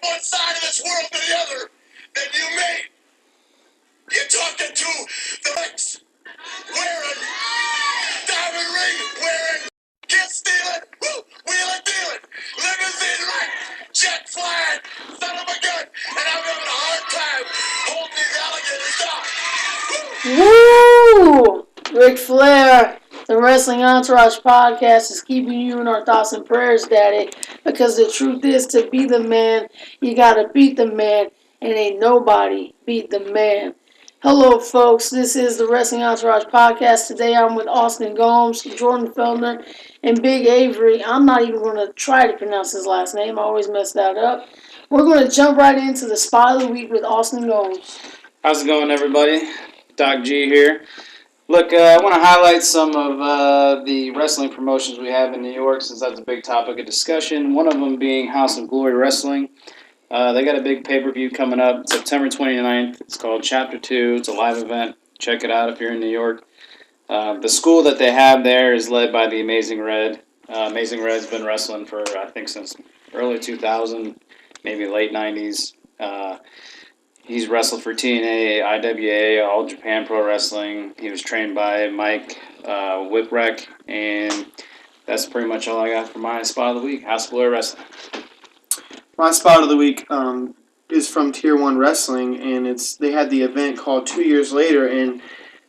one side of this world to the other than you made. You're talking to the Rex wearing diamond ring wearing kiss stealing, wheeling dealing, limousine right, jet flying, son of a gun, and I'm having a hard time holding these alligators down. Woo! Ric Flair, the Wrestling Entourage podcast is keeping you in our thoughts and prayers, Daddy, because the truth is, to be the man, you gotta beat the man, and ain't nobody beat the man. Hello, folks. This is the Wrestling Entourage podcast. Today I'm with Austin Gomes, Jordan Feldner, and Big Avery. I'm not even going to try to pronounce his last name. I always mess that up. We're going to jump right into the spot of the week with Austin Gomes. How's it going, everybody? Doc G here. Look, I want to highlight some of the wrestling promotions we have in New York, since that's a big topic of discussion. One of them being House of Glory Wrestling. They got a big pay-per-view coming up September 29th. It's called Chapter 2. It's a live event. Check it out if you're in New York. The school that they have there is led by the Amazing Red. Amazing Red's been wrestling for, I think, since early 2000, maybe late 90s. He's wrestled for TNA, IWA, All Japan Pro Wrestling. He was trained by Mike Whipwreck, and that's pretty much all I got for my spot of the week, House of Glory Wrestling. My spot of the week is from Tier 1 Wrestling, and they had the event called 2 Years Later, and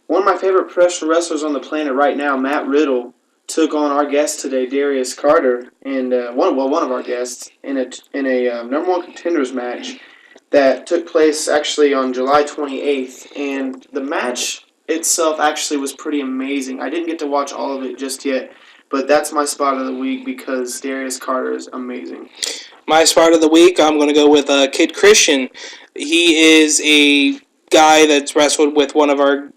one of my favorite professional wrestlers on the planet right now, Matt Riddle, took on our guest today, Darius Carter, and one of our guests in a number one contenders match that took place actually on July 28th, and the match itself actually was pretty amazing. I didn't get to watch all of it just yet, but that's my spot of the week because Darius Carter is amazing. My spot of the week, I'm going to go with Kid Christian. He is a guy that's wrestled with one of our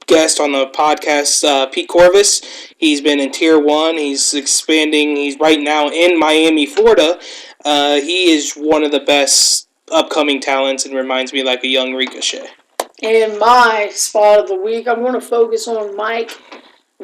guests on the podcast, Pete Corvus. He's been in Tier 1. He's expanding. He's right now in Miami, Florida. He is one of the best upcoming talents and reminds me like a young Ricochet. And my spot of the week, I'm going to focus on Mike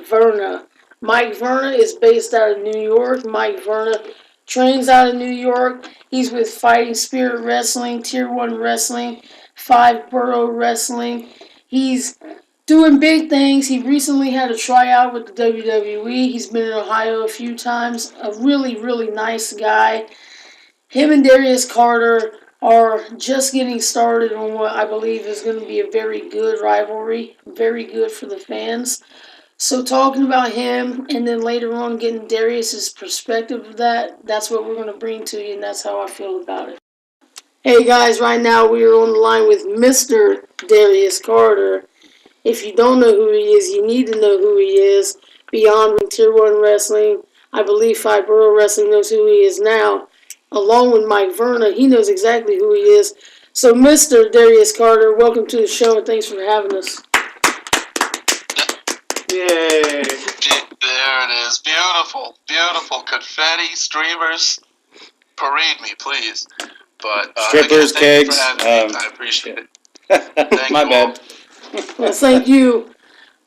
Verna. Mike Verna is based out of New York. Mike Verna trains out of New York. He's with Fighting Spirit Wrestling, Tier 1 Wrestling, 5 Borough Wrestling. He's doing big things. He recently had a tryout with the WWE. He's been in Ohio a few times. A really, really nice guy. Him and Darius Carter are just getting started on what I believe is going to be a very good rivalry. Very good for the fans. So talking about him and then later on getting Darius's perspective of that's what we're going to bring to you, and that's how I feel about it. Hey guys, right now we are on the line with Mr. Darius Carter. If you don't know who he is, you need to know who he is. Beyond Tier 1 Wrestling, I believe 5 Borough Wrestling knows who he is now. Along with Mike Verna, he knows exactly who he is. So Mr. Darius Carter, welcome to the show and thanks for having us. Yay! There it is. Beautiful. Beautiful. Confetti, streamers. Parade me, please. But Strippers, again, kegs. I appreciate it. Thank My you bad. Well, thank you.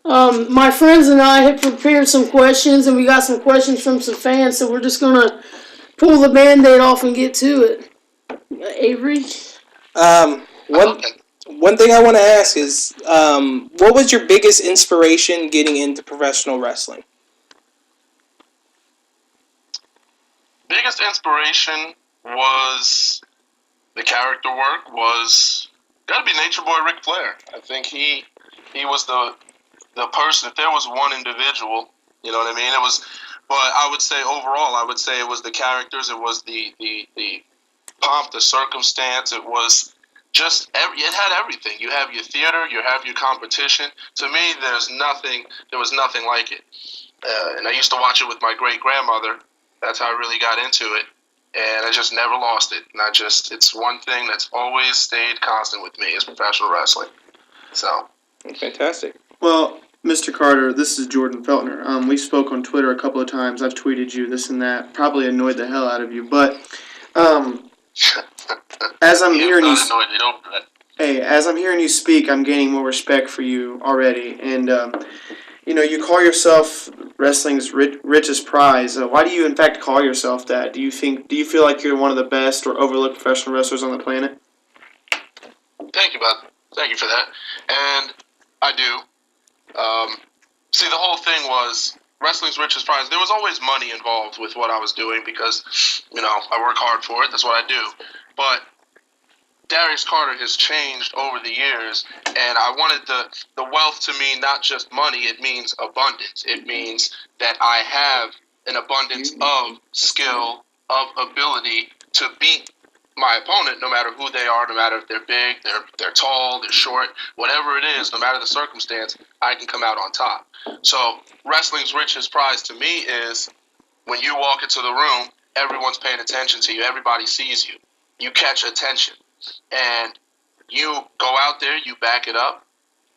My friends and I have prepared some questions, and we got some questions from some fans, so we're just going to pull the Band-Aid off and get to it. Avery? One thing I want to ask is, what was your biggest inspiration getting into professional wrestling? Biggest inspiration was the character work was gotta be Nature Boy Ric Flair. I think he was the person. If there was one individual, you know what I mean. It was, but I would say overall, I would say it was the characters. It was the pomp, the circumstance. It was just it had everything. You have your theater, you have your competition. To me, there was nothing like it. And I used to watch it with my great grandmother. That's how I really got into it. And I just never lost it. It's one thing that's always stayed constant with me is professional wrestling. So. Fantastic. Well, Mr. Carter, this is Jordan Feltner. We spoke on Twitter a couple of times. I've tweeted you this and that. Probably annoyed the hell out of you. But as I'm hearing you, as I'm hearing you speak, I'm gaining more respect for you already. And You call yourself wrestling's richest prize. Why do you, in fact, call yourself that? Do you feel like you're one of the best or overlooked professional wrestlers on the planet? Thank you, bud. Thank you for that. And I do. See, the whole thing was wrestling's richest prize. There was always money involved with what I was doing because, I work hard for it. That's what I do. But Darius Carter has changed over the years, and I wanted the wealth to mean not just money. It means abundance. It means that I have an abundance of skill, of ability to beat my opponent, no matter who they are, no matter if they're big, they're tall, they're short, whatever it is, no matter the circumstance, I can come out on top. So wrestling's richest prize to me is when you walk into the room, everyone's paying attention to you. Everybody sees you. You catch attention. And you go out there, you back it up,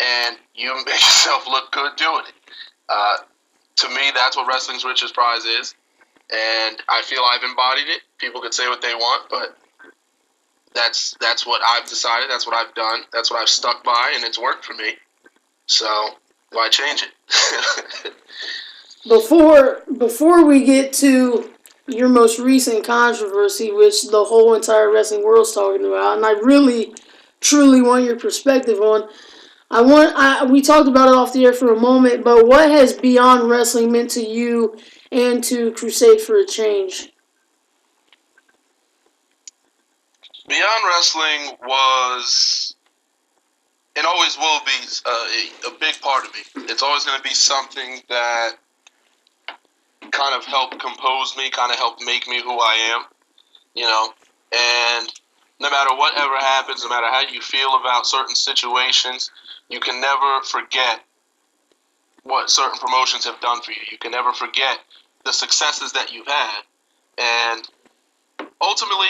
and you make yourself look good doing it. To me, that's what wrestling's richest prize is. And I feel I've embodied it. People can say what they want, but that's what I've decided. That's what I've done. That's what I've stuck by, and it's worked for me. So why change it? Before we get to your most recent controversy, which the whole entire wrestling world's talking about, and I really, truly want your perspective on. We talked about it off the air for a moment, but what has Beyond Wrestling meant to you and to Crusade for a Change? Beyond Wrestling was, and always will be, a big part of me. It's always going to be something that kind of helped compose me, kind of helped make me who I am, and no matter whatever happens, no matter how you feel about certain situations, you can never forget what certain promotions have done for you. You can never forget the successes that you've had, and ultimately,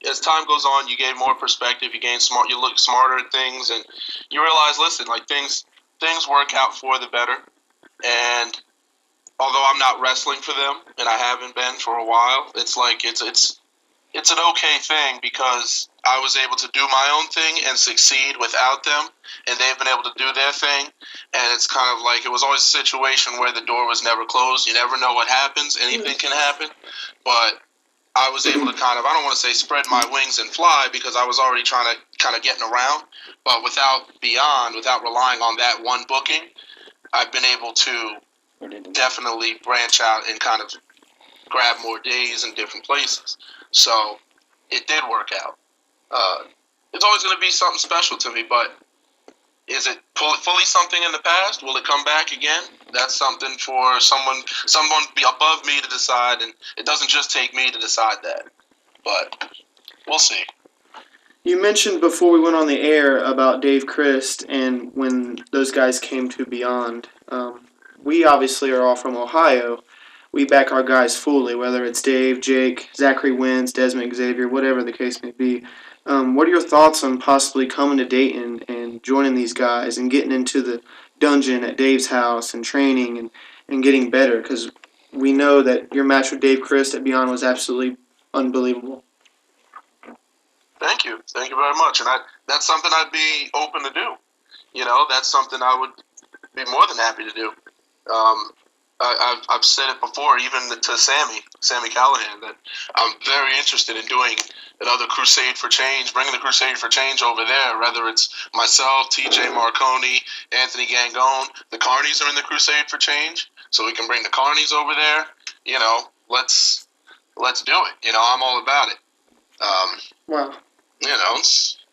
as time goes on, you gain more perspective, you gain smart, you look smarter at things, and you realize, listen, like things work out for the better, and although I'm not wrestling for them, and I haven't been for a while, it's like it's an okay thing because I was able to do my own thing and succeed without them, and they've been able to do their thing, and it's kind of like it was always a situation where the door was never closed. You never know what happens. Anything can happen, but I was able to kind of, I don't want to say spread my wings and fly because I was already trying to kind of getting around, but without relying on that one booking, I've been able to definitely branch out and kind of grab more days in different places. So it did work out. It's always going to be something special to me, but is it fully something in the past? Will it come back again? That's something for someone be above me to decide, and it doesn't just take me to decide that. But we'll see. You mentioned before we went on the air about Dave Christ and when those guys came to Beyond. We obviously are all from Ohio. We back our guys fully, whether it's Dave, Jake, Zachary Wins, Desmond Xavier, whatever the case may be. What are your thoughts on possibly coming to Dayton and joining these guys and getting into the dungeon at Dave's house and training and getting better? Because we know that your match with Dave Christ at Beyond was absolutely unbelievable. Thank you. Thank you very much. And that's something I'd be open to do. That's something I would be more than happy to do. I've said it before, even to Sammy Callahan, that I'm very interested in doing another Crusade for Change, bringing the Crusade for Change over there, whether it's myself, TJ Marconi, Anthony Gangone. The Carnies are in the Crusade for Change, so we can bring the Carnies over there. Let's do it. I'm all about it. Wow.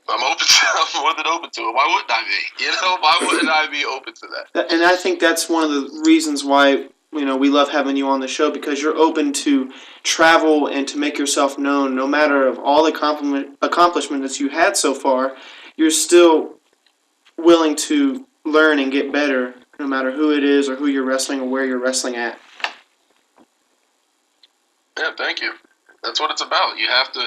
I'm more than open to it. Why wouldn't I be? Why wouldn't I be open to that? And I think that's one of the reasons why, we love having you on the show, because you're open to travel and to make yourself known. No matter of all the accomplishments you had so far, you're still willing to learn and get better, no matter who it is or who you're wrestling or where you're wrestling at. Yeah, thank you. That's what it's about. You have to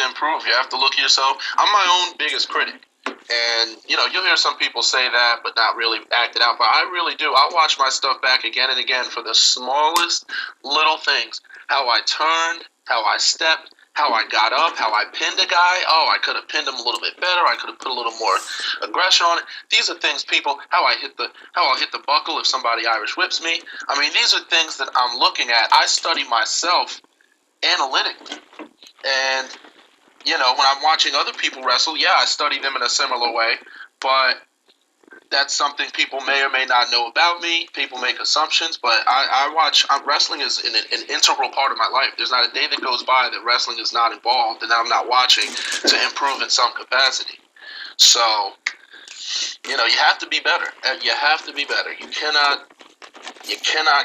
improve. You have to look at yourself. I'm my own biggest critic. And, you'll hear some people say that, but not really act it out. But I really do. I'll watch my stuff back again and again for the smallest little things. How I turned, how I stepped, how I got up, how I pinned a guy. Oh, I could have pinned him a little bit better. I could have put a little more aggression on it. These are things people, how I'll hit the buckle if somebody Irish whips me. I mean, these are things that I'm looking at. I study myself analytically. And, you know, when I'm watching other people wrestle, yeah, I study them in a similar way, but that's something people may or may not know about me. People make assumptions, but I watch. Wrestling is an integral part of my life. There's not a day that goes by that wrestling is not involved and I'm not watching to improve in some capacity. So, you know, you have to be better. You have to be better. You cannot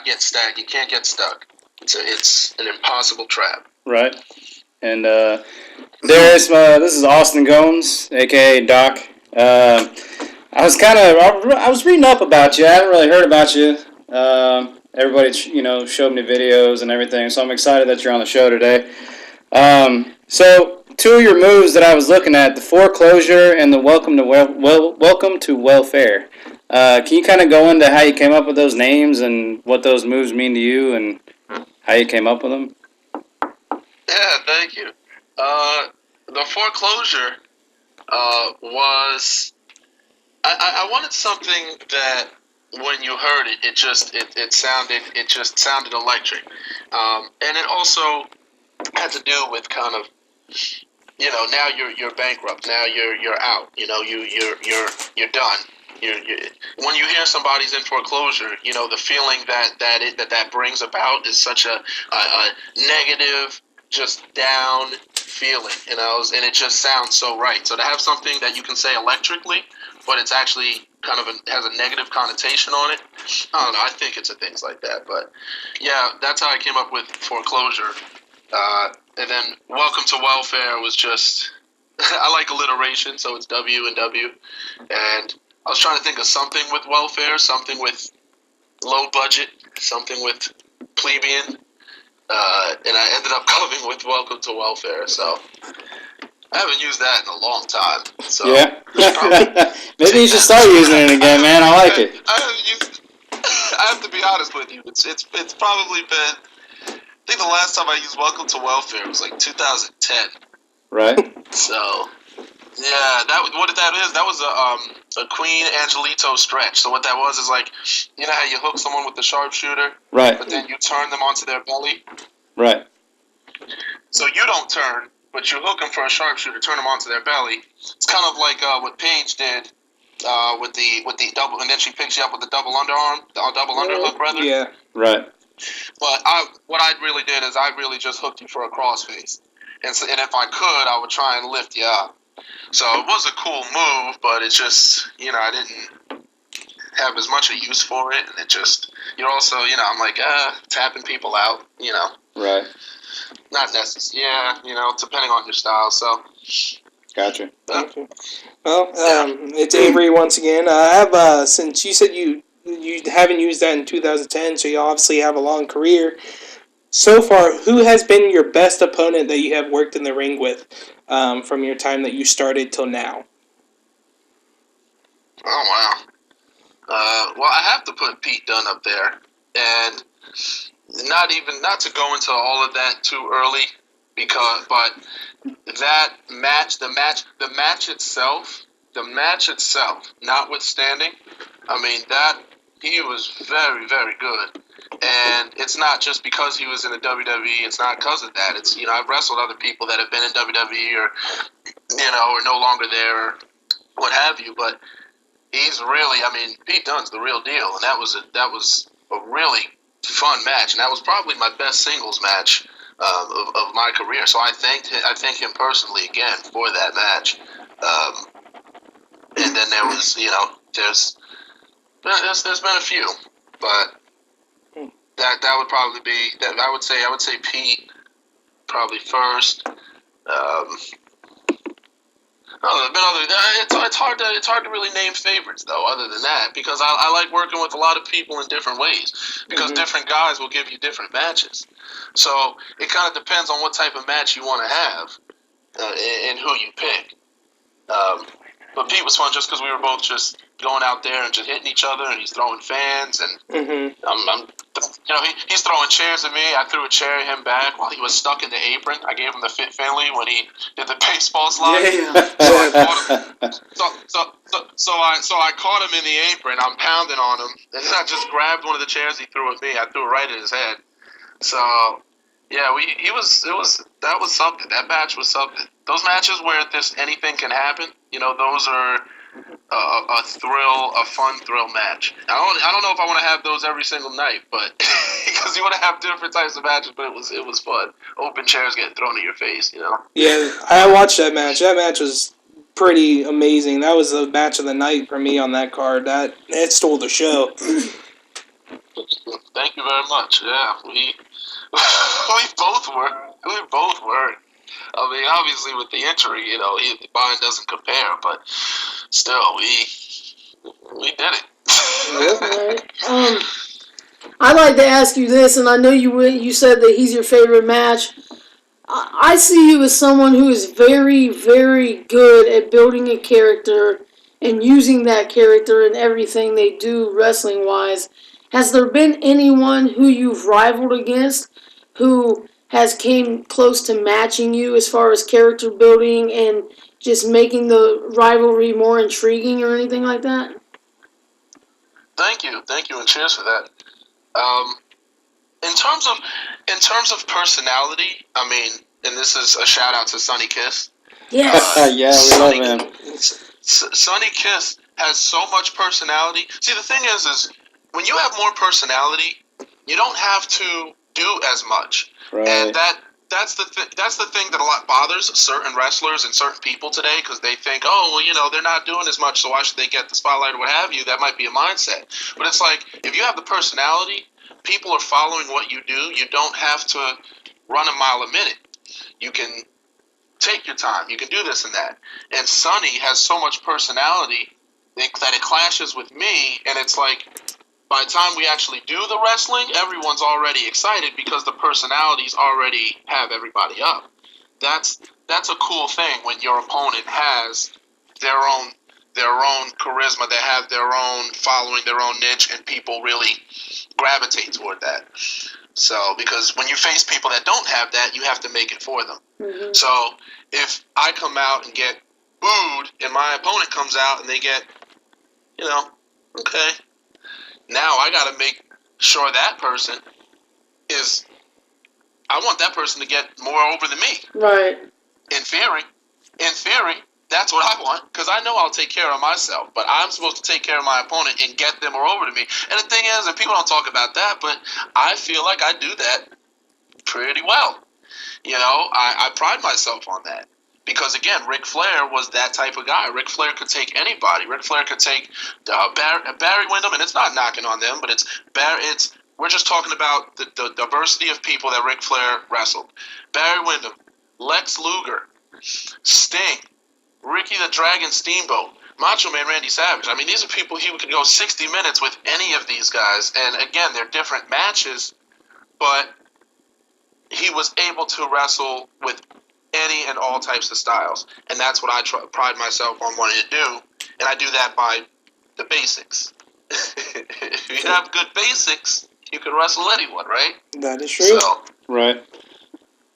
get stagnant. You can't get stuck. It's an impossible trap. Right. And Darius, this is Austin Gomes, a.k.a. Doc. I was reading up about you. I hadn't really heard about you. Everybody, showed me videos and everything, so I'm excited that you're on the show today. So two of your moves that I was looking at, the foreclosure and the welcome to welfare. Can you kind of go into how you came up with those names and what those moves mean to you and how you came up with them? Yeah, thank you. The foreclosure was. I wanted something that when you heard it, it just sounded electric, and it also had to do with kind of, you know, now you're bankrupt, now you're out, you know, you're done. When you hear somebody's in foreclosure, you know, the feeling that brings about is such a negative, just down feeling, you know, and it just sounds so right. So to have something that you can say electrically, but it's actually kind of has a negative connotation on it, I don't know, I think it's things like that. But yeah, that's how I came up with foreclosure. And then welcome to welfare was just, I like alliteration, so it's W and W. And I was trying to think of something with welfare, something with low budget, something with plebeian, and I ended up coming with welcome to welfare. So I haven't used that in a long time. So yeah. Maybe you should start using it again, man. I like it. I have to be honest with you. It's probably been, I think the last time I used welcome to welfare was like 2010. Right. So yeah, what that is, that was a Queen Angelito stretch. So what that was is like, you know how you hook someone with the sharpshooter, right, but then you turn them onto their belly. Right. So you don't turn, but you hook them for a sharpshooter, turn them onto their belly. It's kind of like what Paige did with the double, and then she picks you up with the double underarm, double underhook, rather. Yeah. Right. But what I really did is I really just hooked you for a crossface, and if I could, I would try and lift you up. So it was a cool move, but it's just, you know, I didn't have as much a use for it, and it just, you're also, you know, I'm like, tapping people out, you know. Right. Not necessary, yeah, you know, depending on your style, so. Gotcha. Okay. Well, it's Avery once again. I have, since you said you haven't used that in 2010, so you obviously have a long career. So far, who has been your best opponent that you have worked in the ring with from your time that you started till now? Oh, wow. Well, I have to put Pete Dunne up there, and not to go into all of that too early, but that match, the match itself, notwithstanding, I mean, he was very, very good. And it's not just because he was in the WWE, it's not because of that. It's, you know, I've wrestled other people that have been in WWE or, you know, or no longer there or what have you, but he's really, I mean, Pete Dunne's the real deal, and that was a really fun match, and that was probably my best singles match of my career. So I thank him personally again for that match. And then there was, you know, there's been a few, but that would probably be that. I would say Pete probably first. It's hard to really name favorites though. Other than that, because I like working with a lot of people in different ways. Because different guys will give you different matches. So it kind of depends on what type of match you want to have and who you pick. But Pete was fun just because we were both just going out there and just hitting each other, and he's throwing fans, and I'm He's throwing chairs at me. I threw a chair at him back while he was stuck in the apron. I gave him the Fit Finley when he did the baseball slide. So I caught him. So I caught him in the apron. I'm pounding on him, and then I just grabbed one of the chairs he threw at me. I threw it right at his head. So yeah, that was something. That match was something. Those matches where anything can happen, those are a fun thrill match. I don't know if I want to have those every single night, but because you want to have different types of matches, but it was fun. Open chairs getting thrown in your face, Yeah, I watched that match. That match was pretty amazing. That was the match of the night for me on that card. It stole the show. Thank you very much. Yeah, we both were. We both were. I mean, obviously with the injury, mine doesn't compare, but still, we did it. Right. I'd like to ask you this, and I know you said that he's your favorite match. I see you as someone who is very, very good at building a character and using that character in everything they do wrestling-wise. Has there been anyone who you've rivaled against who has came close to matching you as far as character building and just making the rivalry more intriguing or anything like that? Thank you, and cheers for that. In terms of personality, I mean, and this is a shout out to Sonny Kiss. Yes. Yeah, we love him. Sonny Kiss has so much personality. See, the thing is when you have more personality, you don't have to do as much, right. And that's the thing that a lot bothers certain wrestlers and certain people today, because they think, oh, well, they're not doing as much, so why should they get the spotlight or what have you? That might be a mindset, but it's like if you have the personality, people are following what you do. You don't have to run a mile a minute. You can take your time. You can do this and that. And Sonny has so much personality that it clashes with me, and it's like by the time we actually do the wrestling, everyone's already excited because the personalities already have everybody up. That's a cool thing when your opponent has their own charisma, they have their own following, their own niche, and people really gravitate toward that. So, because when you face people that don't have that, you have to make it for them. Mm-hmm. So, if I come out and get booed, and my opponent comes out and they get, okay, now I got to make sure that person is, I want that person to get more over than me. Right. In theory, that's what I want, because I know I'll take care of myself, but I'm supposed to take care of my opponent and get them more over to me. And the thing is, and people don't talk about that, but I feel like I do that pretty well. I pride myself on that. Because, again, Ric Flair was that type of guy. Ric Flair could take anybody. Ric Flair could take Barry Windham, and it's not knocking on them, but we're just talking about the diversity of people that Ric Flair wrestled. Barry Windham, Lex Luger, Sting, Ricky the Dragon Steamboat, Macho Man Randy Savage. I mean, these are people he could go 60 minutes with any of these guys. And, again, they're different matches, but he was able to wrestle with any and all types of styles, and that's what I pride myself on wanting to do, and I do that by the basics. If you have good basics, you can wrestle anyone, right? That is true. Right.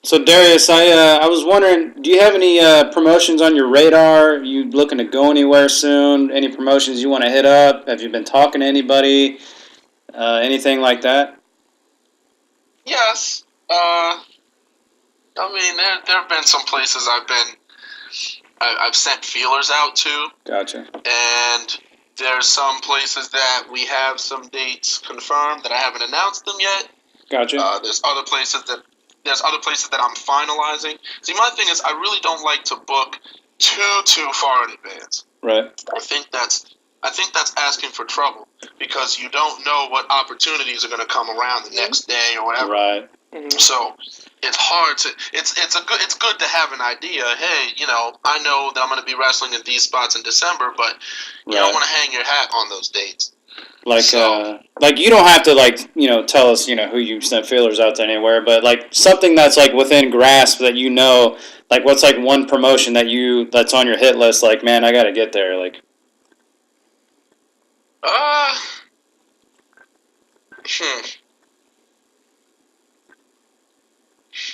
So Darius, I was wondering, do you have any promotions on your radar? Are you looking to go anywhere soon? Any promotions you want to hit up? Have you been talking to anybody? Anything like that? Yes. I mean, there have been some places I've sent feelers out to. Gotcha. And there's some places that we have some dates confirmed that I haven't announced them yet. Gotcha. There's other places that I'm finalizing. See, my thing is I really don't like to book too far in advance. Right. I think that's asking for trouble, because you don't know what opportunities are going to come around the next day or whatever. Right. So it's hard to. It's good to have an idea. Hey, I know that I'm going to be wrestling in these spots in December, but you don't want to hang your hat on those dates. Like you don't have to tell us who you sent feelers out to anywhere, but like something that's like within grasp that like what's like one promotion that's on your hit list. Like, man, I got to get there. Like.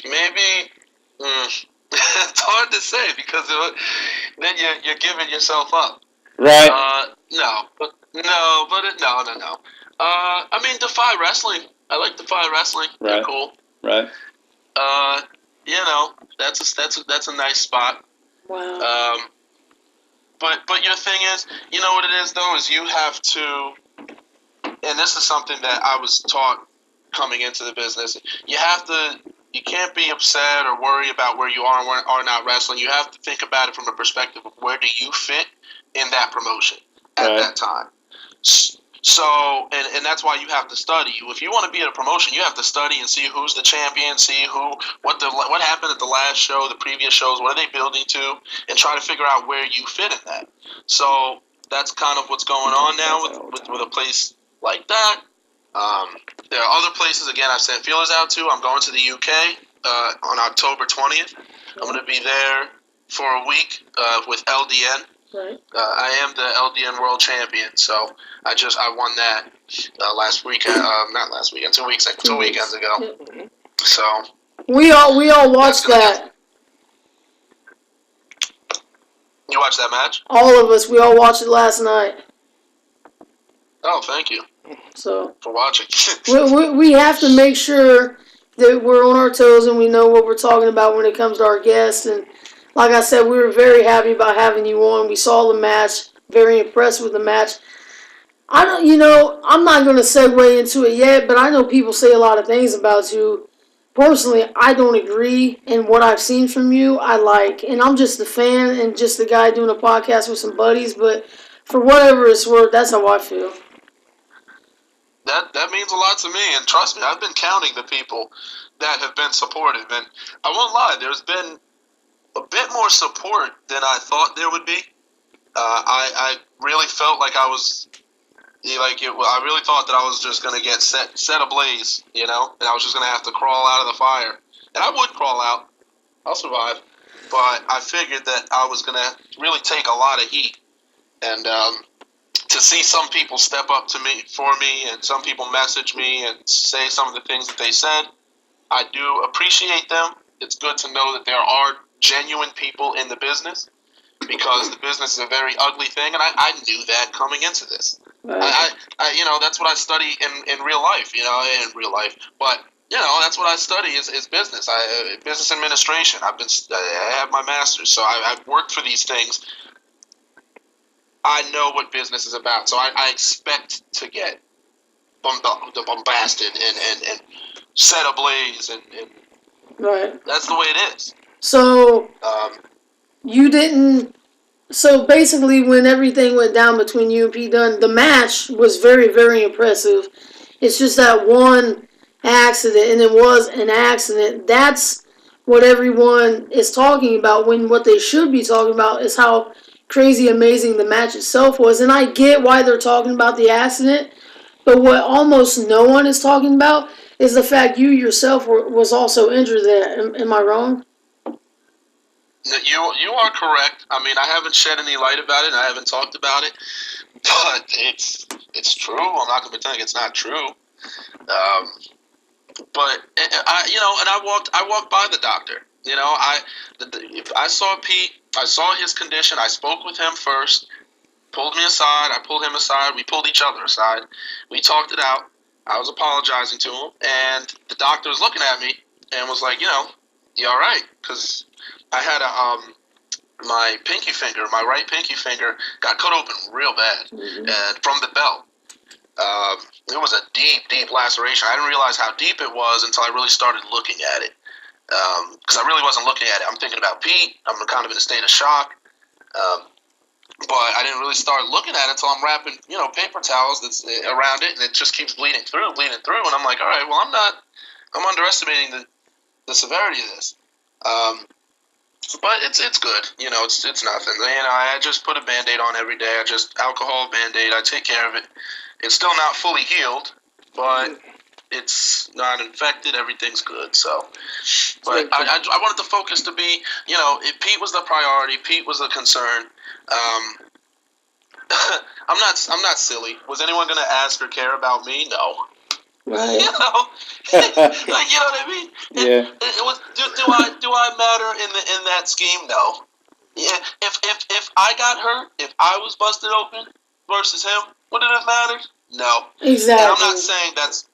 Maybe. It's hard to say because then you're giving yourself up. Right. No. I mean, Defy Wrestling. I like Defy Wrestling. They're Right. cool. Right. That's a nice spot. Wow. But your thing is, you know what it is though, is you have to, and this is something that I was taught coming into the business. You can't be upset or worry about where you are and where are not wrestling. You have to think about it from a perspective of where do you fit in that promotion at Right. that time. So, and that's why you have to study. If you want to be at a promotion, you have to study and see who's the champion, see what happened at the last show, the previous shows, what are they building to, and try to figure out where you fit in that. So that's kind of what's going on now with a place like that. There are other places, again, I've sent feelers out to. I'm going to the UK on October 20th. I'm going to be there for a week with LDN. Right. I am the LDN World Champion, so I won that last weekend. Not last weekend, 2 weekends ago. Yep. So We all watched that. you watched that match? All of us. We all watched it last night. Oh, thank you So for watching. we have to make sure that we're on our toes and we know what we're talking about when it comes to our guests. And like I said, we were very happy about having you on. We saw the match. Very impressed with the match. I'm not going to segue into it yet, but I know people say a lot of things about you. Personally, I don't agree, and what I've seen from you, I like. And I'm just a fan and just a guy doing a podcast with some buddies, but for whatever it's worth, that's how I feel. That means a lot to me, and trust me, I've been counting the people that have been supportive, and I won't lie, there's been a bit more support than I thought there would be. I really felt like I was, I really thought that I was just going to get set ablaze, and I was just going to have to crawl out of the fire. And I would crawl out. I'll survive. But I figured that I was going to really take a lot of heat. And to see some people step up to me, and some people message me and say some of the things that they said, I do appreciate them. It's good to know that there are genuine people in the business, because the business is a very ugly thing, and I knew that coming into this. Right. I that's what I study in real life, but that's what I study is business. Business administration. I have my master's, so I've worked for these things. I know what business is about, so I expect to get bombasted and set ablaze, and Right. that's the way it is. So you didn't. So basically, when everything went down between you and Pete Dunne, the match was very, very impressive. It's just that one accident, and it was an accident. That's what everyone is talking about, when what they should be talking about is how crazy amazing the match itself was. And I get why they're talking about the accident, but what almost no one is talking about is the fact you yourself was also injured there. Am I wrong? You are correct. I mean, I haven't shed any light about it, and I haven't talked about it, but it's true. I'm not going to pretend it's not true. But I walked by the doctor. I saw Pete. I saw his condition. I spoke with him first. Pulled me aside. I pulled him aside. We pulled each other aside. We talked it out. I was apologizing to him, and the doctor was looking at me and was like, "You all right?" Because I had my pinky finger, my right pinky finger, got cut open real bad, and from the belt. It was a deep, deep laceration. I didn't realize how deep it was until I really started looking at it. Because I really wasn't looking at it. I'm thinking about Pete. I'm kind of in a state of shock. But I didn't really start looking at it until I'm wrapping, paper towels that's around it, and it just keeps bleeding through. And I'm like, all right, well, I'm underestimating the severity of this. But it's good. It's nothing. I just put a Band-Aid on every day. Alcohol Band-Aid. I take care of it. It's still not fully healed, but it's not infected. Everything's good. So, but I wanted the focus to be, Pete was the priority. Pete was the concern. I'm not silly. Was anyone going to ask or care about me? No. Right. You know, like, you know what I mean? Yeah. It was. Do I matter in that scheme? No. Yeah. If I got hurt, if I was busted open versus him, would it have mattered? No. Exactly. And I'm not saying that's.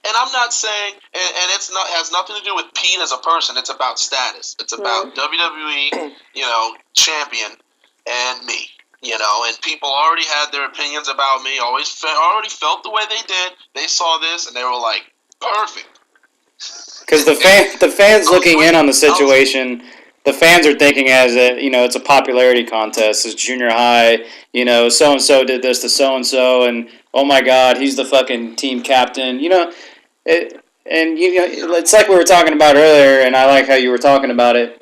And I'm not saying, and it's not has nothing to do with Pete as a person. It's about status. It's about WWE, champion, and me. And people already had their opinions about me. Already felt the way they did. They saw this and they were like, perfect. Because the fans looking in on the situation, the fans are thinking as it's a popularity contest. It's junior high. So and so did this to so and oh my God, he's the fucking team captain. It's like we were talking about earlier, and I like how you were talking about it.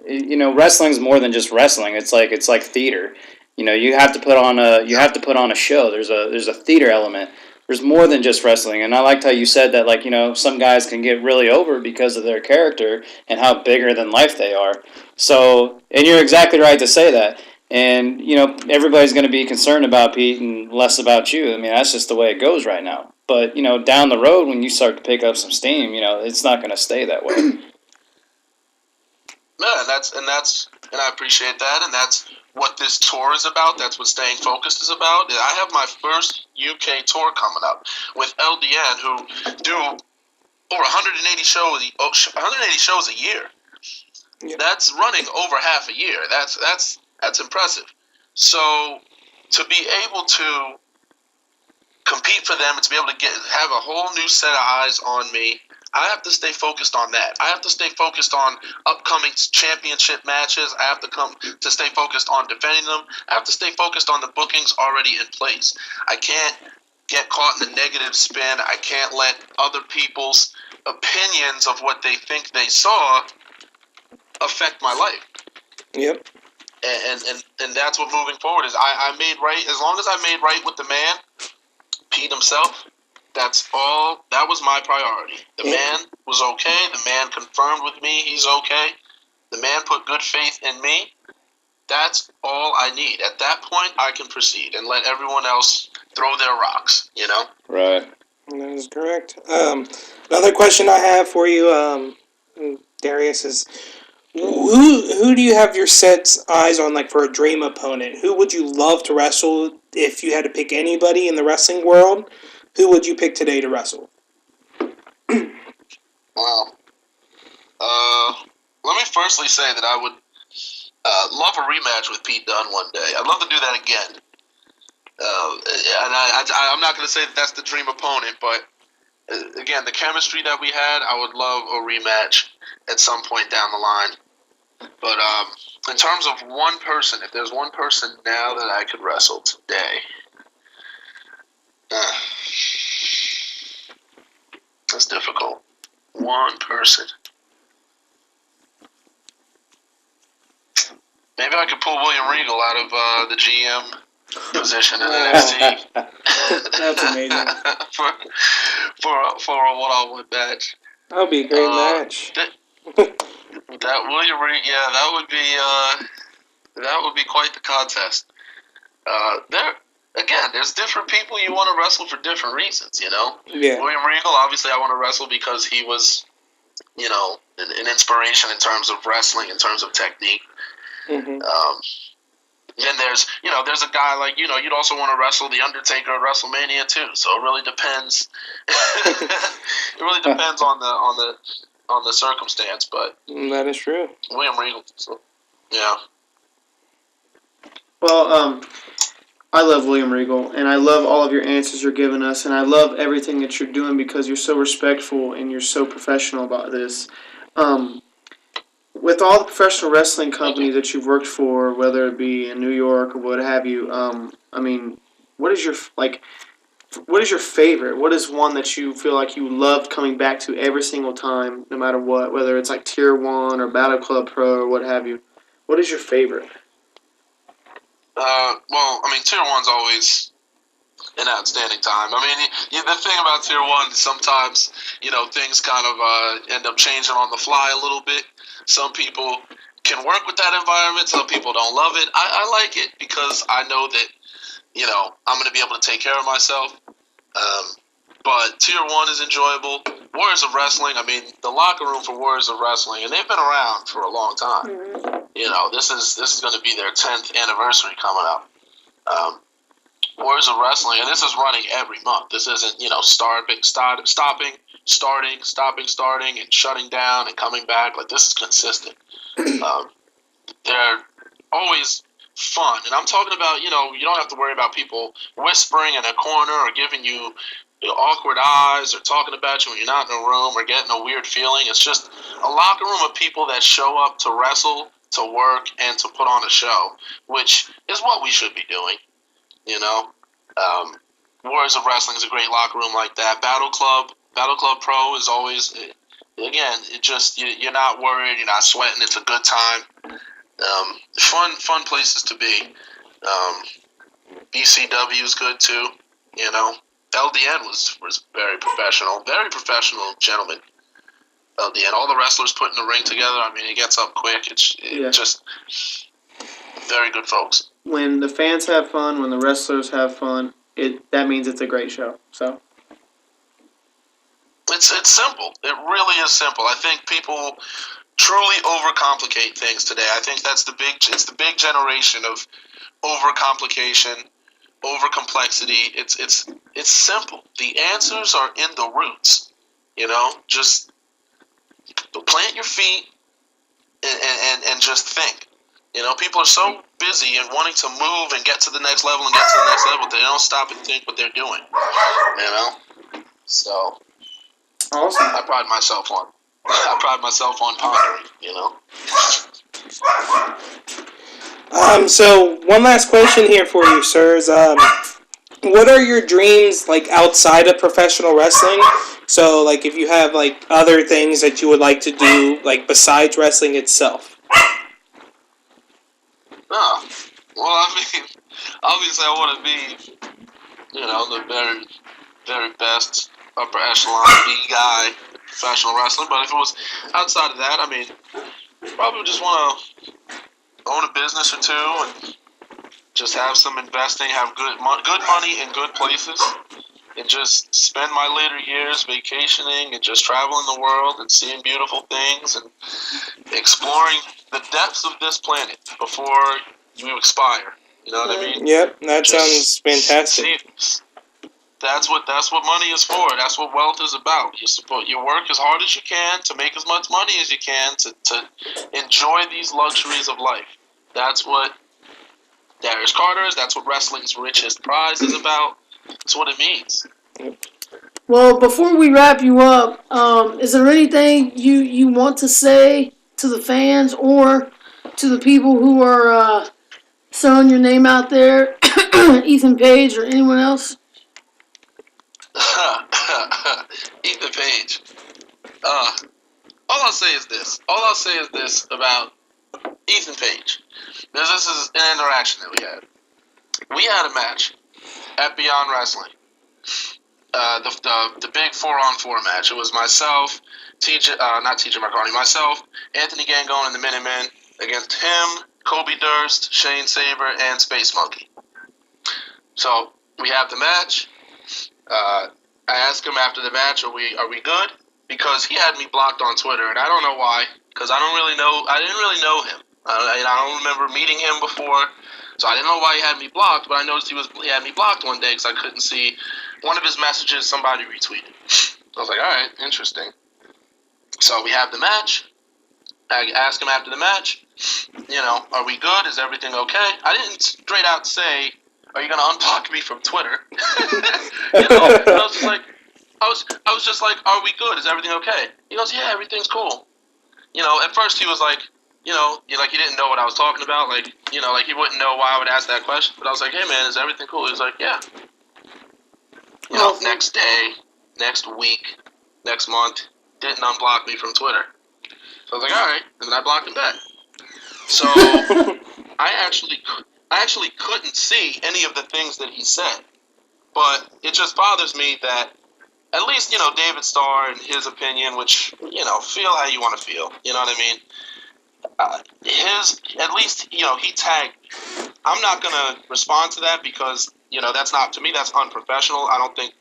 Wrestling's more than just wrestling. It's like theater. You have to put on a show. There's a theater element. There's more than just wrestling, and I liked how you said that. Some guys can get really over because of their character and how bigger than life they are. So, and you're exactly right to say that. And everybody's going to be concerned about Pete and less about you. I mean, that's just the way it goes right now. But down the road, when you start to pick up some steam, it's not going to stay that way. Yeah, and I appreciate that, and that's what this tour is about. That's what staying focused is about. I have my first UK tour coming up with LDN, who do over 180 shows a year. Yep. That's running over half a year. That's impressive. So to be able to compete for them and to be able to have a whole new set of eyes on me, I have to stay focused on that. I have to stay focused on upcoming championship matches. I have to stay focused on defending them. I have to stay focused on the bookings already in place. I can't get caught in the negative spin. I can't let other people's opinions of what they think they saw affect my life. Yep. And that's what moving forward is. I made right. As long as I made right with the man, Pete himself, that's all. That was my priority. The man was okay. The man confirmed with me he's okay. The man put good faith in me. That's all I need. At that point, I can proceed and let everyone else throw their rocks, Right. That is correct. Another question I have for you, Darius, is who do you have your set eyes on, like, for a dream opponent? Who would you love to wrestle if you had to pick anybody in the wrestling world? Who would you pick today to wrestle? Wow. Let me firstly say that I would love a rematch with Pete Dunne one day. I'd love to do that again. And I'm not going to say that that's the dream opponent, but again, the chemistry that we had, I would love a rematch at some point down the line. But in terms of one person, if there's one person now that I could wrestle today, that's difficult. One person. Maybe I could pull William Regal out of the GM position in NXT. That's amazing. for a one-on-one match. That would be a great match. That William Regal, yeah, that would be quite the contest. There's different people you want to wrestle for different reasons, Yeah. William Regal, obviously, I want to wrestle because he was, an inspiration in terms of wrestling, in terms of technique. Mm-hmm. Then there's a guy like, you'd also want to wrestle The Undertaker at WrestleMania too. So it really depends. It really depends on the circumstance, but that is true. William Regal, so, yeah. Well, I love William Regal, and I love all of your answers you're giving us, and I love everything that you're doing because you're so respectful and you're so professional about this. With all the professional wrestling companies that you've worked for, whether it be in New York or what have you, what is your favorite? What is one that you feel like you loved coming back to every single time, no matter what, whether it's like Tier 1 or Battle Club Pro or what have you? What is your favorite? Tier 1's always an outstanding time. The thing about Tier 1 is sometimes, things kind of end up changing on the fly a little bit. Some people can work with that environment. Some people don't love it. I like it because I know that, I'm going to be able to take care of myself. But Tier 1 is enjoyable. Warriors of Wrestling, I mean, the locker room for Warriors of Wrestling, and they've been around for a long time. Mhm. You know, this is going to be their 10th anniversary coming up. Warriors of Wrestling, and this is running every month. This isn't, stopping, and shutting down and coming back. Like, this is consistent. They're always fun. And I'm talking about, you don't have to worry about people whispering in a corner or giving you awkward eyes or talking about you when you're not in a room or getting a weird feeling. It's just a locker room of people that show up to wrestle, to work, and to put on a show, which is what we should be doing, Warriors of Wrestling is a great locker room like that. Battle Club Pro is always, again, it just, you're not worried, you're not sweating, it's a good time. Fun places to be. BCW is good too, LDN was very professional gentleman. LDN, all the wrestlers put in the ring together. I mean, it gets up quick. It's just very good folks. When the fans have fun, when the wrestlers have fun, that means it's a great show. So it's simple. It really is simple. I think people truly overcomplicate things today. I think it's the big generation of overcomplication, overcomplexity. It's simple. The answers are in the roots. Just plant your feet and just think. People are so busy and wanting to move and get to the next level they don't stop and think what they're doing. So awesome. I pride myself on pondering. So one last question here for you, sirs. What are your dreams like outside of professional wrestling? So like if you have like other things that you would like to do like besides wrestling itself. Well, I mean, obviously I want to be, the very, very best upper echelon B guy in professional wrestling. But if it was outside of that, I mean, probably just want to own a business or two and just have some investing, have good money in good places, and just spend my later years vacationing and just traveling the world and seeing beautiful things and exploring the depths of this planet before you expire. You know what I mean? Yep, that sounds fantastic. See, that's what money is for. That's what wealth is about. You work as hard as you can to make as much money as you can to enjoy these luxuries of life. That's what Darius Carter is. That's what wrestling's richest prize is about. That's what it means. Well, before we wrap you up, is there anything you want to say to the fans or to the people who are throwing your name out there, Ethan Page or anyone else? Ethan Page. All I'll say is this about Ethan Page. This is an interaction that we had. We had a match at Beyond Wrestling. The big 4-on-4 match. It was myself, myself, Anthony Gangone and the Minutemen against him, Kobe Durst, Shane Saber, and Space Monkey. So we have the match. I asked him after the match, are we good? Because he had me blocked on Twitter, and I don't know why. Because I didn't really know him. I don't remember meeting him before, so I didn't know why he had me blocked. But I noticed he had me blocked one day because I couldn't see one of his messages. Somebody retweeted. I was like, all right, interesting. So we have the match. I asked him after the match, are we good? Is everything okay? I didn't straight out say, are you gonna unblock me from Twitter? I was just like, are we good? Is everything okay? He goes, yeah, everything's cool. At first he was like, he didn't know what I was talking about, like he wouldn't know why I would ask that question. But I was like, hey man, is everything cool? He was like, yeah. Next day, next week, next month, didn't unblock me from Twitter. So I was like, all right, and then I blocked him back. So I actually couldn't see any of the things that he said, but it just bothers me that at least David Starr and his opinion, which feel how you want to feel, you know what I mean. At least he tagged me. I'm not gonna respond to that because that's not, to me, that's unprofessional. I don't think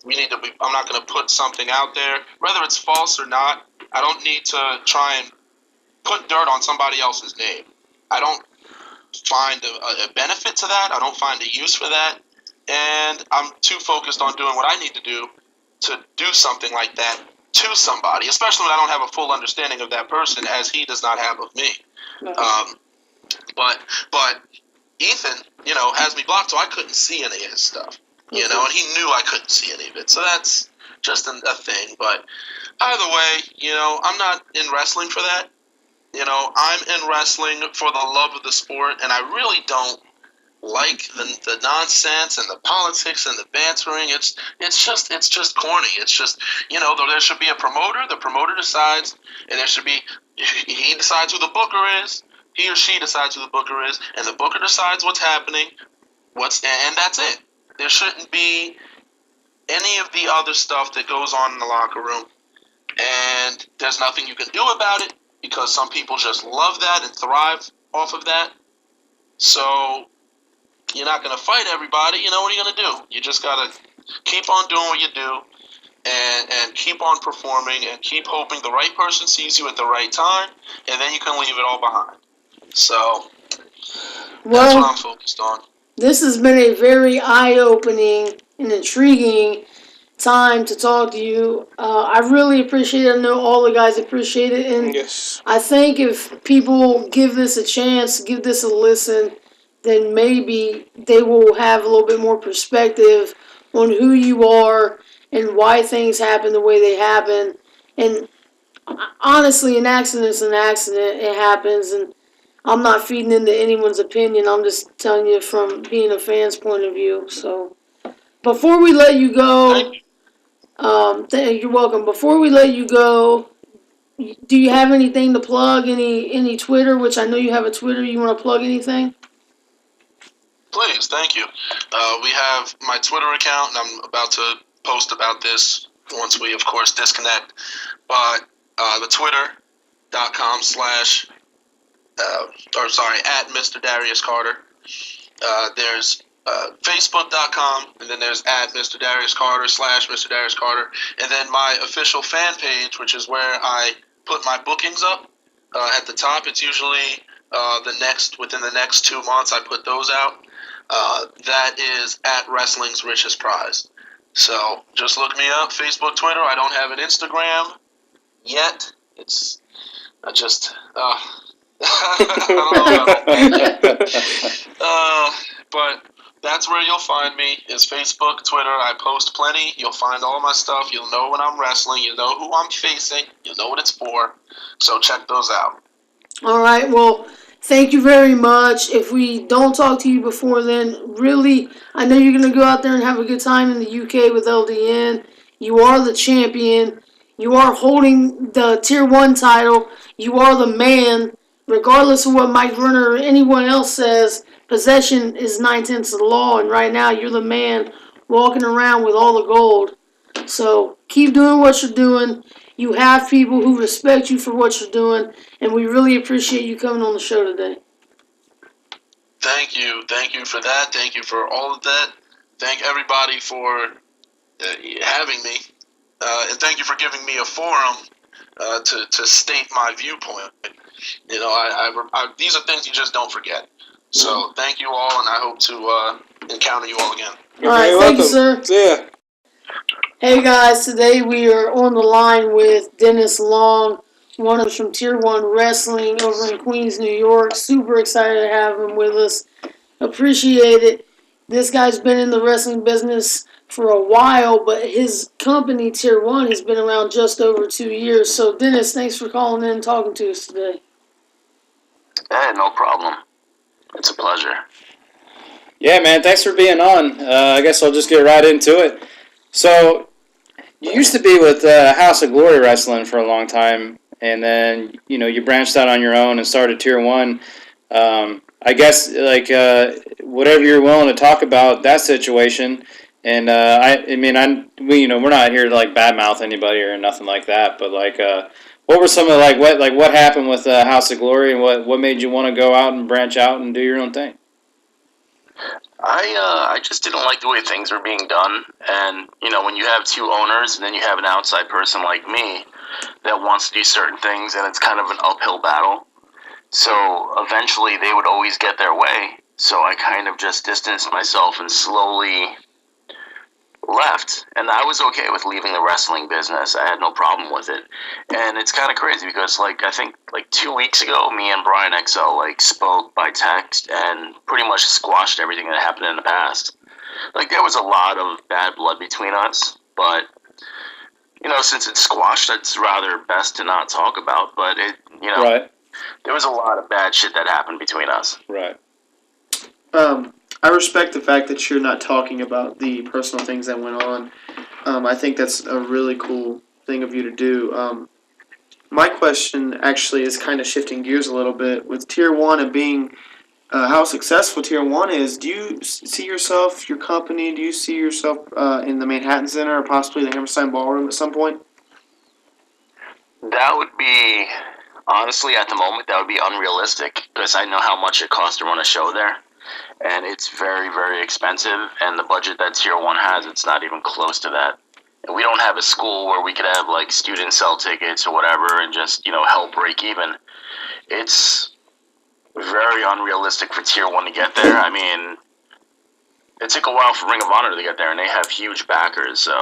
I'm not going to put something out there, whether it's false or not. I don't need to try and put dirt on somebody else's name. I don't find a benefit to that. I don't find a use for that. And I'm too focused on doing what I need to do something like that to somebody, especially when I don't have a full understanding of that person, as he does not have of me. But Ethan, has me blocked, so I couldn't see any of his stuff. And he knew I couldn't see any of it. So that's just a thing. But either way, I'm not in wrestling for that. I'm in wrestling for the love of the sport, and I really don't like the nonsense and the politics and the bantering. It's just corny. It's just, there should be a promoter. The promoter decides, and he decides who the booker is. He or she decides who the booker is, and the booker decides what's happening. And that's it. There shouldn't be any of the other stuff that goes on in the locker room, and there's nothing you can do about it because some people just love that and thrive off of that. So you're not going to fight everybody. What are you going to do? You just got to keep on doing what you do and keep on performing and keep hoping the right person sees you at the right time, and then you can leave it all behind. So that's what I'm focused on. This has been a very eye-opening and intriguing time to talk to you. I really appreciate it. I know all the guys appreciate it. And Yes. I think if people give this a chance, give this a listen, then maybe they will have a little bit more perspective on who you are and why things happen the way they happen. And honestly, an accident's an accident. It happens, and I'm not feeding into anyone's opinion. I'm just telling you from being a fan's point of view. So, before we let you go, you're welcome. Before we let you go, do you have anything to plug? Any Twitter? Which I know you have a Twitter. You want to plug anything? Please, thank you. We have my Twitter account, and I'm about to post about this once we, of course, disconnect. But the Twitter.com at Mr. Darius Carter. There's Facebook.com, and then there's at Mr. Darius Carter / Mr. Darius Carter. And then my official fan page, which is where I put my bookings up at the top. It's usually within the next 2 months I put those out. That is at Wrestling's Richest Prize. So just look me up, Facebook, Twitter. I don't have an Instagram yet. I don't know about that. But that's where you'll find me, is Facebook, Twitter. I post plenty. You'll find all my stuff. You'll know when I'm wrestling. You'll know who I'm facing. You'll know what it's for. So check those out. All right. Well, thank you very much. If we don't talk to you before then, really, I know you're going to go out there and have a good time in the UK with LDN. You are the champion. You are holding the Tier 1 title. You are the man. Regardless of what Mike Werner or anyone else says, possession is 9/10 of the law, and right now you're the man walking around with all the gold. So keep doing what you're doing. You have people who respect you for what you're doing, and we really appreciate you coming on the show today. Thank you. Thank you for that. Thank you for all of that. Thank everybody for having me. And thank you for giving me a forum to state my viewpoint. These are things you just don't forget. So thank you all, and I hope to encounter you all again. All right, thank you, sir. See ya. Hey guys, today we are on the line with Dennis Long, one of us from Tier 1 Wrestling over in Queens, New York. Super excited to have him with us. Appreciate it. This guy's been in the wrestling business for a while, but his company, Tier 1, has been around just over 2 years. So, Dennis, thanks for calling in and talking to us today. Hey, no problem. It's a pleasure. Yeah, man, thanks for being on. I guess I'll just get right into it. So, you used to be with House of Glory Wrestling for a long time, and then, you branched out on your own and started Tier 1. I guess, whatever you're willing to talk about that situation. And, we're not here to, badmouth anybody or nothing like that, but, what were some of, what happened with House of Glory, and what made you want to go out and branch out and do your own thing? I just didn't like the way things were being done, and when you have two owners and then you have an outside person like me that wants to do certain things, and it's kind of an uphill battle. So eventually, they would always get their way. So I kind of just distanced myself and slowly left, and I was okay with leaving the wrestling business. I had no problem with it, and it's kind of crazy because, I think 2 weeks ago, me and Brian XL spoke by text and pretty much squashed everything that happened in the past. There was a lot of bad blood between us, but since it's squashed, it's rather best to not talk about. But Right. there was a lot of bad shit that happened between us. Right. I respect the fact that you're not talking about the personal things that went on. I think that's a really cool thing of you to do. My question actually is kind of shifting gears a little bit. With Tier 1 and being how successful Tier 1 is, do you see yourself, your company, do you see yourself in the Manhattan Center or possibly the Hammerstein Ballroom at some point? That would be, honestly, at the moment, that would be unrealistic because I know how much it costs to run a show there. And it's very, very expensive, and the budget that Tier 1 has, it's not even close to that. And we don't have a school where we could have, students sell tickets or whatever and just, help break even. It's very unrealistic for Tier 1 to get there. I mean, it took a while for Ring of Honor to get there, and they have huge backers, so...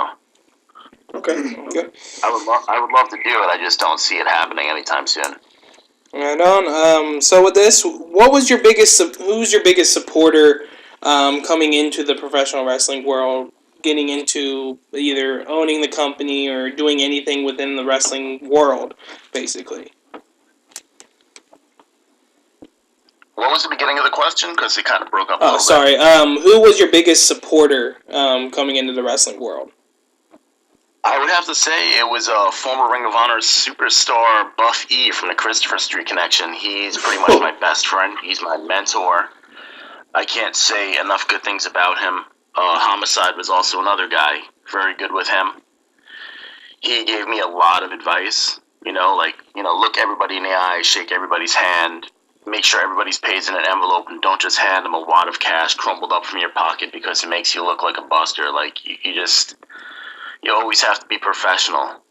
Okay. I would love to do it, I just don't see it happening anytime soon. Right on. So with this, who's your biggest supporter coming into the professional wrestling world, getting into either owning the company or doing anything within the wrestling world, basically? What was the beginning of the question? Because it kind of broke up a little bit. Sorry. Who was your biggest supporter coming into the wrestling world? I would have to say it was a former Ring of Honor superstar, Buff E from the Christopher Street Connection. He's pretty much my best friend. He's my mentor. I can't say enough good things about him. Homicide was also another guy. Very good with him. He gave me a lot of advice. Look everybody in the eye, shake everybody's hand, make sure everybody's pays in an envelope, and don't just hand them a wad of cash crumpled up from your pocket because it makes you look like a buster. You always have to be professional.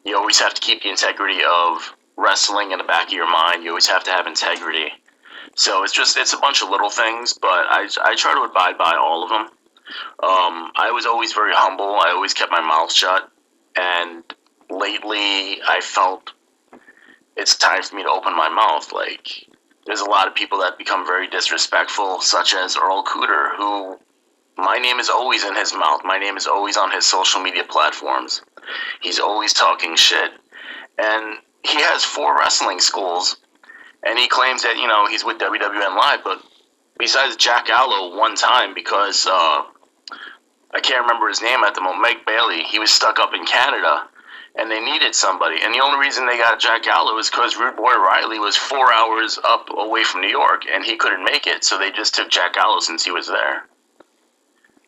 You always have to keep the integrity of wrestling in the back of your mind. You always have to have integrity. So it's a bunch of little things, but I try to abide by all of them. I was always very humble. I always kept my mouth shut. And lately, I felt it's time for me to open my mouth. There's a lot of people that become very disrespectful, such as Earl Cooter, who... my name is always in his mouth. My name is always on his social media platforms. He's always talking shit. And he has 4 wrestling schools. And he claims that, he's with WWN Live. But besides Jack Allo one time, because I can't remember his name at the moment, Meg Bailey, he was stuck up in Canada. And they needed somebody. And the only reason they got Jack Allo is because Rude Boy Riley was 4 hours up away from New York. And he couldn't make it. So they just took Jack Allo since he was there.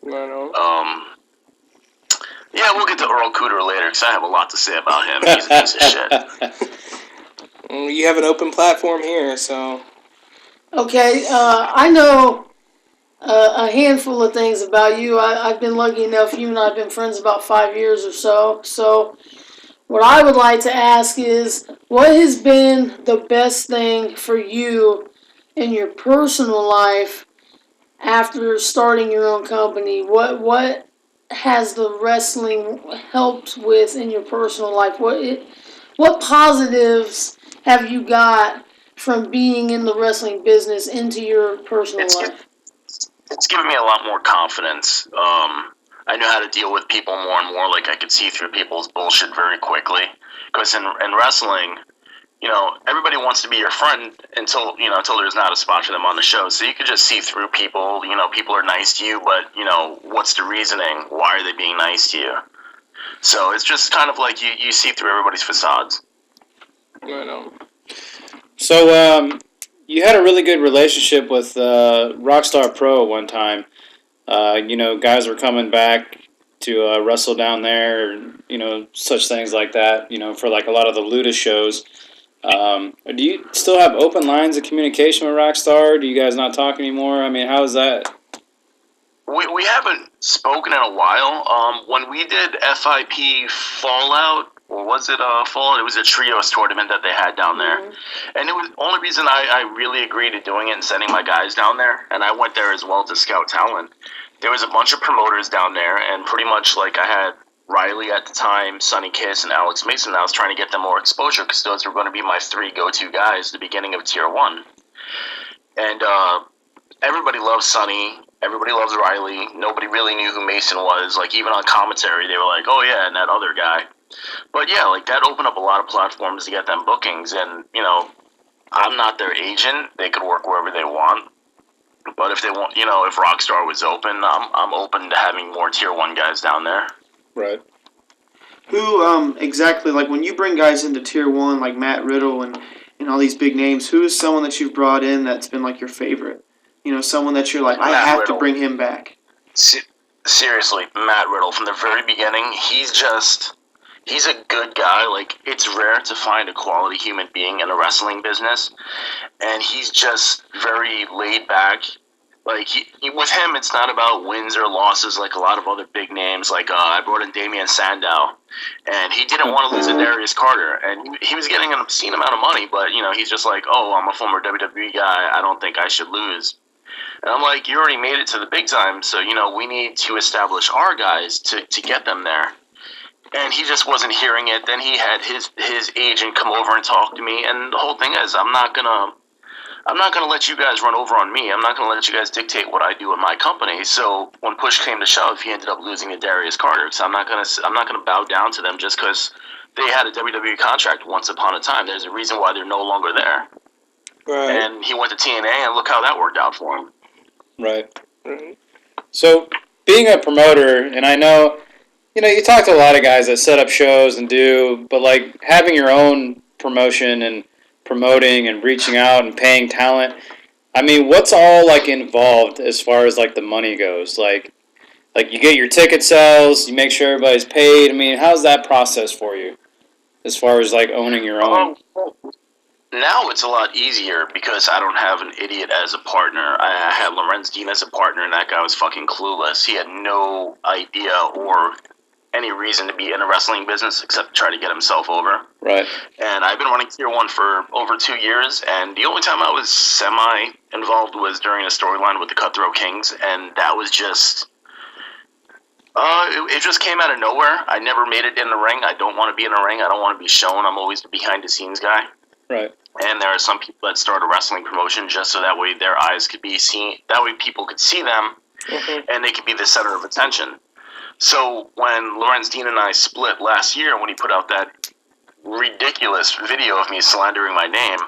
Yeah, we'll get to Earl Cooter later because I have a lot to say about him. He's a piece of shit. You have an open platform here, so... Okay, I know a handful of things about you. I've been lucky enough, you and I have been friends about 5 years or so. So what I would like to ask is, what has been the best thing for you in your personal life after starting your own company? What has the wrestling helped with in your personal life? What positives have you got from being in the wrestling business into your personal life? It's given me a lot more confidence. I know how to deal with people more and more. I could see through people's bullshit very quickly. Because in wrestling, everybody wants to be your friend until there's not a spot for them on the show. So you could just see through people. People are nice to you, but, what's the reasoning? Why are they being nice to you? So it's just kind of like you see through everybody's facades. I know. So, you had a really good relationship with Rockstar Pro one time. Guys were coming back to wrestle down there, such things like that, for a lot of the Luda shows. Do you still have open lines of communication with Rockstar? Do you guys not talk anymore? I mean, how is that? We haven't spoken in a while. When we did FIP Fallout, or was it Fallout? It was a trios tournament that they had down there. And it was the only reason I really agreed to doing it and sending my guys down there. And I went there as well to scout talent. There was a bunch of promoters down there, and pretty much like I had Riley at the time, Sonny Kiss, and Alex Mason. I was trying to get them more exposure because those were going to be my 3 go-to guys at the beginning of Tier 1. And everybody loves Sonny. Everybody loves Riley. Nobody really knew who Mason was. Like, even on commentary, they were like, oh, yeah, and that other guy. But, yeah, like, that opened up a lot of platforms to get them bookings. And, you know, I'm not their agent. They could work wherever they want. But if they want, you know, if Rockstar was open, I'm open to having more Tier 1 guys down there. Right. Who exactly, like when you bring guys into Tier 1, like Matt Riddle and all these big names, who is someone that you've brought in that's been like your favorite? You know, someone that you're like, I have Riddle. to bring him back. Seriously, Matt Riddle, from the very beginning, he's a good guy. Like, it's rare to find a quality human being in a wrestling business, and he's just very laid back. Like, with him, it's not about wins or losses like a lot of other big names. Like, I brought in Damian Sandow, and he didn't want to lose to Darius Carter, and he was getting an obscene amount of money, but, you know, he's just like, oh, I'm a former WWE guy, I don't think I should lose. And I'm like, you already made it to the big time, so, you know, we need to establish our guys to get them there. And he just wasn't hearing it. Then he had his agent come over and talk to me, and the whole thing is, I'm not gonna let you guys run over on me. I'm not gonna let you guys dictate what I do in my company. So when push came to shove, he ended up losing to Darius Carter. So I'm not gonna bow down to them just because they had a WWE contract once upon a time. There's a reason why they're no longer there. Right. And he went to TNA, and look how that worked out for him. Right. So, being a promoter, and I know, you know, you talk to a lot of guys that set up shows and do, but like having your own promotion and promoting and reaching out and paying talent, I mean, what's all like involved as far as like the money goes? Like you get your ticket sales, you make sure everybody's paid. I mean, how's that process for you as far as like owning your own? Now it's a lot easier because I don't have an idiot as a partner. I had Lorenz Dean as a partner, and that guy was fucking clueless. He had no idea or any reason to be in a wrestling business except to try to get himself over. Right. And I've been running Tier 1 for over 2 years, and the only time I was semi-involved was during a storyline with the Cutthroat Kings, and that was just... it just came out of nowhere. I never made it in the ring. I don't want to be in the ring. I don't want to be shown. I'm always the behind-the-scenes guy. Right. And there are some people that start a wrestling promotion just so that way their eyes could be seen. That way people could see them, and they could be the center of attention. So when Lorenz Dean and I split last year, when he put out that ridiculous video of me slandering my name,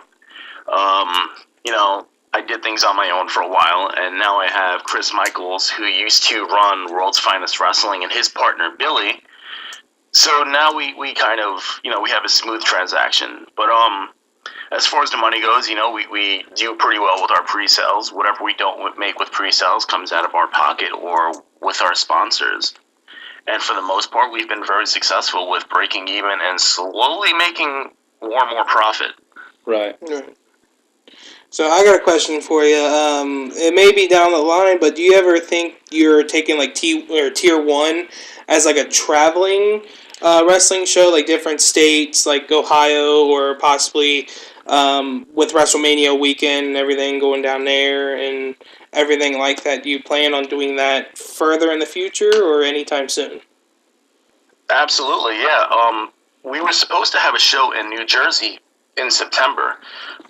you know, I did things on my own for a while, and now I have Chris Michaels, who used to run World's Finest Wrestling, and his partner, Billy. So now we kind of, you know, we have a smooth transaction. But as far as the money goes, you know, we do pretty well with our pre-sales. Whatever we don't make with pre-sales comes out of our pocket or with our sponsors. And for the most part, we've been very successful with breaking even and slowly making more and more profit. Right. So I got a question for you. It may be down the line, but do you ever think you're taking like Tier 1 as like a traveling wrestling show, like different states, like Ohio, or possibly with WrestleMania weekend and everything going down there and everything like that? Do you plan on doing that further in the future or anytime soon? Absolutely, yeah. We were supposed to have a show in New Jersey in September,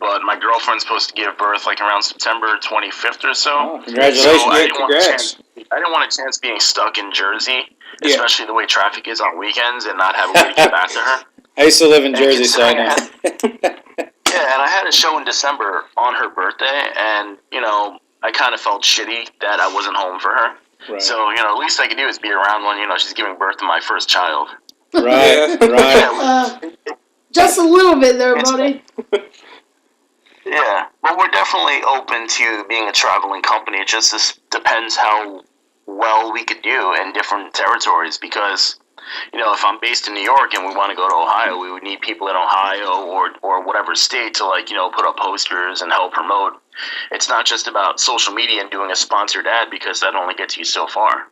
but my girlfriend's supposed to give birth like around September 25th or so. Oh, congratulations. So I Congrats. didn't want a chance being stuck in Jersey, especially the way traffic is on weekends, and not have a way to get back to her. I used to live in Jersey, so I know. Yeah, and I had a show in December on her birthday, and, you know, I kind of felt shitty that I wasn't home for her. Right. So, you know, the least I could do is be around when, you know, she's giving birth to my first child. Right, right. Just a little bit there, buddy. Yeah, well, we're definitely open to being a traveling company. It just depends how well we could do in different territories, because if I'm based in New York and we want to go to Ohio, we would need people in Ohio or whatever state to put up posters and help promote. It's not just about social media and doing a sponsored ad, because that only gets you so far.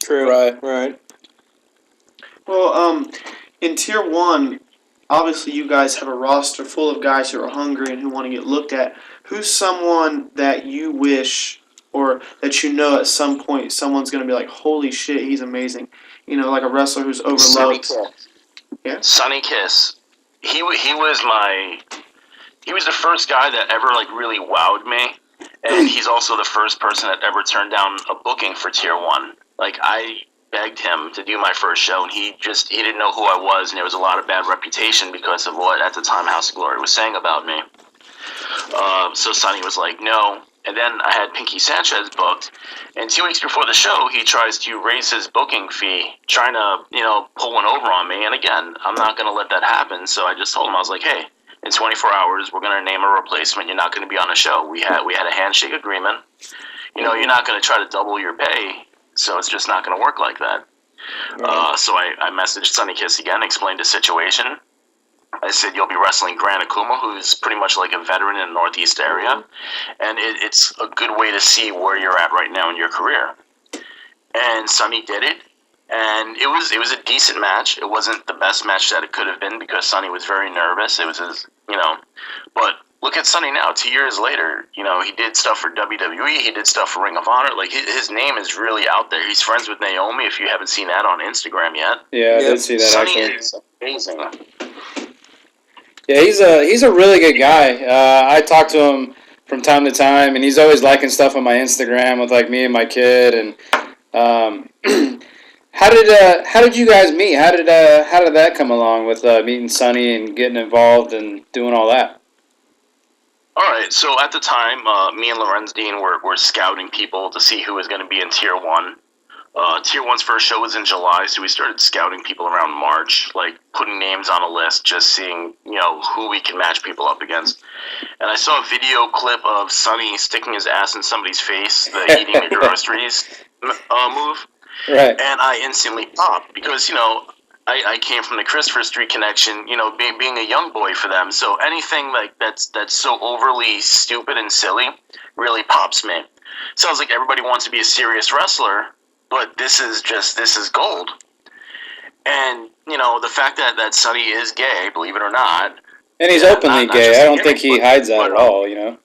True. Right. Well, in Tier 1, obviously you guys have a roster full of guys who are hungry and who want to get looked at. Who's someone that you wish or that at some point someone's going to be like, holy shit, he's amazing? Like a wrestler who's overlooked. Sonny Kiss. He was the first guy that ever really wowed me, and he's also the first person that ever turned down a booking for Tier 1. I begged him to do my first show, and he didn't know who I was, and there was a lot of bad reputation because of what at the time House of Glory was saying about me. So Sonny was like, no. And then I had Pinky Sanchez booked, and 2 weeks before the show, he tries to raise his booking fee, trying to, pull one over on me. And again, I'm not going to let that happen. So I just told him, I was like, hey, in 24 hours, we're going to name a replacement. You're not going to be on the show. We had a handshake agreement. You're not going to try to double your pay, so it's just not going to work like that. Right. So I messaged Sonny Kiss again, explained the situation. I said, you'll be wrestling Grant Akuma, who's pretty much like a veteran in the Northeast area, and it's a good way to see where you're at right now in your career. And Sonny did it, and it was a decent match. It wasn't the best match that it could have been because Sonny was very nervous. It was his, but look at Sonny now, 2 years later. He did stuff for WWE, he did stuff for Ring of Honor. His name is really out there. He's friends with Naomi, if you haven't seen that on Instagram yet. Yeah, I did see that. Sonny actually is amazing. Yeah, he's a really good guy. I talk to him from time to time, and he's always liking stuff on my Instagram with me and my kid. And how did you guys meet? How did that come along with meeting Sonny and getting involved and doing all that? All right, so at the time, me and Lorenz Dean were scouting people to see who was going to be in Tier 1. Tier 1's first show was in July, so we started scouting people around March, putting names on a list, just seeing, who we can match people up against. And I saw a video clip of Sonny sticking his ass in somebody's face, the eating your groceries move. Right. And I instantly popped because, I came from the Christopher Street connection, being a young boy for them. So anything that's so overly stupid and silly really pops me. Sounds like everybody wants to be a serious wrestler, but this is gold. And, the fact that Sonny is gay, believe it or not. And he's openly gay. I don't think he hides that at all, Yeah,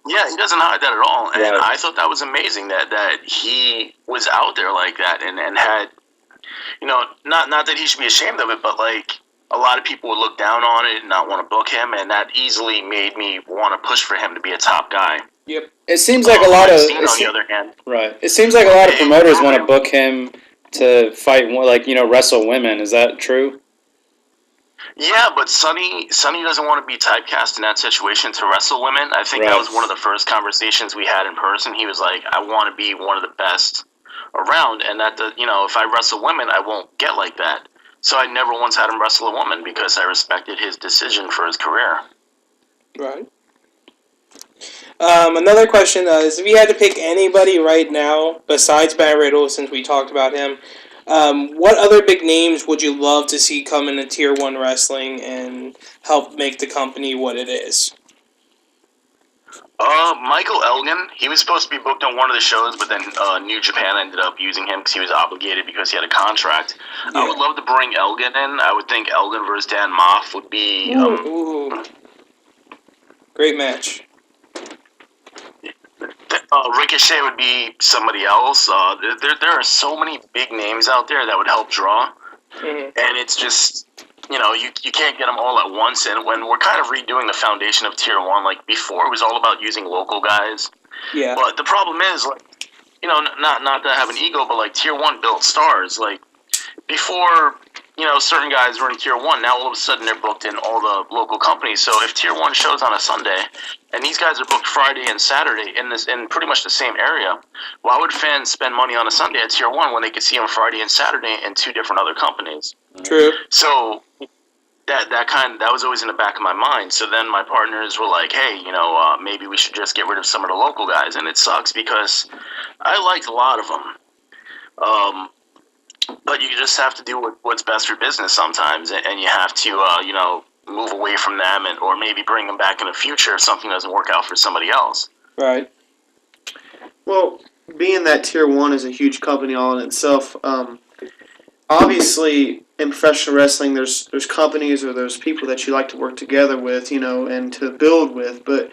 he doesn't hide that at all. And right. I thought that was amazing that he was out there like that and had, not that he should be ashamed of it, but a lot of people would look down on it and not want to book him, and that easily made me want to push for him to be a top guy. Yep. It seems like a lot of on the other hand, right. It seems like a lot of promoters want to book him to fight, wrestle women. Is that true? Yeah, but Sonny doesn't want to be typecast in that situation to wrestle women. I think Right. that was one of the first conversations we had in person. He was like, I want to be one of the best around, and that if I wrestle women, I won't get like that. So I never once had him wrestle a woman because I respected his decision for his career. Right. Another question is, if you had to pick anybody right now besides Matt Riddle, since we talked about him, what other big names would you love to see come into Tier 1 wrestling and help make the company what it is? Michael Elgin, he was supposed to be booked on one of the shows, but then New Japan ended up using him because he was obligated because he had a contract. Yeah. I would love to bring Elgin in. I would think Elgin versus Dan Moff would be... Ooh. Great match. Ricochet would be somebody else. There are so many big names out there that would help draw. Mm-hmm. And it's just... you can't get them all at once, and when we're kind of redoing the foundation of Tier 1, before it was all about using local guys. Yeah. But the problem is, not to have an ego, but Tier 1 built stars. Before, certain guys were in Tier 1, now all of a sudden they're booked in all the local companies. So if Tier 1 shows on a Sunday, and these guys are booked Friday and Saturday in pretty much the same area, why would fans spend money on a Sunday at Tier 1 when they could see them Friday and Saturday in two different other companies? True. So that was always in the back of my mind. So then my partners were like, hey, maybe we should just get rid of some of the local guys. And it sucks because I liked a lot of them. but you just have to do what's best for business sometimes, and you have to, move away from them, or maybe bring them back in the future if something doesn't work out for somebody else. Right. Well, being that Tier 1 is a huge company all in itself, obviously in professional wrestling there's companies or there's people that you like to work together with, and to build with, but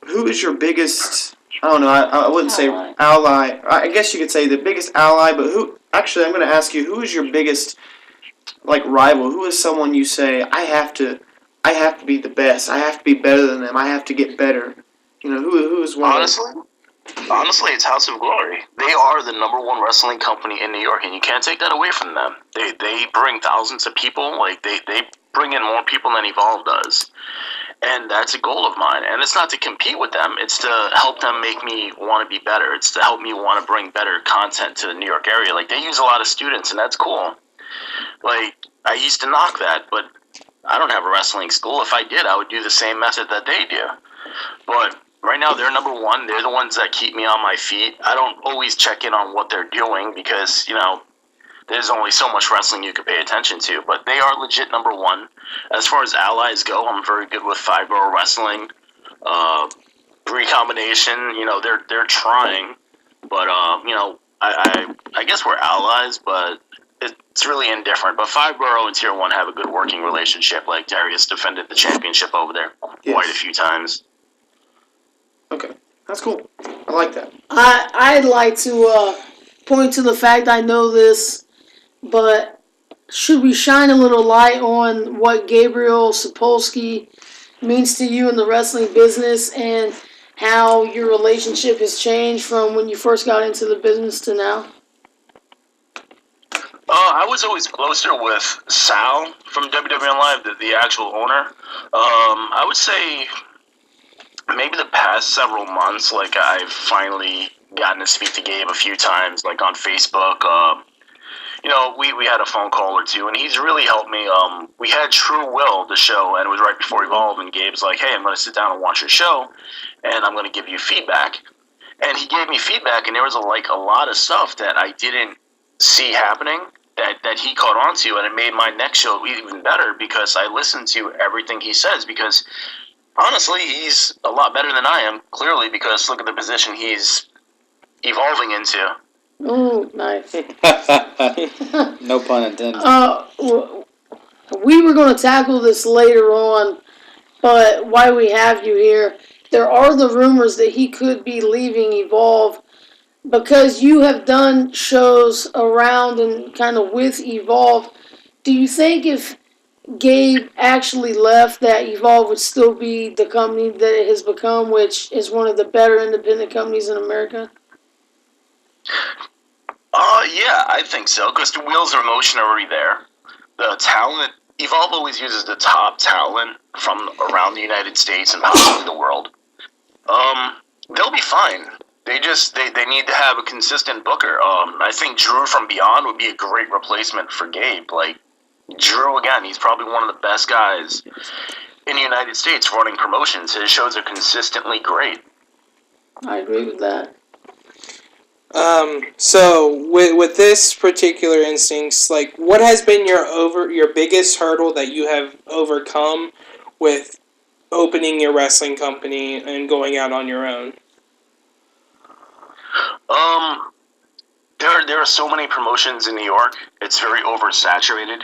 who is your biggest, I don't know, I wouldn't say ally. I guess you could say the biggest ally, but I'm going to ask you, who is your biggest, rival? Who is someone you say, I have to be the best. I have to be better than them. I have to get better. Who is one? Honestly, it's House of Glory. They are the #1 wrestling company in New York, and you can't take that away from them. They bring thousands of people. They bring in more people than Evolve does. And that's a goal of mine. And it's not to compete with them. It's to help them make me want to be better. It's to help me want to bring better content to the New York area. They use a lot of students, and that's cool. I used to knock that, but I don't have a wrestling school. If I did, I would do the same method that they do. But right now, they're #1. They're the ones that keep me on my feet. I don't always check in on what they're doing because, there's only so much wrestling you can pay attention to. But they are legit #1. As far as allies go, I'm very good with 5-borough wrestling. Recombination, they're trying. But, I guess we're allies, but it's really indifferent. But 5-borough and Tier 1 have a good working relationship. Darius defended the championship over there quite a few times. Okay, that's cool. I like that. I'd like to point to the fact I know this, but should we shine a little light on what Gabriel Sapolsky means to you in the wrestling business and how your relationship has changed from when you first got into the business to now? I was always closer with Sal from WWN Live, the actual owner. I would say maybe the past several months, I've finally gotten to speak to Gabe a few times, on Facebook. We had a phone call or two, and he's really helped me. We had True Will, the show, and it was right before Evolve, and Gabe's like, hey, I'm going to sit down and watch your show, and I'm going to give you feedback. And he gave me feedback, and there was a lot of stuff that I didn't see happening that he caught on to, and it made my next show even better because I listened to everything he says, because honestly, he's a lot better than I am, clearly, because look at the position he's evolving into. Ooh, nice. No pun intended. We were going to tackle this later on, but while we have you here, there are the rumors that he could be leaving Evolve because you have done shows around and kind of with Evolve. Do you think if Gabe actually left that Evolve would still be the company that it has become, which is one of the better independent companies in America? Yeah, I think so, because the wheels of emotion are already there. The talent, Evolve always uses the top talent from around the United States and possibly the world. They'll be fine. They need to have a consistent booker. I think Drew from Beyond would be a great replacement for Gabe. Drew, again, he's probably one of the best guys in the United States running promotions. His shows are consistently great. I agree with that. So with this particular instance, what has been your biggest hurdle that you have overcome with opening your wrestling company and going out on your own? There are so many promotions in New York. It's very oversaturated.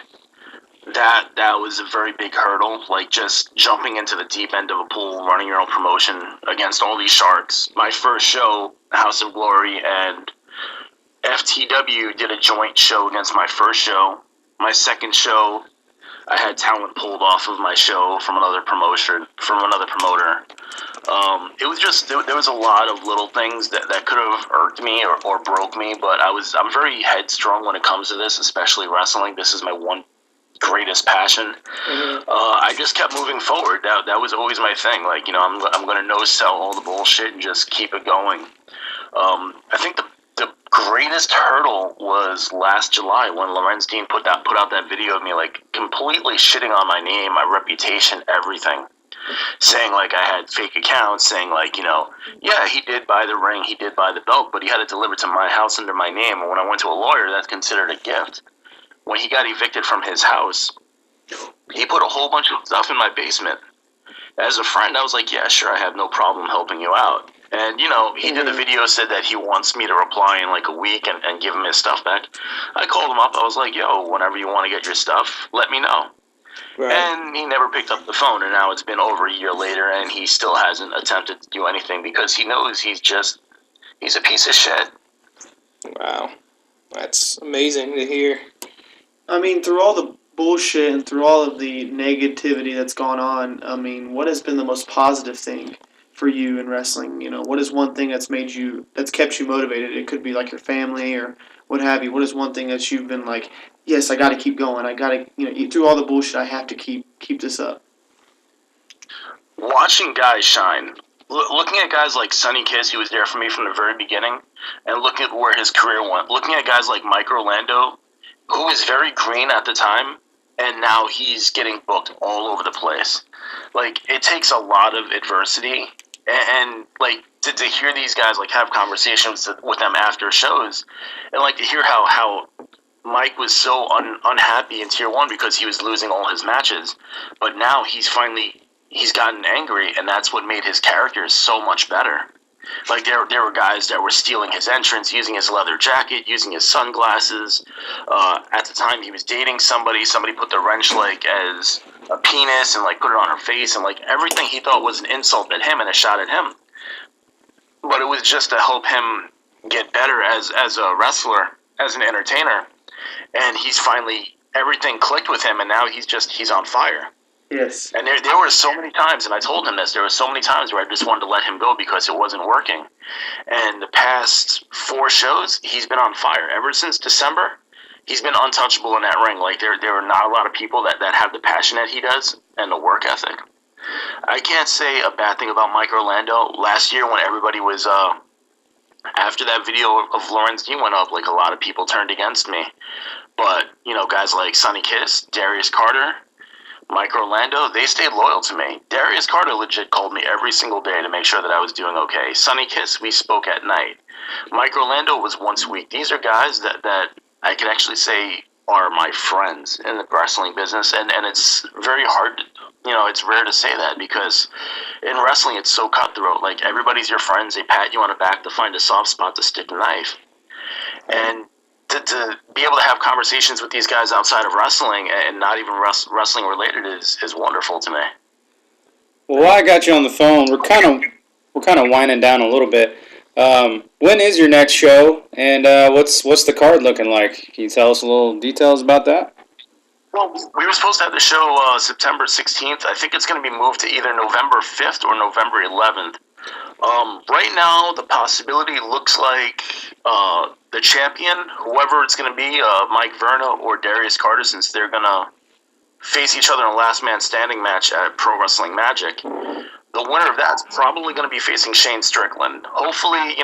That was a very big hurdle, just jumping into the deep end of a pool, running your own promotion against all these sharks. My first show, House of Glory, and FTW did a joint show against my first show. My second show, I had talent pulled off of my show from another promoter. It was just, there was a lot of little things that could have irked me or broke me, but I'm very headstrong when it comes to this, especially wrestling. This is my one greatest passion. I just kept moving forward. That was always my thing. I'm going to no-sell all the bullshit and just keep it going. I think the greatest hurdle was last July when Lorenz Dean put out that video of me completely shitting on my name, my reputation, everything. saying like I had fake accounts, saying like, yeah, he did buy the ring, he did buy the belt, but he had it delivered to my house under my name. And when I went to a lawyer, that's considered a gift. When he got evicted from his house, he put a whole bunch of stuff in my basement. As a friend, I was like, yeah, sure, I have no problem helping you out. And, he did a video, said that he wants me to reply in like a week and give him his stuff back. I called him up. I was like, yo, whenever you want to get your stuff, let me know. Right. And he never picked up the phone, and now it's been over a year later, and he still hasn't attempted to do anything because he knows he's a piece of shit. Wow. That's amazing to hear. I mean, through all the bullshit and through all of the negativity that's gone on, I mean, what has been the most positive thing for you in wrestling? What is one thing that's kept you motivated? It could be like your family or what have you. What is one thing that you've been like, yes, I got to keep going. I got to, through all the bullshit, I have to keep this up. Watching guys shine. Looking at guys like Sonny Kiss, who was there for me from the very beginning, and looking at where his career went. Looking at guys like Mike Orlando, who was very green at the time, and now he's getting booked all over the place. Like, it takes a lot of adversity, and like, to hear these guys, like, have conversations with them after shows, and, like, to hear how Mike was so unhappy in Tier 1 because he was losing all his matches, but now he's gotten angry, and that's what made his character so much better. Like, there were guys that were stealing his entrance, using his leather jacket, using his sunglasses. At the time, he was dating somebody. Somebody put the wrench, like, as a penis and, like, put it on her face. And, like, everything he thought was an insult at him and a shot at him. But it was just to help him get better as a wrestler, as an entertainer. And everything clicked with him, and now he's on fire. Yes. And there were so many times, and I told him this, there were so many times where I just wanted to let him go because it wasn't working. And the past 4 shows, he's been on fire. Ever since December, he's been untouchable in that ring. Like, there are not a lot of people that have the passion that he does and the work ethic. I can't say a bad thing about Mike Orlando. Last year when everybody was, after that video of Lawrence Dean went up, like, a lot of people turned against me. But, guys like Sonny Kiss, Darius Carter, Mike Orlando, they stayed loyal to me. Darius Carter legit called me every single day to make sure that I was doing okay. Sonny Kiss, we spoke at night. Mike Orlando was once a week. These are guys that I could actually say are my friends in the wrestling business, and it's very hard, it's rare to say that because in wrestling it's so cutthroat. Like, everybody's your friends, they pat you on the back to find a soft spot to stick the knife. And to be able to have conversations with these guys outside of wrestling and not even wrestling related is wonderful to me. Well, while I got you on the phone, we're kind of winding down a little bit. When is your next show, and what's the card looking like? Can you tell us a little details about that? Well, we were supposed to have the show September 16th. I think it's going to be moved to either November 5th or November 11th. Right now, the possibility looks like the champion, whoever it's going to be, Mike Verna or Darius Carter, since they're going to face each other in a last man standing match at Pro Wrestling Magic. The winner of that's probably going to be facing Shane Strickland. Hopefully,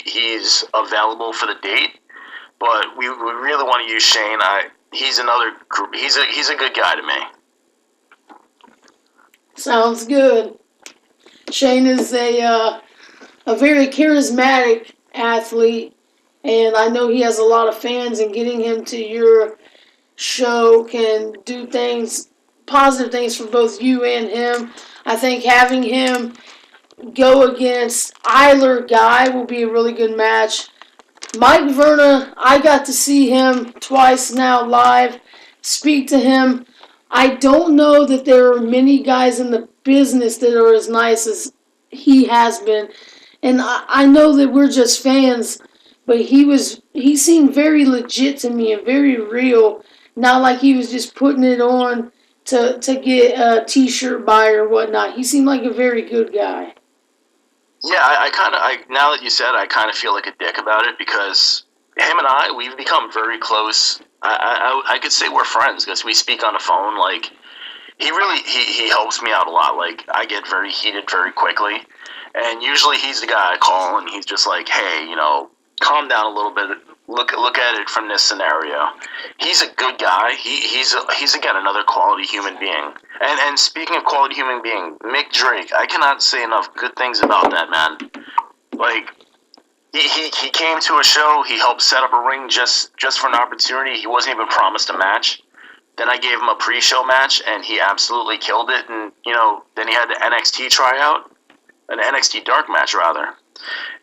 he's available for the date, but we really want to use Shane. He's a good guy to me. Sounds good. Shane is a very charismatic athlete, and I know he has a lot of fans, and getting him to your show can do positive things for both you and him. I think having him go against Eiler Guy will be a really good match. Mike Verna, I got to see him twice now live, speak to him. I don't know that there are many guys in the business that are as nice as he has been. And I know that we're just fans, but he seemed very legit to me and very real. Not like he was just putting it on to get a t-shirt buy or whatnot. He seemed like a very good guy. Yeah, I now that you said, I kind of feel like a dick about it because him and we've become very close. I could say we're friends because we speak on the phone. Like, he helps me out a lot. Like, I get very heated very quickly, and usually he's the guy I call, and he's just like, hey, calm down a little bit. look at it from this scenario. He's a good guy. He's again another quality human being. And speaking of quality human being, Mick Drake, I cannot say enough good things about that man. Like he came to a show. He helped set up a ring just for an opportunity. He wasn't even promised a match. Then I gave him a pre-show match, and he absolutely killed it. And then he had the NXT tryout, an NXT Dark match rather.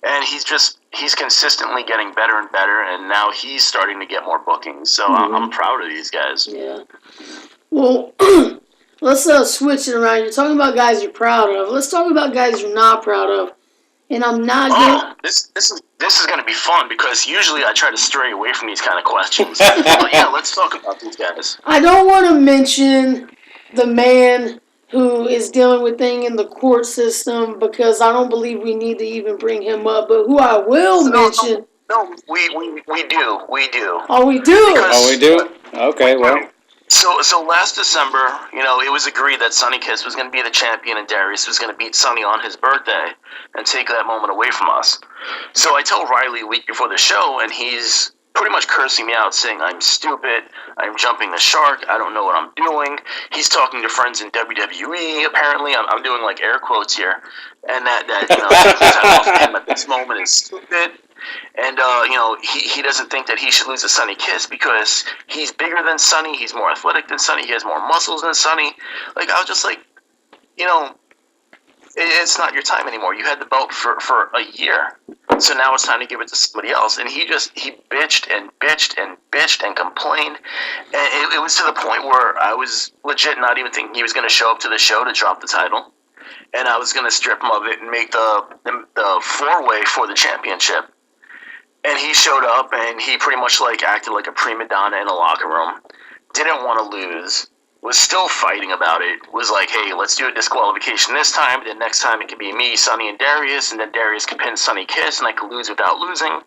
And he's consistently getting better and better, and now he's starting to get more bookings. So I'm proud of these guys. Yeah. Well, let's switch it around. You're talking about guys you're proud of. Let's talk about guys you're not proud of. And I'm not going. This is going to be fun because usually I try to stray away from these kind of questions. But yeah, let's talk about these guys. I don't want to mention the man who is dealing with things in the court system because I don't believe we need to even bring him up. But who I will mention. No, we do. Oh, we do? We do? Okay, well. So last December, it was agreed that Sonny Kiss was going to be the champion and Darius was going to beat Sonny on his birthday and take that moment away from us. So I told Riley a week before the show, and he's pretty much cursing me out, saying I'm stupid, I'm jumping the shark, I don't know what I'm doing. He's talking to friends in WWE, apparently. I'm doing like air quotes here. And that off him at this moment is stupid. And, he doesn't think that he should lose to Sonny Kiss because he's bigger than Sonny, he's more athletic than Sonny, he has more muscles than Sonny. Like, I was just like, it's not your time anymore. You had the belt for a year. So now it's time to give it to somebody else. And he bitched and bitched and bitched and complained. And it was to the point where I was legit not even thinking he was going to show up to the show to drop the title. And I was going to strip him of it and make the four-way for the championship. And he showed up, and he pretty much acted like a prima donna in a locker room. Didn't want to lose. Was still fighting about it. Was like, hey, let's do a disqualification this time. Then next time it could be me, Sonny, and Darius. And then Darius could pin Sonny Kiss, and I could lose without losing.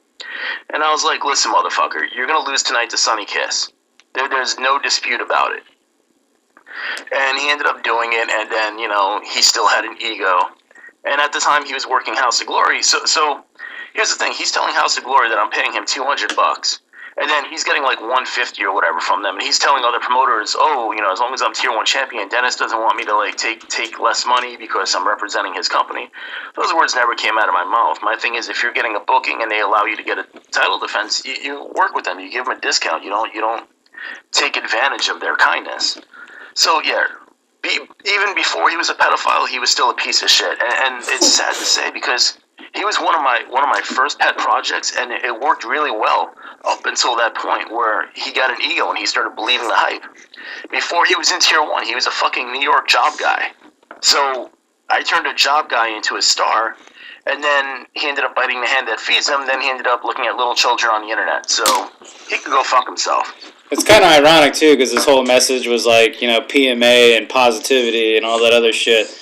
And I was like, listen, motherfucker, you're going to lose tonight to Sonny Kiss. There's no dispute about it. And he ended up doing it, and then, he still had an ego. And at the time, he was working House of Glory. So here's the thing. He's telling House of Glory that I'm paying him $200. And then he's getting like $150 or whatever from them. And he's telling other promoters, as long as I'm Tier 1 champion, Dennis doesn't want me to take less money because I'm representing his company. Those words never came out of my mouth. My thing is, if you're getting a booking and they allow you to get a title defense, you work with them. You give them a discount. You don't take advantage of their kindness. So yeah, even before he was a pedophile, he was still a piece of shit. And it's sad to say because he was one of my first pet projects, and it worked really well up until that point where he got an ego and he started believing the hype. Before he was in Tier 1, he was a fucking New York job guy. So I turned a job guy into a star, and then he ended up biting the hand that feeds him. Then he ended up looking at little children on the internet. So he could go fuck himself. It's kind of ironic, too, because this whole message was like, PMA and positivity and all that other shit.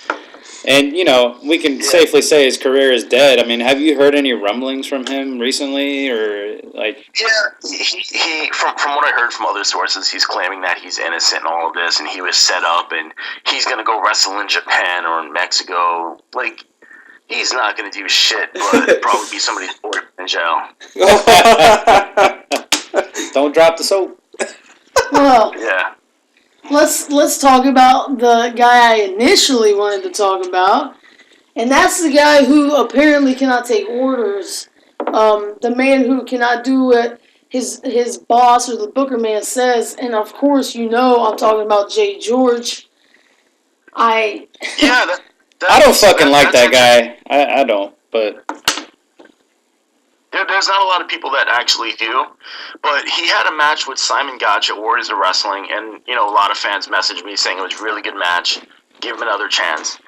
And, we can safely say his career is dead. I mean, have you heard any rumblings from him recently, or, like... Yeah, he from what I heard from other sources, he's claiming that he's innocent in all of this, and he was set up, and he's going to go wrestle in Japan or in Mexico. Like, he's not going to do shit, but probably be somebody's boyfriend in jail. Don't drop the soap. Well... Yeah. Let's talk about the guy I initially wanted to talk about, and that's the guy who apparently cannot take orders. The man who cannot do what his boss or the booker man says, and of course I'm talking about Jay George. I don't fucking like that guy. I don't, but... There's not a lot of people that actually do, but he had a match with Simon Gotch at Warriors of Wrestling, and, a lot of fans messaged me saying it was a really good match, give him another chance.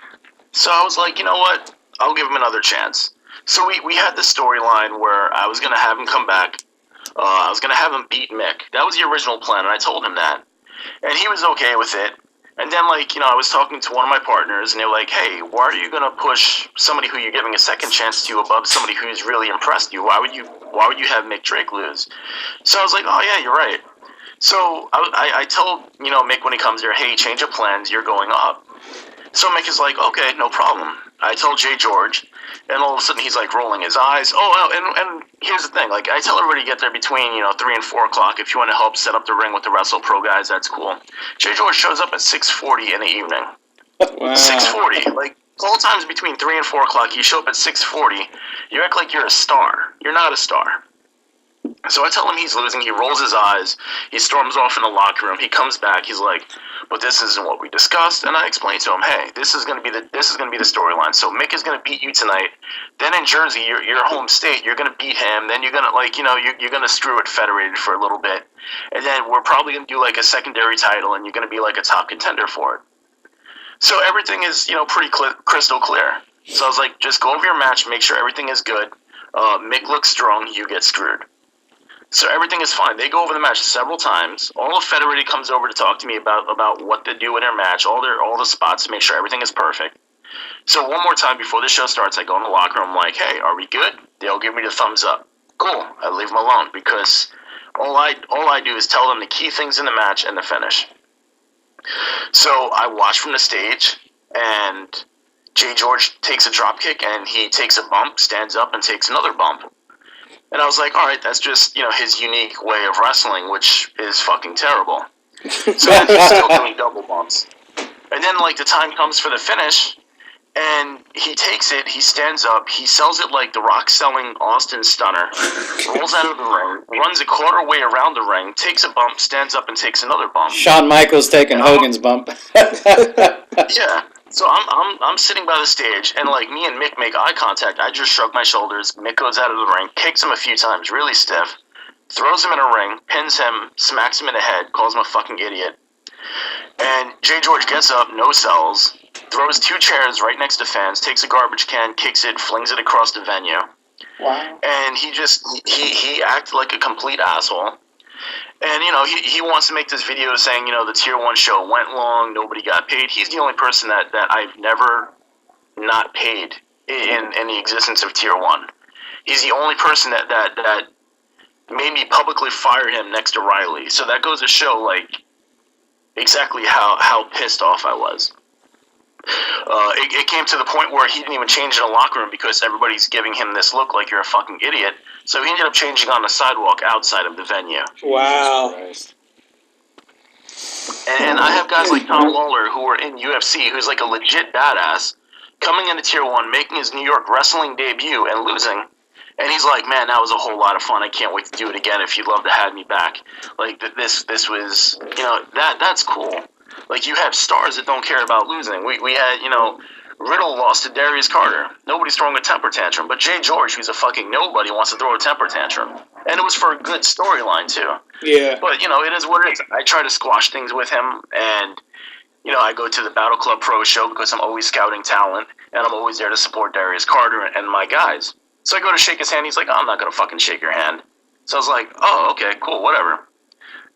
So I was like, you know what, I'll give him another chance. So we had this storyline where I was going to have him come back, I was going to have him beat Mick. That was the original plan, and I told him that. And he was okay with it. And then, I was talking to one of my partners, and they were like, hey, why are you going to push somebody who you're giving a second chance to above somebody who's really impressed you? Why would you have Mick Drake lose? So I was like, oh, yeah, you're right. So I told, Mick when he comes there, hey, change of plans, you're going up. So Mick is like, okay, no problem. I told Jay George, And all of a sudden, he's like rolling his eyes. And here's the thing: like I tell everybody to get there between 3 and 4 o'clock. If you want to help set up the ring with the Wrestle Pro guys, that's cool. Jay George shows up at 6:40 in the evening. Wow. 6:40, like all times between 3 and 4 o'clock. You show up at 6:40. You act like you're a star. You're not a star. So I tell him he's losing. He rolls his eyes. He storms off in the locker room. He comes back. He's like, "But this isn't what we discussed." And I explain to him, "Hey, this is going to be the storyline. So Mick is going to beat you tonight. Then in Jersey, your home state, you're going to beat him. Then you're going to you're going to screw it Federated for a little bit. And then we're probably going to do like a secondary title, and you're going to be like a top contender for it." So everything is pretty crystal clear. So I was like, "Just go over your match, make sure everything is good. Mick looks strong. You get screwed." So everything is fine. They go over the match several times. All of Federated comes over to talk to me about what to do in their match, all the spots to make sure everything is perfect. So one more time before the show starts, I go in the locker room, I'm like, "Hey, are we good?" They'll give me the thumbs up. Cool. I leave them alone because all I do is tell them the key things in the match and the finish. So I watch from the stage, and Jay George takes a drop kick, and he takes a bump, stands up, and takes another bump. And I was like, all right, that's just, his unique way of wrestling, which is fucking terrible. So he's still doing double bumps. And then, the time comes for the finish, and he takes it, he stands up, he sells it like The Rock selling Austin Stunner, rolls out of the ring, runs a quarter way around the ring, takes a bump, stands up, and takes another bump. Shawn Michaels taking Hogan's bump. Yeah. So I'm sitting by the stage, and me and Mick make eye contact. I just shrug my shoulders. Mick goes out of the ring, kicks him a few times, really stiff, throws him in a ring, pins him, smacks him in the head, calls him a fucking idiot. And Jay George gets up, no sells, throws 2 chairs right next to fans, takes a garbage can, kicks it, flings it across the venue. Wow. And he acted like a complete asshole. And, he wants to make this video saying, the Tier 1 show went long, nobody got paid. He's the only person that I've never not paid in the existence of Tier 1. He's the only person that made me publicly fire him next to Riley. So that goes to show, exactly how pissed off I was. It came to the point where he didn't even change in the locker room because everybody's giving him this look like you're a fucking idiot. So he ended up changing on the sidewalk outside of the venue. Wow. And I have guys like Tom Lawler who are in UFC, who's like a legit badass, coming into Tier 1, making his New York wrestling debut and losing. And he's like, "Man, that was a whole lot of fun. I can't wait to do it again if you'd love to have me back." This was, that's cool. You have stars that don't care about losing. We had, Riddle lost to Darius Carter. Nobody's throwing a temper tantrum. But Jay George, who's a fucking nobody, wants to throw a temper tantrum. And it was for a good storyline, too. Yeah. But, it is what it is. I try to squash things with him. And, I go to the Battle Club Pro show because I'm always scouting talent. And I'm always there to support Darius Carter and my guys. So I go to shake his hand. He's like, "I'm not going to fucking shake your hand." So I was like, "Oh, okay, cool, whatever."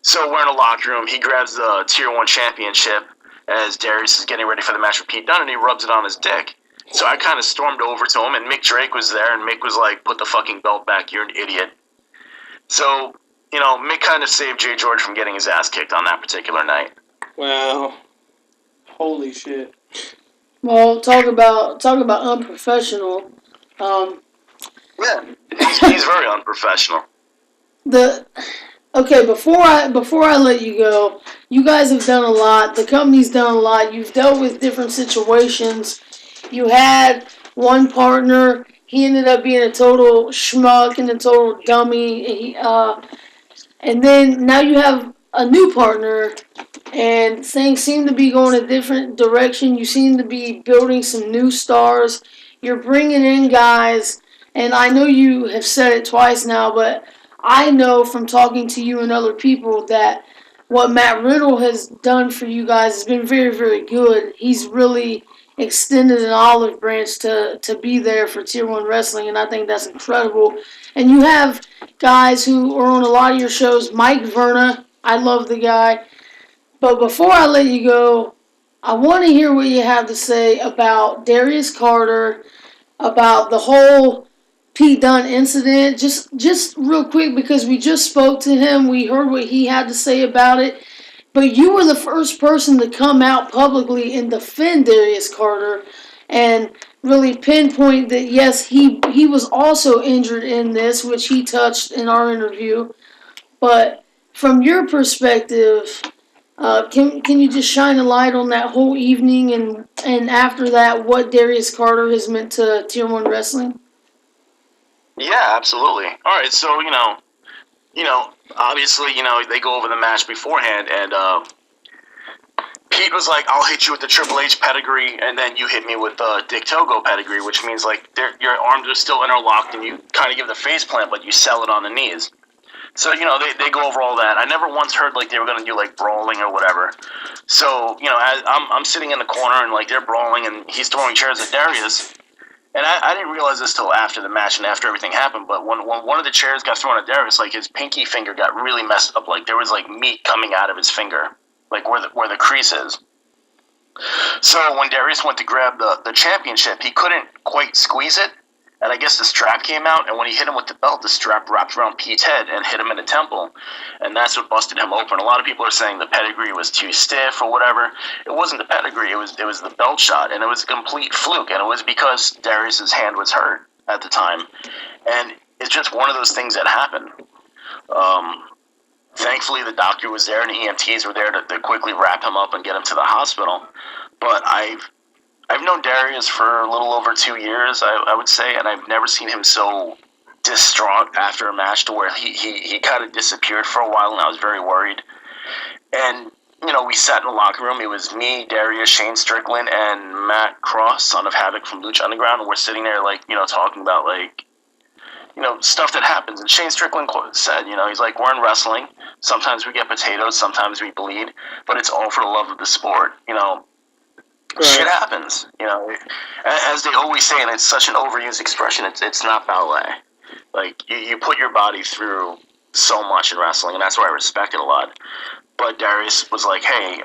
So we're in a locker room. He grabs the Tier 1 championship as Darius is getting ready for the match with Pete Dunne, and he rubs it on his dick. So I kind of stormed over to him, and Mick Drake was there, and Mick was like, "Put the fucking belt back, you're an idiot." So, Mick kind of saved Jay George from getting his ass kicked on that particular night. Wow. Holy shit. Well, talk about unprofessional. Yeah, he's very unprofessional. Okay, before I let you go, you guys have done a lot. The company's done a lot. You've dealt with different situations. You had one partner. He ended up being a total schmuck and a total dummy. And then now you have a new partner, and things seem to be going a different direction. You seem to be building some new stars. You're bringing in guys, and I know you have said it twice now, but I know from talking to you and other people that what Matt Riddle has done for you guys has been very, very good. He's really extended an olive branch to be there for Tier 1 Wrestling, and I think that's incredible. And you have guys who are on a lot of your shows. Mike Verna, I love the guy. But before I let you go, I want to hear what you have to say about Darius Carter, about the whole Pete Dunne incident. Just real quick, because we just spoke to him. We heard what he had to say about it. But you were the first person to come out publicly and defend Darius Carter. And really pinpoint that yes, he was also injured in this, which he touched in our interview. But from your perspective, can you just shine a light on that whole evening and after that, what Darius Carter has meant to Tier 1 Wrestling? Yeah, absolutely. All right, so obviously, they go over the match beforehand, and Pete was like, "I'll hit you with the Triple H pedigree, and then you hit me with the Dick Togo pedigree," which means like your arms are still interlocked, and you kind of give the face plant, but you sell it on the knees. So they go over all that. I never once heard like they were gonna do like brawling or whatever. So as I'm sitting in the corner and like they're brawling, and he's throwing chairs at Darius. And I didn't realize this till after the match and after everything happened, but when one of the chairs got thrown at Darius, like his pinky finger got really messed up. Like there was like meat coming out of his finger, like where the crease is. So when Darius went to grab the championship, he couldn't quite squeeze it, and I guess the strap came out, and when he hit him with the belt, the strap wrapped around Pete's head and hit him in the temple, and that's what busted him open. A lot of people are saying the pedigree was too stiff or whatever. It wasn't the pedigree, it was the belt shot, and it was a complete fluke, and it was because Darius's hand was hurt at the time, and it's just one of those things that happened. Thankfully, the doctor was there and the EMTs were there to quickly wrap him up and get him to the hospital, but I've known Darius for a little over 2 years, I would say, and I've never seen him so distraught after a match to where he kind of disappeared for a while, and I was very worried. And, we sat in the locker room. It was me, Darius, Shane Strickland, and Matt Cross, son of Havoc from Lucha Underground, and we're sitting there, like, talking about, like, stuff that happens. And Shane Strickland said, he's like, we're in wrestling. Sometimes we get potatoes, sometimes we bleed, but it's all for the love of the sport, Right. Shit happens, As they always say, and it's such an overused expression, it's not ballet. Like, you put your body through so much in wrestling, and that's why I respect it a lot. But Darius was like, hey,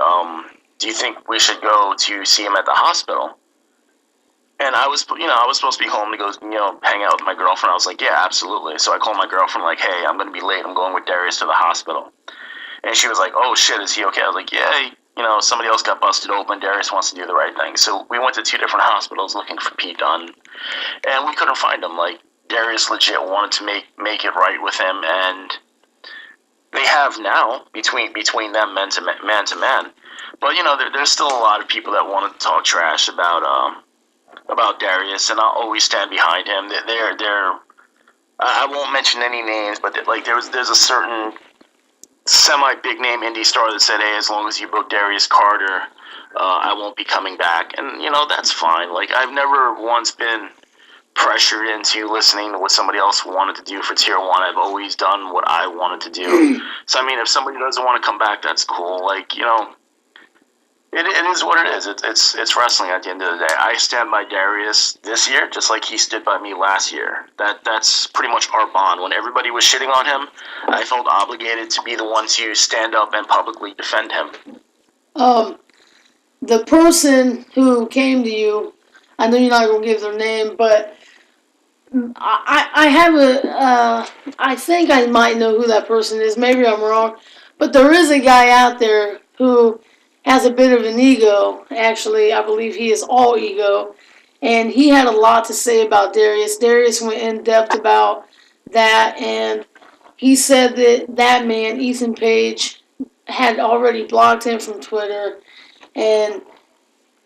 do you think we should go to see him at the hospital? And I was supposed to be home to go, hang out with my girlfriend. I was like, yeah, absolutely. So I called my girlfriend, like, hey, I'm going to be late. I'm going with Darius to the hospital. And she was like, oh, shit, is he okay? I was like, yeah, somebody else got busted open. Darius wants to do the right thing. So we went to 2 different hospitals looking for Pete Dunne, and we couldn't find him. Like, Darius legit wanted to make it right with him, and they have now between them man to man. But there's still a lot of people that want to talk trash about Darius, and I'll always stand behind him. They're I won't mention any names, but like there's a certain semi-big name indie star that said, hey, as long as you book Darius Carter, I won't be coming back. And, that's fine. Like, I've never once been pressured into listening to what somebody else wanted to do for Tier 1. I've always done what I wanted to do. So, I mean, if somebody doesn't want to come back, that's cool. Like, it is what it is. It's wrestling at the end of the day. I stand by Darius this year just like he stood by me last year. That's pretty much our bond. When everybody was shitting on him, I felt obligated to be the one to stand up and publicly defend him. The person who came to you, I know you're not going to give their name, but I have I think I might know who that person is. Maybe I'm wrong. But there is a guy out there who has a bit of an ego. Actually, I believe he is all ego. And he had a lot to say about Darius. Darius went in depth about that, and he said that man, Ethan Page, had already blocked him from Twitter, and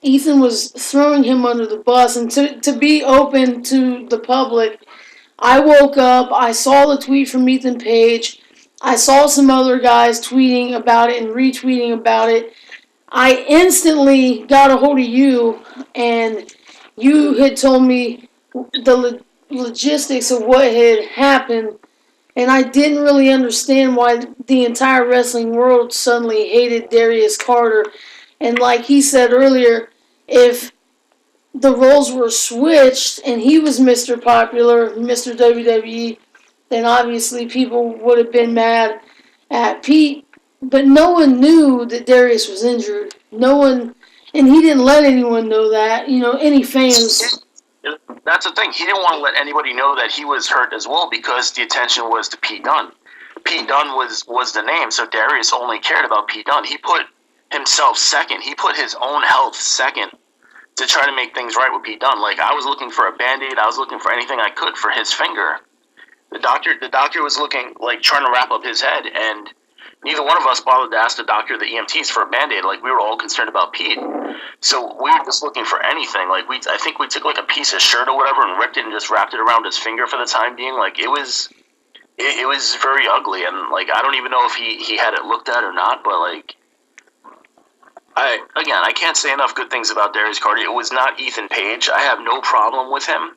Ethan was throwing him under the bus. And to be open to the public, I woke up, I saw the tweet from Ethan Page, I saw some other guys tweeting about it and retweeting about it. I instantly got a hold of you, and you had told me the logistics of what had happened, and I didn't really understand why the entire wrestling world suddenly hated Darius Carter. And like he said earlier, if the roles were switched and he was Mr. Popular, Mr. WWE, then obviously people would have been mad at Pete. But no one knew that Darius was injured. No one, and he didn't let anyone know that. Any fans. That's the thing. He didn't want to let anybody know that he was hurt as well because the attention was to Pete Dunne. Pete Dunne was the name, so Darius only cared about Pete Dunne. He put himself second. He put his own health second to try to make things right with Pete Dunne. Like, I was looking for a Band-Aid. I was looking for anything I could for his finger. The doctor was looking, like, trying to wrap up his head, and neither one of us bothered to ask the doctor, the EMTs, for a Band-Aid. Like, we were all concerned about Pete. So we were just looking for anything. Like, I think we took, like, a piece of shirt or whatever and ripped it and just wrapped it around his finger for the time being. Like, it was very ugly, and, like, I don't even know if he had it looked at or not, but, like, I can't say enough good things about Darius Carter. It was not Ethan Page. I have no problem with him.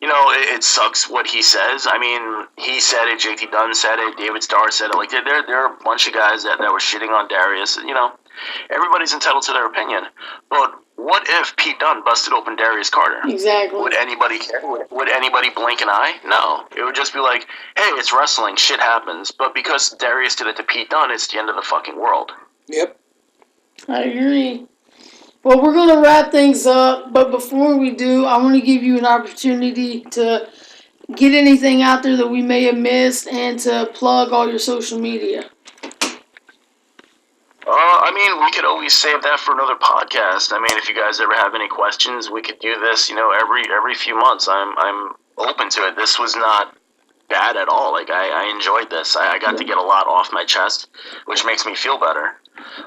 You know, it sucks what he says. I mean, he said it, JT Dunn said it, David Starr said it. Like, there are a bunch of guys that were shitting on Darius. You know, everybody's entitled to their opinion. But what if Pete Dunne busted open Darius Carter? Exactly. Would anybody care? Would anybody blink an eye? No. It would just be like, hey, it's wrestling, shit happens. But because Darius did it to Pete Dunne, it's the end of the fucking world. Yep. I agree. Well, we're going to wrap things up, but before we do, I want to give you an opportunity to get anything out there that we may have missed and to plug all your social media. I mean, we could always save that for another podcast. I mean, if you guys ever have any questions, we could do this, you know, every few months. I'm open to it. This was not bad at all. Like, I enjoyed this. I got to get a lot off my chest, which makes me feel better.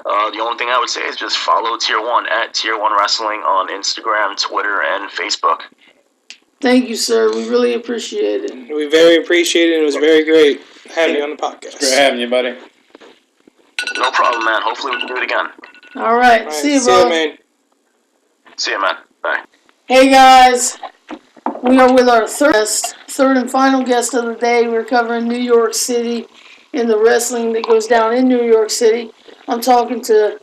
The only thing I would say is just follow Tier 1 at Tier 1 Wrestling on Instagram, Twitter, and Facebook. Thank you, sir. We really appreciate it. We very appreciate it. It was very great having you on the podcast. Great having you, buddy. No problem, man. Hopefully we can do it again. All right. See you, bro. man. See you, man. Bye. Hey, guys. We are with our third and final guest of the day. We're covering New York City and the wrestling that goes down in New York City. I'm talking to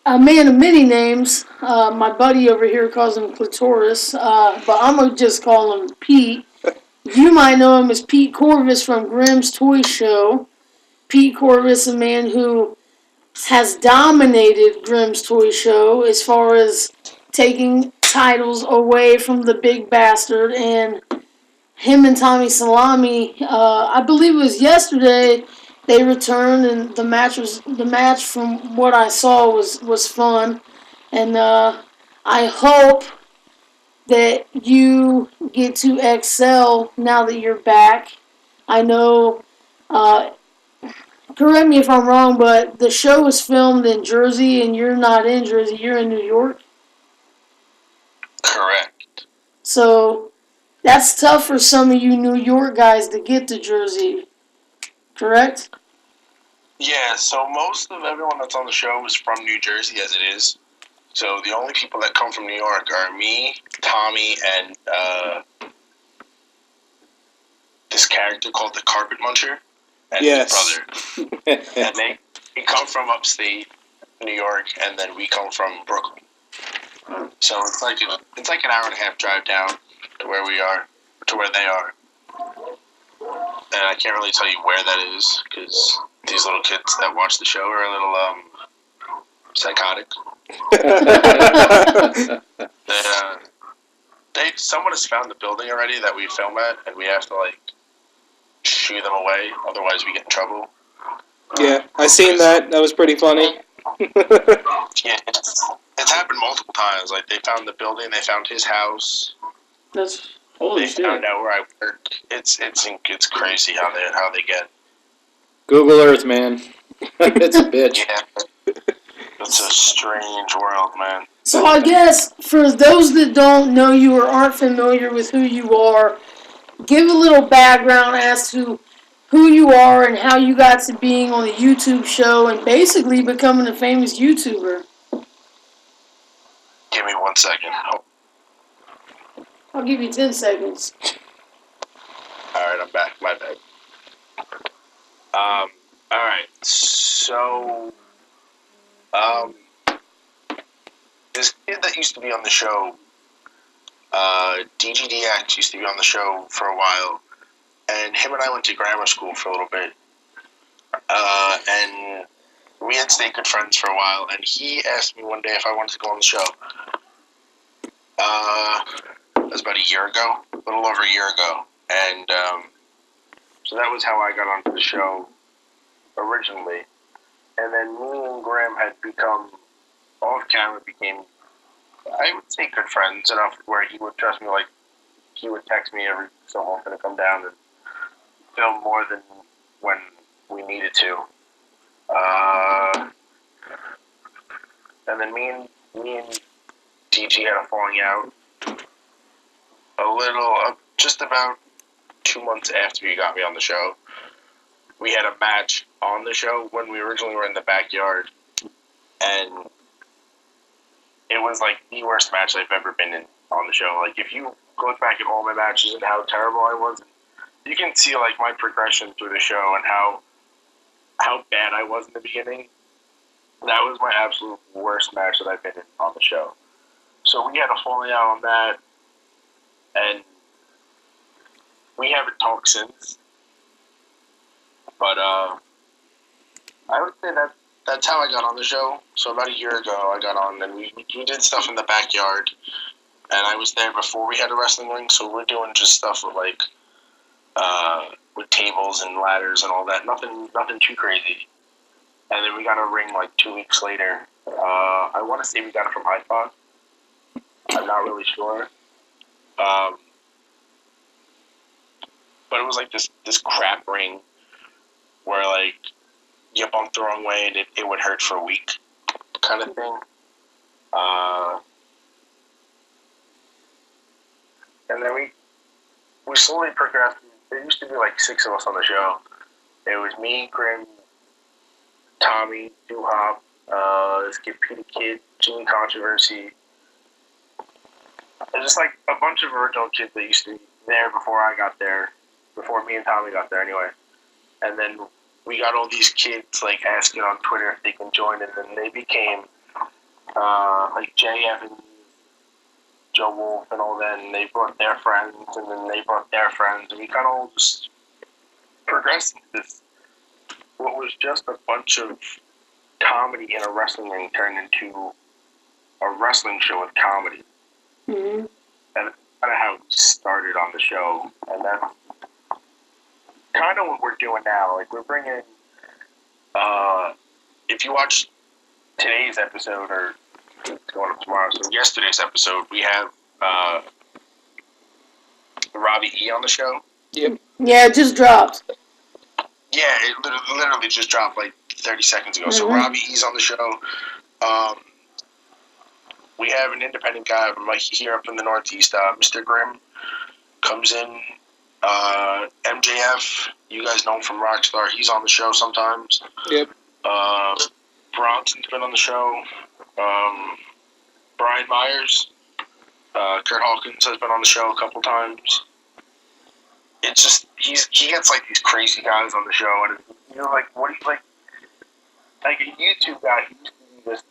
a man of many names. My buddy over here calls him Clitoris, but I'm going to just call him Pete. You might know him as Pete Corvus from Grimm's Toy Show. Pete Corvus, a man who has dominated Grimm's Toy Show as far as taking titles away from the big bastard, and him and Tommy Salami, I believe it was yesterday, they returned, and the match from what I saw was fun, and I hope that you get to excel now that you're back. I know, correct me if I'm wrong, but the show was filmed in Jersey, and you're not in Jersey, you're in New York? Correct. So, that's tough for some of you New York guys to get to Jersey, correct? Yeah, so most of everyone that's on the show is from New Jersey as it is. So the only people that come from New York are me, Tommy, and this character called the Carpet Muncher, and Yes. his brother. And they come from upstate New York, and then we come from Brooklyn. So it's like an hour and a half drive down to where we are, to where they are. And I can't really tell you where that is, because these little kids that watch the show are a little psychotic. Someone has found the building already that we film at, and we have to like shoo them away, otherwise we get in trouble. Yeah, I seen that. That was pretty funny. Yeah, it's happened multiple times. Like, they found the building, they found his house. That's Holy They shit. found out where I work. It's crazy how they get. Google Earth, man. It's a bitch. Yeah, it's a strange world, man. So I guess for those that don't know you or aren't familiar with who you are, give a little background as to who you are and how you got to being on the YouTube show and basically becoming a famous YouTuber. Give me 1 second. Oh, I'll give you 10 seconds. all right, I'm back. My bad. All right. So, this kid that used to be on the show, DGDX used to be on the show for a while, and him and I went to grammar school for a little bit, and we had stayed good friends for a while, and he asked me one day if I wanted to go on the show. It was about a year ago, a little over a year ago, and so that was how I got onto the show originally, and then me and Graham had become off camera became, I would say, good friends enough where he would trust me. Like he would text me every so often to come down and film more than when we needed to. And then me and DG had a falling out just about 2 months after you got me on the show. We had a match on the show when we originally were in the backyard, and it was like the worst match I've ever been in on the show. Like if you look back at all my matches and how terrible I was, you can see like my progression through the show and how bad I was in the beginning. That was my absolute worst match that I've been in on the show. So we had a falling out on that, and we haven't talked since. But I would say that's how I got on the show. So about a year ago, I got on, and we did stuff in the backyard, and I was there before we had a wrestling ring. So we're doing just stuff with like with tables and ladders and all that. Nothing too crazy. And then we got a ring like 2 weeks later. I want to say we got it from High Spot. I'm not really sure. But it was like this crap ring where like you bumped the wrong way and it would hurt for a week kind of thing. And then we slowly progressed. There used to be like 6 of us on the show. It was me, Grim, Tommy, Doo-Hop, this kid, Peter Kid, Gene Controversy. There's just like a bunch of original kids that used to be there before I got there, before me and Tommy got there anyway. And then we got all these kids like asking on Twitter if they can join, and then they became like Jay Evans, Joe Wolf, and all that, and they brought their friends, and then they brought their friends, and we kind of all just progressed into this. What was just a bunch of comedy in a wrestling ring turned into a wrestling show with comedy. Mm-hmm. And that's kind of how we started on the show. And that's kind of what we're doing now. Like, we're bringing, if you watch today's episode, or it's going up tomorrow, so yesterday's episode, we have Robbie E on the show. Yep. Yeah, it just dropped. Yeah, it literally just dropped like 30 seconds ago. Mm-hmm. So Robbie E's on the show. We have an independent guy from like here up in the Northeast. Mr. Grimm comes in. MJF, you guys know him from Rockstar. He's on the show sometimes. Yep. Bronson's been on the show. Brian Myers, Kurt Hawkins has been on the show a couple times. It's just he gets like these crazy guys on the show, and you know, like what he's like a YouTube guy. He used to be just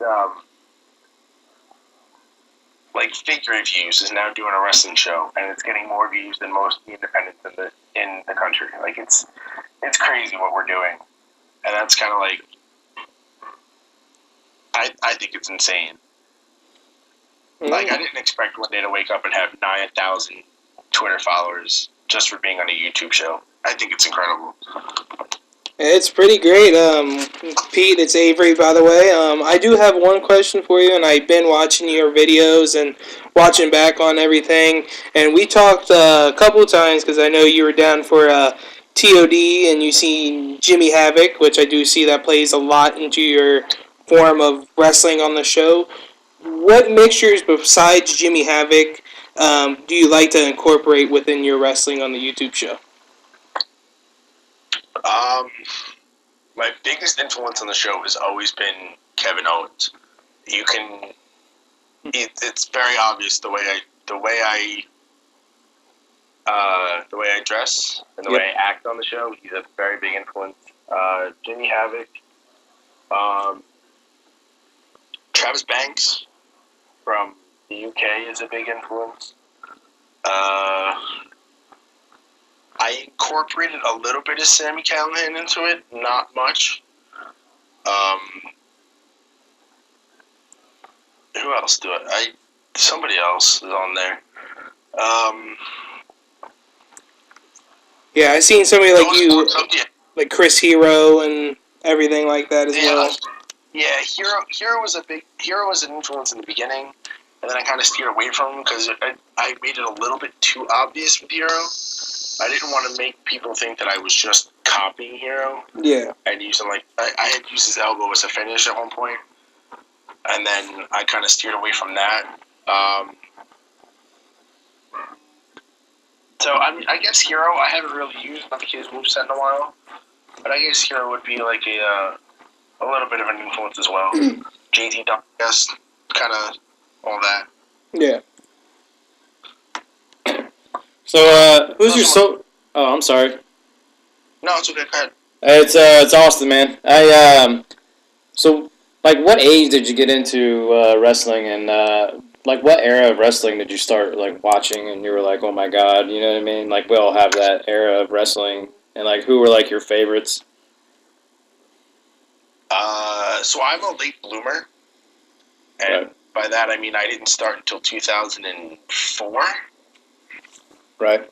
like figure views, is now doing a wrestling show, and it's getting more views than most independents in the country. Like it's crazy what we're doing, and that's kind of like I think it's insane. Mm-hmm. Like I didn't expect one day to wake up and have 9,000 Twitter followers just for being on a YouTube show. I think it's incredible. It's pretty great. Pete, it's Avery, by the way. I do have one question for you, and I've been watching your videos and watching back on everything. And we talked a couple of times, because I know you were down for TOD, and you see Jimmy Havoc, which I do see that plays a lot into your form of wrestling on the show. What mixtures besides Jimmy Havoc do you like to incorporate within your wrestling on the YouTube show? My biggest influence on the show has always been Kevin Owens. You can, it's very obvious the way I dress and the way I act on the show. He's a very big influence. Jimmy Havoc, Travis Banks from the UK is a big influence. I incorporated a little bit of Sami Callihan into it, not much. Who else do I? Somebody else is on there. Yeah, I seen somebody like you, like Chris Hero and everything like that as well. Yeah, Hero was an influence in the beginning, and then I kind of steered away from him because I made it a little bit too obvious with Hero. I didn't want to make people think that I was just copying Hero. Yeah. I'd use him I had used his elbow as a finish at one point, and then I kind of steered away from that. So I guess Hero I haven't really used his moveset in a while, but I guess Hero would be like a little bit of an influence as well. JT Darius, kind of all that. Yeah. So, who's your soul? Oh, I'm sorry. No, it's okay. Go ahead. It's Austin, man. So, like, what age did you get into wrestling, and like, what era of wrestling did you start like watching, and you were like, oh my god, you know what I mean? Like, we all have that era of wrestling, and like, who were like your favorites? So I'm a late bloomer, and Right. by that I mean I didn't start until 2004. Right.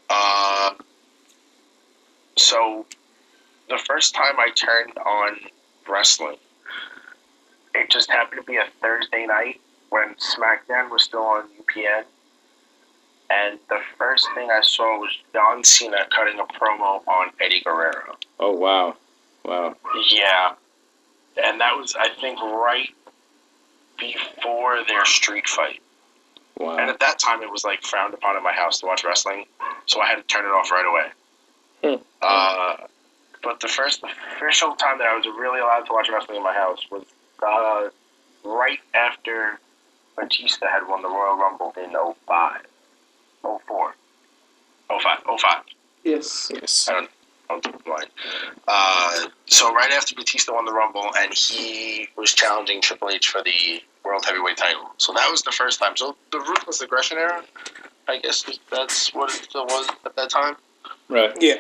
So the first time I turned on wrestling, it just happened to be a Thursday night when SmackDown was still on UPN, and the first thing I saw was John Cena cutting a promo on Eddie Guerrero. Oh wow. Wow. Yeah. And that was, I think, right before their street fight. And Wow. at that time, it was like frowned upon in my house to watch wrestling, so I had to turn it off right away. But the first official time that I was really allowed to watch wrestling in my house was right after Batista had won the Royal Rumble in 05. 04. 05. Yes. Yes. I don't mind. So right after Batista won the Rumble, and he was challenging Triple H for the World Heavyweight title. So that was the first time. So the Ruthless Aggression era, I guess that's what it still was at that time. Right. Yeah.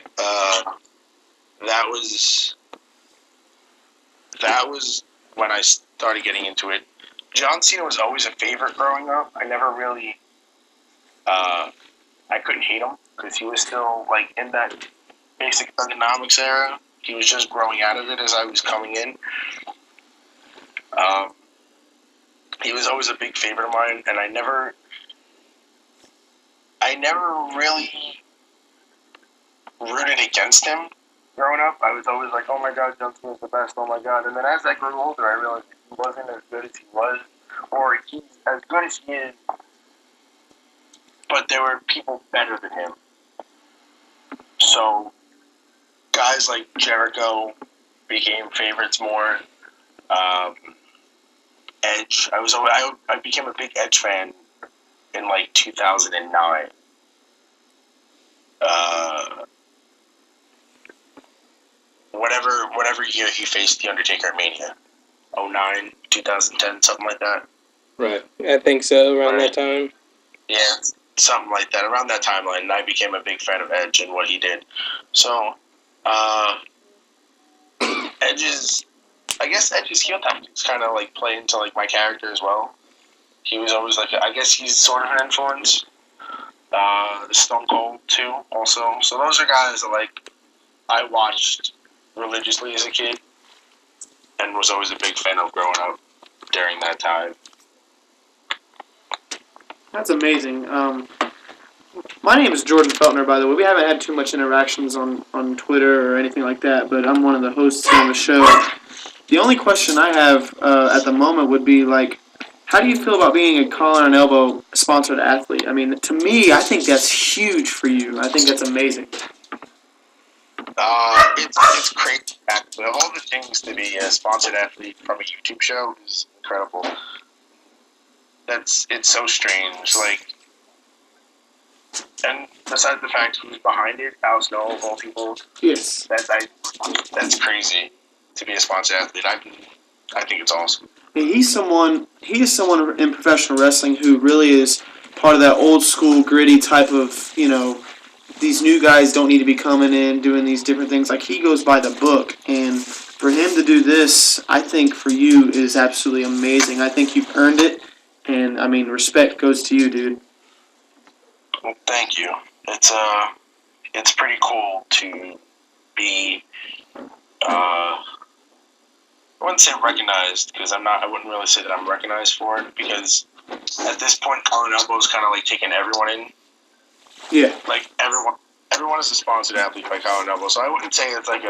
That was when I started getting into it. John Cena was always a favorite growing up. I never really, I couldn't hate him because he was still like in that basic economics era. He was just growing out of it as I was coming in. He was always a big favorite of mine, and I never really rooted against him growing up. I was always like, oh my god, John Cena's the best, oh my god. And then as I grew older, I realized he wasn't as good as he was, or he's as good as he is, but there were people better than him. So guys like Jericho became favorites more. Edge, I became a big Edge fan in like 2009. Whatever year he faced The Undertaker at Mania. 09, 2010, something like that. Right. I think so, around that time. Yeah, something like that. Around that timeline, and I became a big fan of Edge and what he did. So, Edge's heel tactics kind of like play into like my character as well. He was always like, I guess he's sort of an influence. The Stone Cold too, also. So those are guys that like I watched religiously as a kid, and was always a big fan of growing up during that time. That's amazing. My name is Jordan Feltner, by the way. We haven't had too much interactions on Twitter or anything like that, but I'm one of the hosts on the show. The only question I have at the moment would be, like, how do you feel about being a collar and elbow sponsored athlete? I mean, to me, I think that's huge for you. I think that's amazing. It's crazy. Of all the things to be a sponsored athlete from a YouTube show is incredible. It's so strange. Like, and besides the fact who's behind it, Al Snow of all people. Yes. That's crazy to be a sponsored athlete. I think it's awesome. He is someone in professional wrestling who really is part of that old school gritty type of, these new guys don't need to be coming in doing these different things. Like, he goes by the book, and for him to do this, I think for you is absolutely amazing. I think you've earned it, and I mean, respect goes to you, dude. Well, thank you. It's pretty cool to be. wouldn't say recognized because I'm not. I wouldn't really say that I'm recognized for it because at this point, Colin Elbow's kind of like taking everyone in. Yeah. Like everyone is a sponsored athlete by Colin Elbow, so I wouldn't say it's like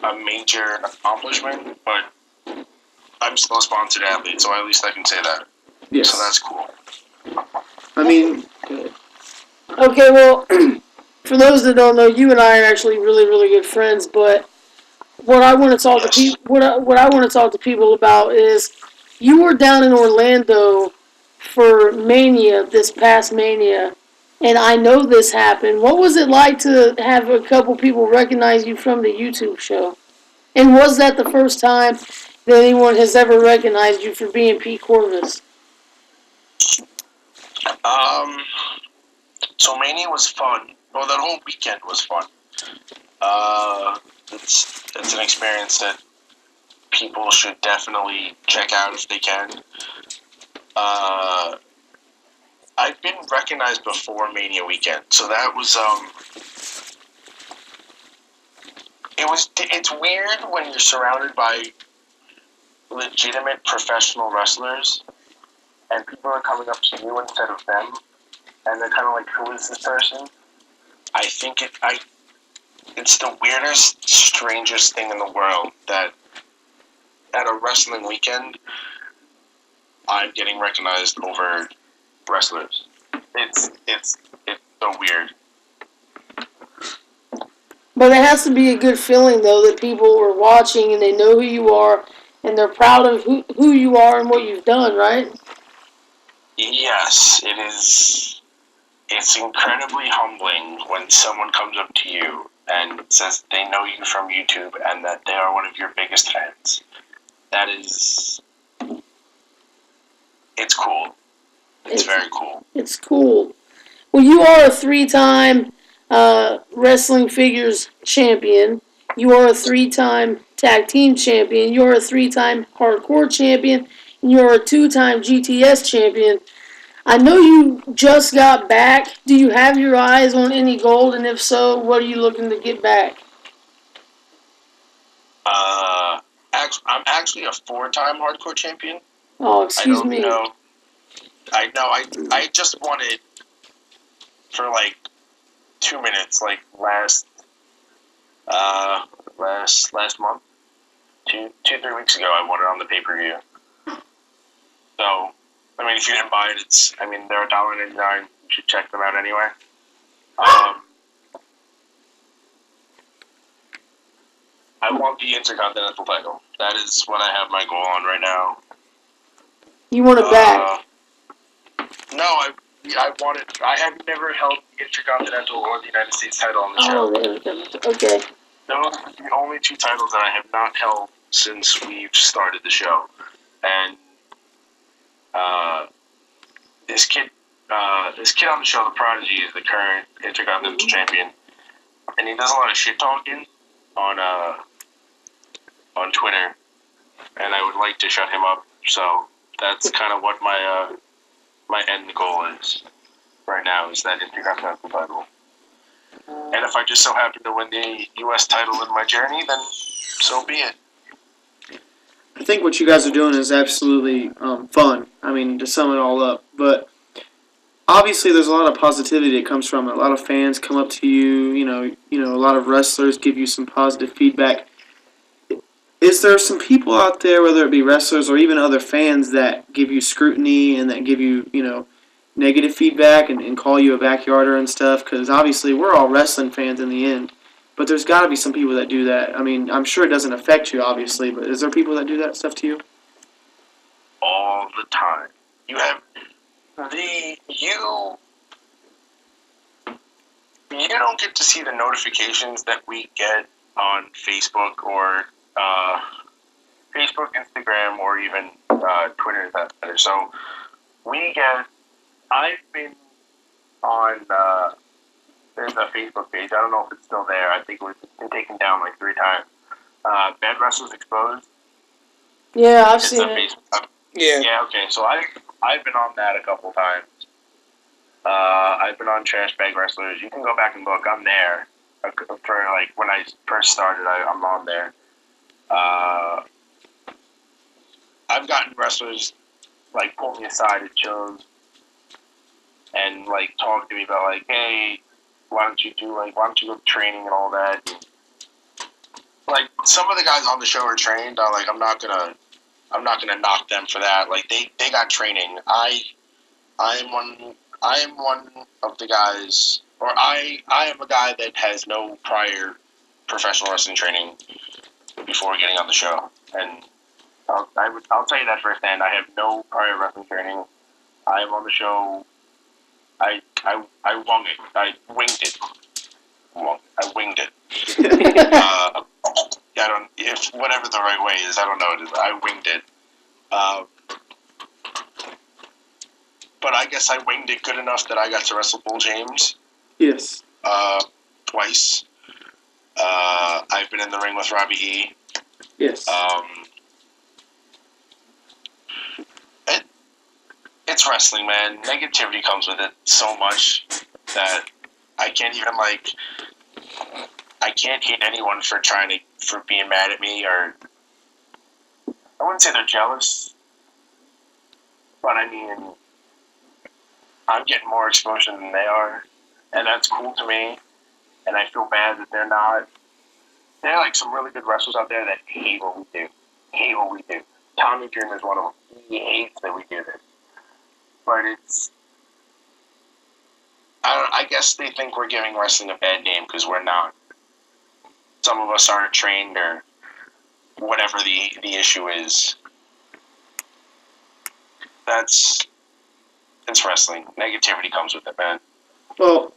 a major accomplishment, but I'm still a sponsored athlete, so at least I can say that. Yes. So that's cool. I mean, Okay, well, for those that don't know, you and I are actually really, really good friends. But what I want to talk to people, what I want to talk to people about is, you were down in Orlando for Mania, this past Mania, and I know this happened. What was it like to have a couple people recognize you from the YouTube show? And was that the first time that anyone has ever recognized you for being Pete Corvus? So Mania was fun. Well, that whole weekend was fun. It's an experience that people should definitely check out if they can. I've been recognized before Mania weekend, so that was It's weird when you're surrounded by legitimate professional wrestlers, and people are coming up to you instead of them, and they're kind of like, "Who is this person?" I think it's the weirdest, strangest thing in the world that at a wrestling weekend, I'm getting recognized over wrestlers. It's so weird. But it has to be a good feeling, though, that people are watching and they know who you are and they're proud of who you are and what you've done, right? Yes, it is. It's incredibly humbling when someone comes up to you and says they know you from YouTube and that they are one of your biggest fans. That is... It's cool. It's very cool. It's cool. Well, you are a 3-time wrestling figures champion. You are a 3-time tag team champion. You are a 3-time hardcore champion. And you are a 2-time GTS champion. I know you just got back. Do you have your eyes on any gold? And if so, what are you looking to get back? I'm actually a 4-time hardcore champion. Oh, excuse me. I just won it for like 2 minutes, like last month, 3 weeks ago. I won it on the pay-per-view. So, I mean, if you didn't buy it, they're $1.99. You should check them out anyway. I want the Intercontinental title. That is what I have my goal on right now. You want it back? No, I want it. I have never held the Intercontinental or the United States title on the show. Okay. Those are the only 2 titles that I have not held since we've started the show. And this kid on the show, The Prodigy, is the current Intercontinental champion, and he does a lot of shit talking on Twitter, and I would like to shut him up. So that's kind of what my end goal is right now, is that Intercontinental title. And if I just so happen to win the U.S. title in my journey, then so be it. I think what you guys are doing is absolutely fun. I mean, to sum it all up. But obviously, there's a lot of positivity that comes from it. A lot of fans come up to you. You know, a lot of wrestlers give you some positive feedback. Is there some people out there, whether it be wrestlers or even other fans, that give you scrutiny and that give you, negative feedback and call you a backyarder and stuff? Because obviously, we're all wrestling fans in the end. But there's got to be some people that do that. I mean, I'm sure it doesn't affect you, obviously, but is there people that do that stuff to you? All the time. You don't get to see the notifications that we get on Facebook or Facebook, Instagram, or even Twitter. That matter. So I've been on. There's a Facebook page. I don't know if it's still there. I think it's been taken down like 3 times. Bad Wrestlers Exposed. Yeah, I've seen it. Yeah. Okay. So I've been on that a couple times. I've been on Trash Bag Wrestlers. You can go back and look. I'm there. For like when I first started, I'm on there. I've gotten wrestlers like pull me aside at shows and like talk to me about like, hey, why don't you go to training and all that? And, like some of the guys on the show are trained. I'm not gonna knock them for that. Like they got training. I am one of the guys, or I am a guy that has no prior professional wrestling training before getting on the show, and I'll tell you that firsthand. I have no prior wrestling training. I am on the show. I wung it. I winged it. I winged it. I don't. If whatever the right way is, I don't know. I winged it. But I guess I winged it good enough that I got to wrestle Bull James. Yes. Twice. I've been in the ring with Robbie E. Yes. It's wrestling, man. Negativity comes with it so much that I can't even I can't hate anyone for being mad at me, or I wouldn't say they're jealous, but I mean, I'm getting more exposure than they are, and that's cool to me, and I feel bad that they're not. There are like some really good wrestlers out there that hate what we do. Tommy Dreamer is one of them. He hates that we do this. But I guess they think we're giving wrestling a bad name because we're not. Some of us aren't trained or whatever the issue is. It's wrestling. Negativity comes with it, man. Well,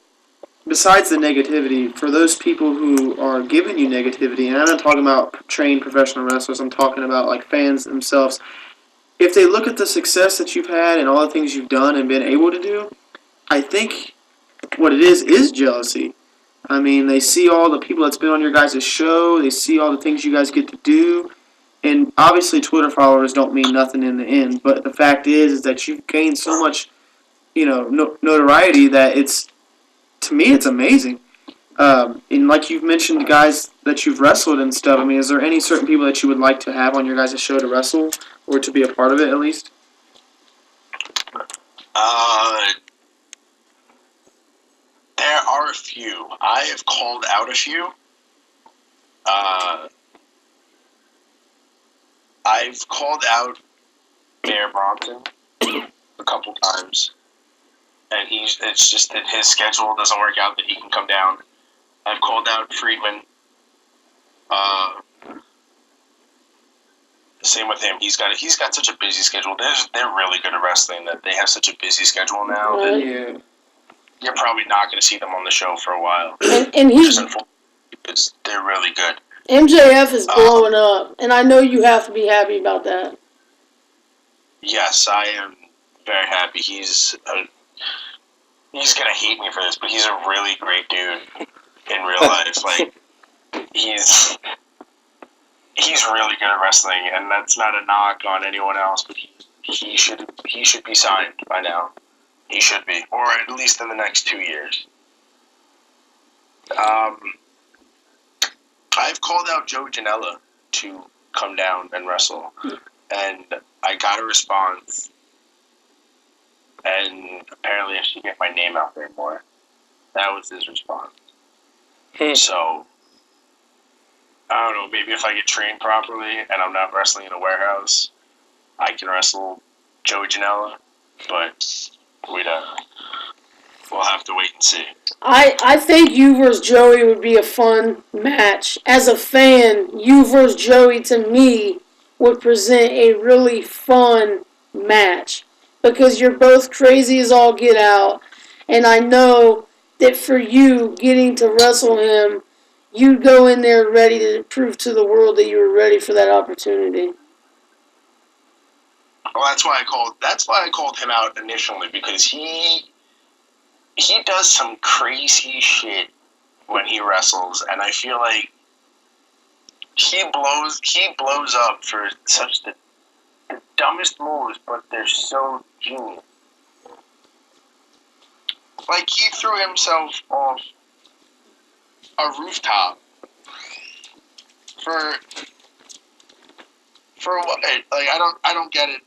besides the negativity, for those people who are giving you negativity, and I'm not talking about trained professional wrestlers, I'm talking about like fans themselves. If they look at the success that you've had and all the things you've done and been able to do, I think what it is jealousy. I mean, they see all the people that's been on your guys' show, they see all the things you guys get to do, and obviously Twitter followers don't mean nothing in the end, but the fact is that you've gained so much, notoriety that to me, it's amazing. And like you've mentioned, the guys that you've wrestled and stuff, I mean, is there any certain people that you would like to have on your guys' show to wrestle, or to be a part of it at least? There are a few. I have called out a few. I've called out Mayor Bronson a couple times, and it's just that his schedule doesn't work out that he can come down. I've called out Friedman. Same with him. He's got such a busy schedule. They're really good at wrestling that they have such a busy schedule now that you're probably not going to see them on the show for a while. And they're really good. MJF is blowing up, and I know you have to be happy about that. Yes, I am very happy. He's going to hate me for this, but he's a really great dude in real life. Like, he's really good at wrestling, and that's not a knock on anyone else, but he should be signed by now. He should be, or at least in the next 2 years. I've called out Joe Janela to come down and wrestle, and I got a response, and apparently I should get my name out there more. That was his response. So, I don't know, maybe if I get trained properly and I'm not wrestling in a warehouse, I can wrestle Joe Janela, but we'll have to wait and see. I think you versus Joey would be a fun match. As a fan, you versus Joey to me would present a really fun match because you're both crazy as all get out, and I know that for you getting to wrestle him, you'd go in there ready to prove to the world that you were ready for that opportunity. Well, that's why I called him out initially, because he does some crazy shit when he wrestles, and I feel like he blows up for such the dumbest moves, but they're so genius. Like, he threw himself off a rooftop for For what? Like I don't get it.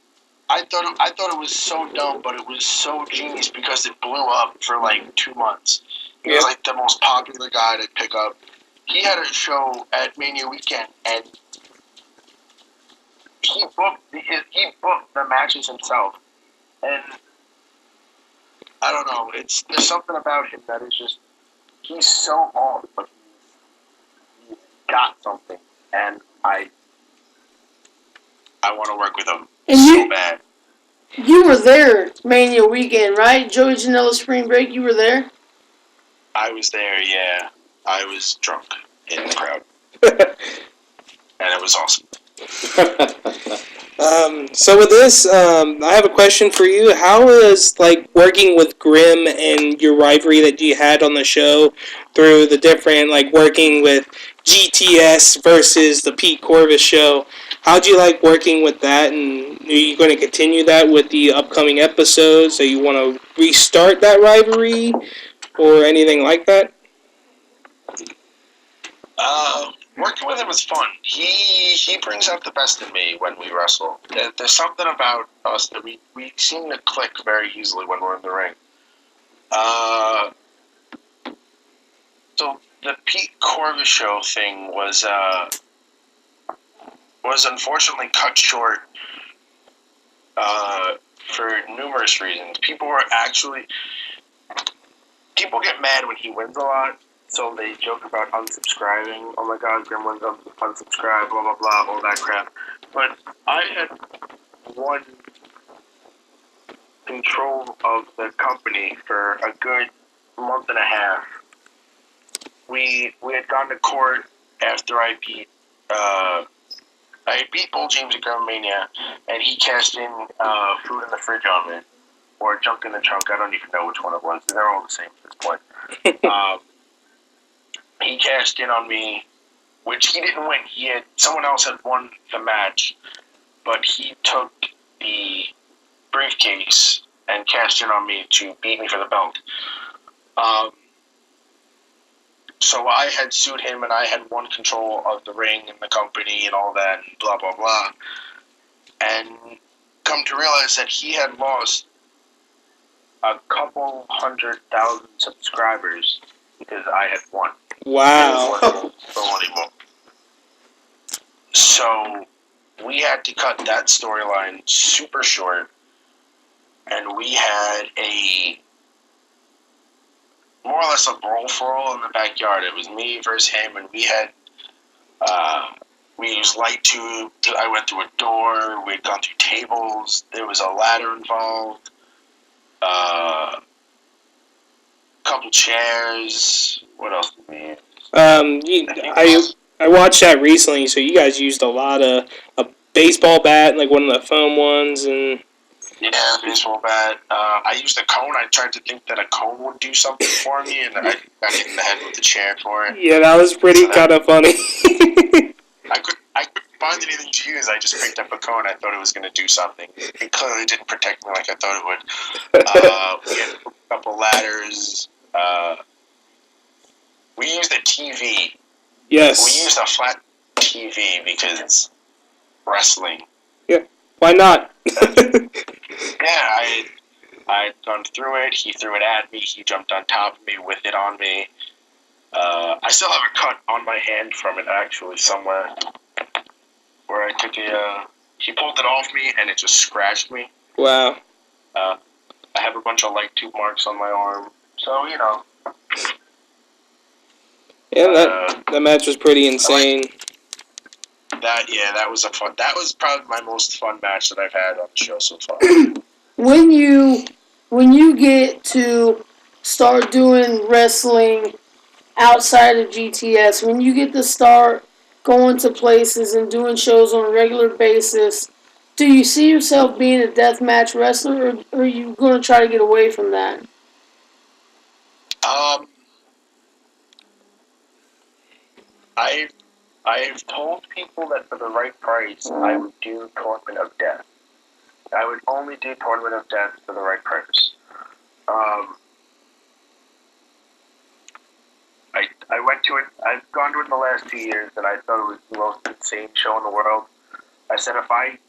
I thought it was so dumb, but it was so genius because it blew up for like 2 months. He was like the most popular guy to pick up. He had a show at Mania Weekend, and he booked the matches himself. And I don't know. There's something about him that is just he's so off, but he's got something, and I want to work with him And so bad. You were there Mania Weekend, right? Joey Janela Spring Break, you were there? I was there, yeah. I was drunk in the crowd. And it was awesome. So with this, I have a question for you. How is like working with Grimm and your rivalry that you had on the show through the different like working with GTS versus the Pete Corvus show? How'd you like working with that, and are you going to continue that with the upcoming episodes? So you want to restart that rivalry or anything like that? Working with him was fun. He brings out the best in me when we wrestle. There's something about us that we seem to click very easily when we're in the ring. So the Pete Corvus show thing was unfortunately cut short for numerous reasons. People get mad when he wins a lot. So they joke about unsubscribing. Oh my God, Grim wins unsubscribe, blah, blah, blah, all that crap. But I had won control of the company for a good month and a half. We had gone to court after I beat Bull James at Grim Mania, and he cashed in food in the fridge on me, or junk in the trunk. I don't even know which one it was. They're all the same at this point. He cashed in on me, which he didn't win. Someone else had won the match, but he took the briefcase and cashed in on me to beat me for the belt. So I had sued him, and I had won control of the ring and the company and all that, and blah, blah, blah. And come to realize that he had lost a couple 100,000 subscribers because I had won. Wow. So we had to cut that storyline super short, and we had more or less a brawl for all in the backyard. It was me versus him, and we had we used light tube. I went through a door. We'd gone through tables. There was a ladder involved. Couple chairs. What else did we use? I watched that recently. So you guys used a lot of a baseball bat, like one of the foam ones, and yeah, baseball bat. I used a cone. I tried to think that a cone would do something for me, and I got hit in the head with the chair for it. Yeah, that was pretty kind of funny. I couldn't find anything to use. I just picked up a cone. I thought it was going to do something. It clearly didn't protect me like I thought it would. We had a couple ladders. We used a TV. Yes. We used a flat TV because it's wrestling. Yeah. Why not? Yeah, I had gone through it. He threw it at me. He jumped on top of me with it on me. I still have a cut on my hand from it, actually, somewhere. Where I took he pulled it off me, and it just scratched me. Wow. I have a bunch of light tube marks on my arm. So, you know. Yeah, that match was pretty insane. That was probably my most fun match that I've had on the show so far. When you get to start doing wrestling outside of GTS, when you get to start going to places and doing shows on a regular basis, do you see yourself being a deathmatch wrestler, or are you going to try to get away from that? I've told people that for the right price, I would do Tournament of Death. I would only do Tournament of Death for the right price. I went to it. I've gone to it in the last 2 years, and I thought it was the most insane show in the world. I said if I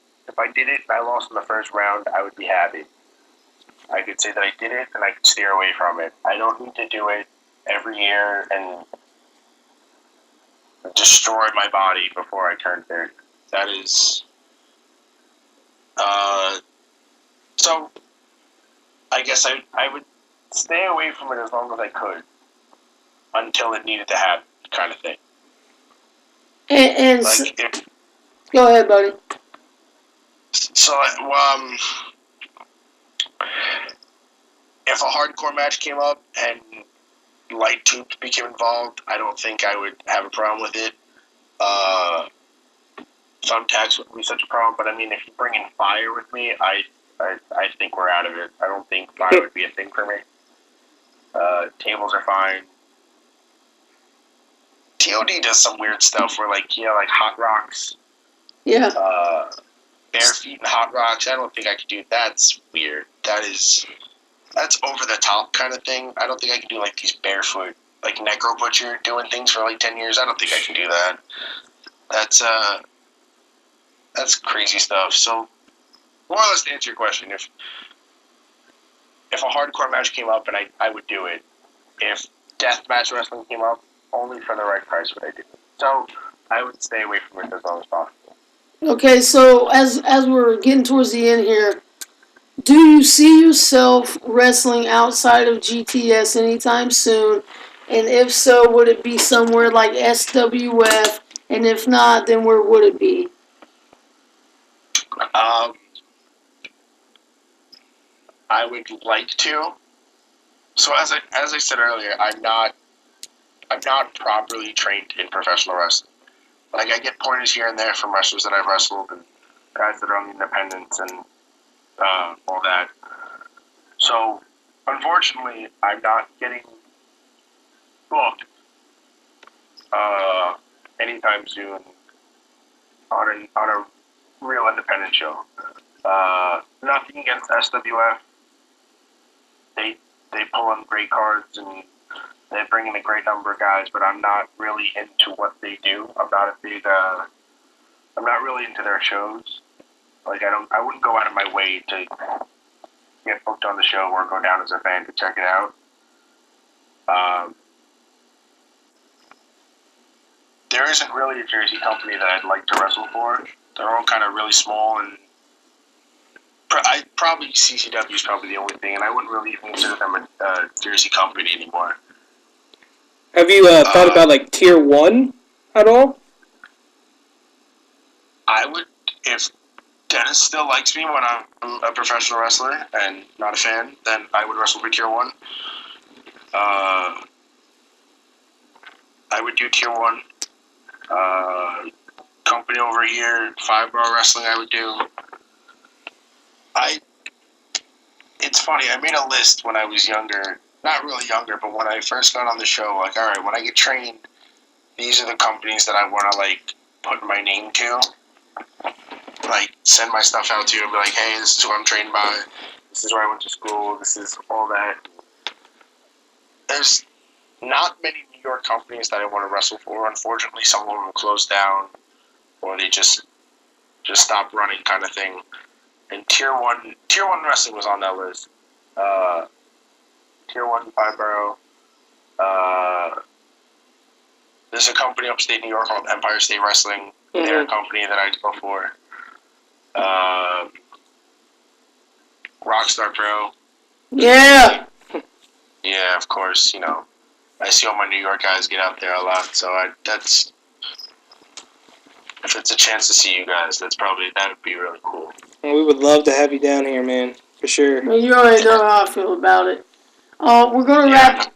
did it and I lost in the first round, I would be happy. I could say that I did it and I could steer away from it. I don't need to do it every year and destroy my body before I turn 30. That is. So, I guess I would stay away from it as long as I could until it needed to happen, kind of thing. And Like, go ahead, buddy. So, if a hardcore match came up and light tubes became involved, I don't think I would have a problem with it. Thumbtacks wouldn't be such a problem, but I mean, if you bring in fire with me, I think we're out of it. I don't think fire would be a thing for me. Tables are fine. TOD does some weird stuff where, like hot rocks. Yeah. Bare feet and hot rocks. I don't think I could do that. That's weird. That's over the top kind of thing. I don't think I can do like these barefoot, like Necro Butcher doing things for like 10 years. I don't think I can do that. That's crazy stuff. So, more or less to answer your question, if a hardcore match came up and I would do it. If deathmatch wrestling came up, only for the right price would I do it. So, I would stay away from it as long as possible. Okay, so as we're getting towards the end here, do you see yourself wrestling outside of GTS anytime soon? And if so, would it be somewhere like SWF? And if not, then where would it be? I would like to. So as I said earlier, I'm not properly trained in professional wrestling. Like, I get pointers here and there from wrestlers that I've wrestled and guys that are on independents and all that. So, unfortunately, I'm not getting booked anytime soon on a real independent show. Nothing against SWF. They pull in great cards and they bring in a great number of guys, but I'm not really into what they do. I'm not really into their shows. Like, I wouldn't go out of my way to get booked on the show or go down as a fan to check it out. There isn't really a Jersey company that I'd like to wrestle for. They're all kind of really small, and probably CCW is probably the only thing, and I wouldn't really even consider them a Jersey company anymore. Have you thought about like Tier 1 at all? I would, if Dennis still likes me when I'm a professional wrestler and not a fan, then I would wrestle for Tier 1. I would do Tier 1. Company over here, 5-bar wrestling I would do. It's funny, I made a list when I was younger. Not really younger, but when I first got on the show, like, alright, when I get trained, these are the companies that I want to, like, put my name to. Like, send my stuff out to and be like, hey, this is who I'm trained by. This is where I went to school. This is all that. There's not many New York companies that I want to wrestle for. Unfortunately, some of them closed down or they just stopped running, kind of thing. And Tier 1 wrestling was on that list. Tier 1 5-borough. There's a company upstate New York called Empire State Wrestling. Mm-hmm. They're a company that I'd go for. Rockstar Pro. Yeah. Yeah, of course. You know, I see all my New York guys get out there a lot, so if it's a chance to see you guys, that would be really cool. Well, we would love to have you down here, man, for sure. Well, you already know how I feel about it. We're gonna wrap.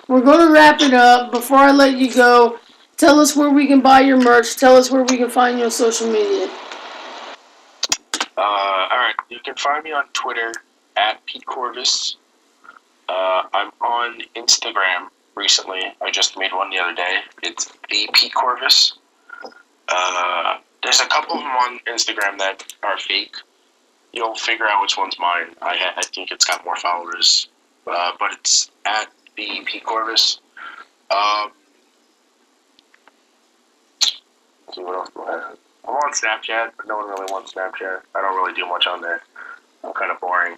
We're gonna wrap it up. Before I let you go, tell us where we can buy your merch. Tell us where we can find you on social media. Alright, you can find me on Twitter at Pete Corvus. I'm on Instagram recently. I just made one the other day. It's the Pete Corvus. There's a couple of them on Instagram that are fake. You'll figure out which one's mine. I think it's got more followers. But it's at the Pete Corvus. Let's see, what else do I have? I'm on Snapchat, but no one really wants Snapchat. I don't really do much on there. I'm kind of boring.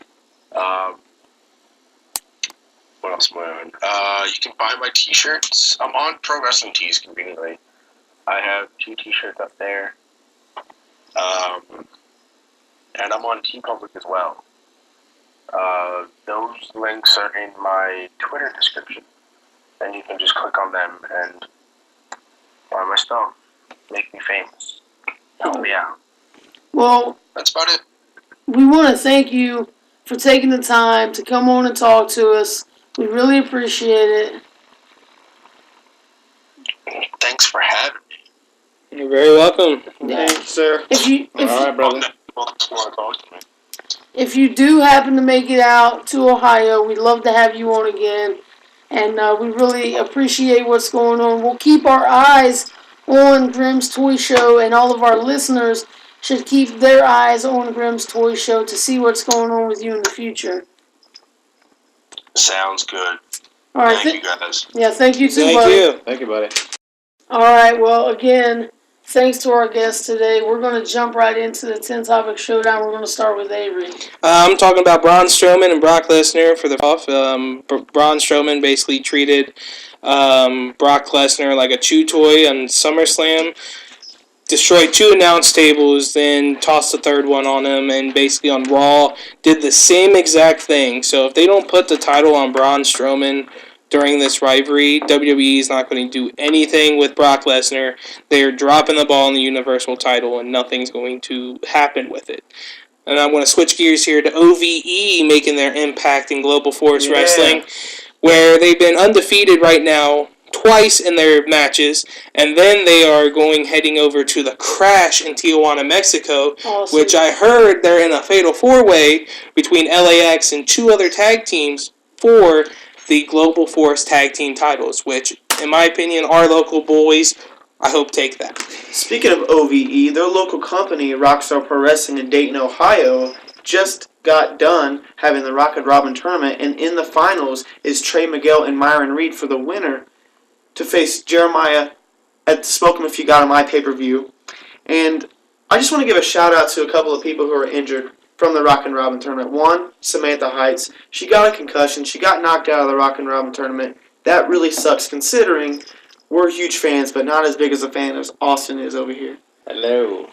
What else am I on? You can buy my T-shirts. I'm on Pro Wrestling Tees conveniently. I have 2 T-shirts up there. And I'm on TeePublic as well. Those links are in my Twitter description. And you can just click on them and buy my stuff. Make me famous. Help me out. Well, That's about it. we want to thank you for taking the time to come on and talk to us. We really appreciate it. Thanks for having me. You're very welcome. Yeah. Thanks, sir. All right, brother. If you do happen to make it out to Ohio, we'd love to have you on again. And we really appreciate what's going on. We'll keep our eyes on Grimm's Toy Show, and all of our listeners should keep their eyes on Grimm's Toy Show to see what's going on with you in the future. Sounds good. All right. Thank you guys. Yeah, thank you too, Thank buddy. you. Thank you, buddy. All right, well, again, thanks to our guest today. We're going to jump right into the 10-topic showdown. We're going to start with Avery. I'm talking about Braun Strowman and Brock Lesnar for the off. Braun Strowman basically treated Brock Lesnar like a chew toy on SummerSlam, destroyed 2 announce tables, then tossed the third one on him, and basically on Raw did the same exact thing. So if they don't put the title on Braun Strowman during this rivalry, WWE is not going to do anything with Brock Lesnar. They're dropping the ball on the Universal title, and nothing's going to happen with it. And I'm going to switch gears here to OVE making their impact in Global Force Wrestling, where they've been undefeated right now twice in their matches, and then they are heading over to the Crash in Tijuana, Mexico, Awesome. which I heard they're in a fatal 4-way between LAX and 2 other tag teams for the Global Force tag team titles, which, in my opinion, our local boys, I hope, take that. Speaking of OVE, their local company, Rockstar Pro Wrestling in Dayton, Ohio, just got done having the Rocket Robin tournament, and in the finals is Trey Miguel and Myron Reed for the winner to face Jeremiah at Smoke 'Em If You Got 'Em My pay-per-view. And I just want to give a shout-out to a couple of people who are injured from the Rock and Robin tournament. One, Samantha Heights. She got a concussion. She got knocked out of the Rock and Robin tournament. That really sucks considering we're huge fans, but not as big as a fan as Austin is over here. Hello.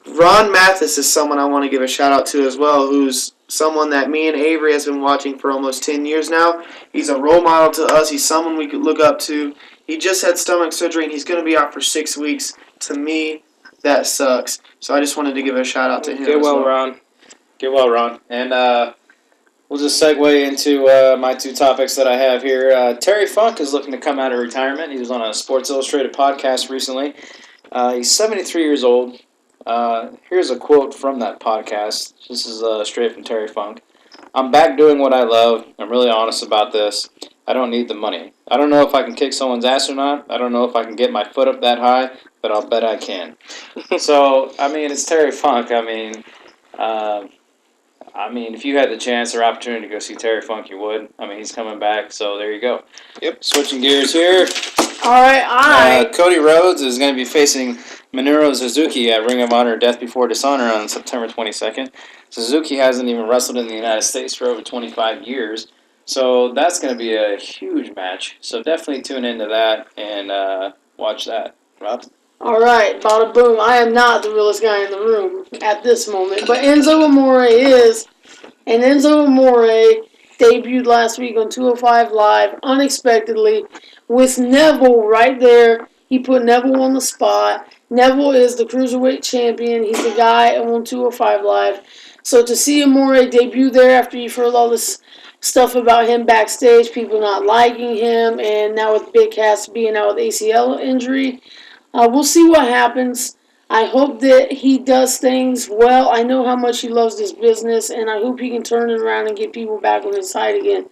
Ron Mathis is someone I want to give a shout-out to as well, who's someone that me and Avery has been watching for almost 10 years now. He's a role model to us. He's someone we could look up to. He just had stomach surgery, and he's going to be out for 6 weeks. To me, that sucks. So I just wanted to give a shout-out to him. Get as well, Ron. Get well, Ron. And we'll just segue into my 2 topics that I have here. Terry Funk is looking to come out of retirement. He was on a Sports Illustrated podcast recently. He's 73 years old. Here's a quote from that podcast. This is straight from Terry Funk. "I'm back doing what I love. I'm really honest about this. I don't need the money. I don't know if I can kick someone's ass or not. I don't know if I can get my foot up that high, but I'll bet I can." So, I mean, it's Terry Funk. I mean, if you had the chance or opportunity to go see Terry Funk, you would. I mean, he's coming back, so there you go. Yep. Switching gears here. All right, Cody Rhodes is going to be facing Minoru Suzuki at Ring of Honor Death Before Dishonor on September 22nd. Suzuki hasn't even wrestled in the United States for over 25 years, so that's going to be a huge match. So definitely tune into that and watch that. Rob? All right, bada boom. I am not the realest guy in the room at this moment, but Enzo Amore is. And Enzo Amore debuted last week on 205 Live unexpectedly with Neville right there. He put Neville on the spot. Neville is the Cruiserweight champion. He's the guy on 205 Live. So to see Amore debut there after you've heard all this stuff about him backstage, people not liking him, and now with Big Cass being out with ACL injury, we'll see what happens. I hope that he does things well. I know how much he loves this business, and I hope he can turn it around and get people back on his side again.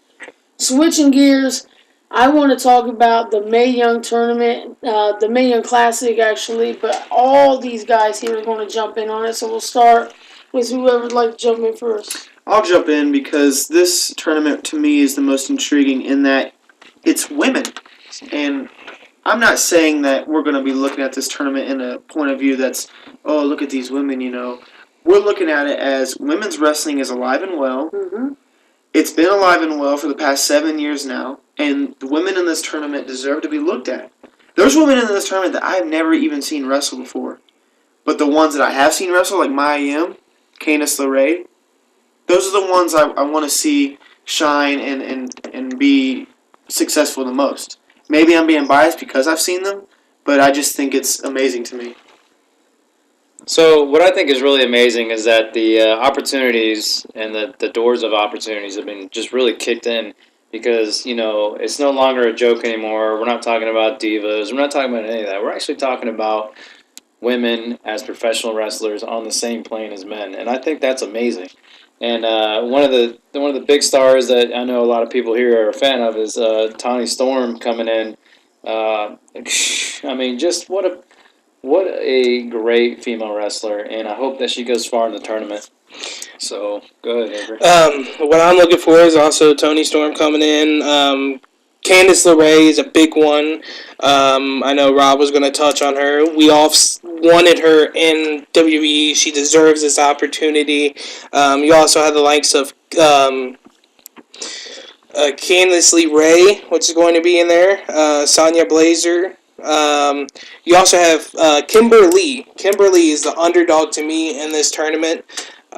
Switching gears, I want to talk about the Mae Young tournament, the Mae Young Classic, actually, but all these guys here are going to jump in on it, so we'll start with whoever would like to jump in first. I'll jump in because this tournament to me is the most intriguing in that it's women. And I'm not saying that we're going to be looking at this tournament in a point of view that's, oh, look at these women, We're looking at it as women's wrestling is alive and well. Mm-hmm. It's been alive and well for the past 7 years now, and the women in this tournament deserve to be looked at. There's women in this tournament that I've never even seen wrestle before. But the ones that I have seen wrestle, like Mia Yim, Candice LeRae, those are the ones I want to see shine and be successful the most. Maybe I'm being biased because I've seen them, but I just think it's amazing to me. So what I think is really amazing is that the opportunities and the doors of opportunities have been just really kicked in because, it's no longer a joke anymore. We're not talking about divas. We're not talking about any of that. We're actually talking about women as professional wrestlers on the same plane as men, and I think that's amazing. And one of the big stars that I know a lot of people here are a fan of is Toni Storm coming in. I mean, just what a great female wrestler, and I hope that she goes far in the tournament. So go ahead, Avery. What I'm looking for is also Toni Storm coming in. Candice LeRae is a big one. I know Rob was going to touch on her. We all wanted her in WWE. She deserves this opportunity. You also have the likes of Candice LeRae, which is going to be in there. Sonya Blazer. You also have Kimber Lee. Kimber Lee is the underdog to me in this tournament.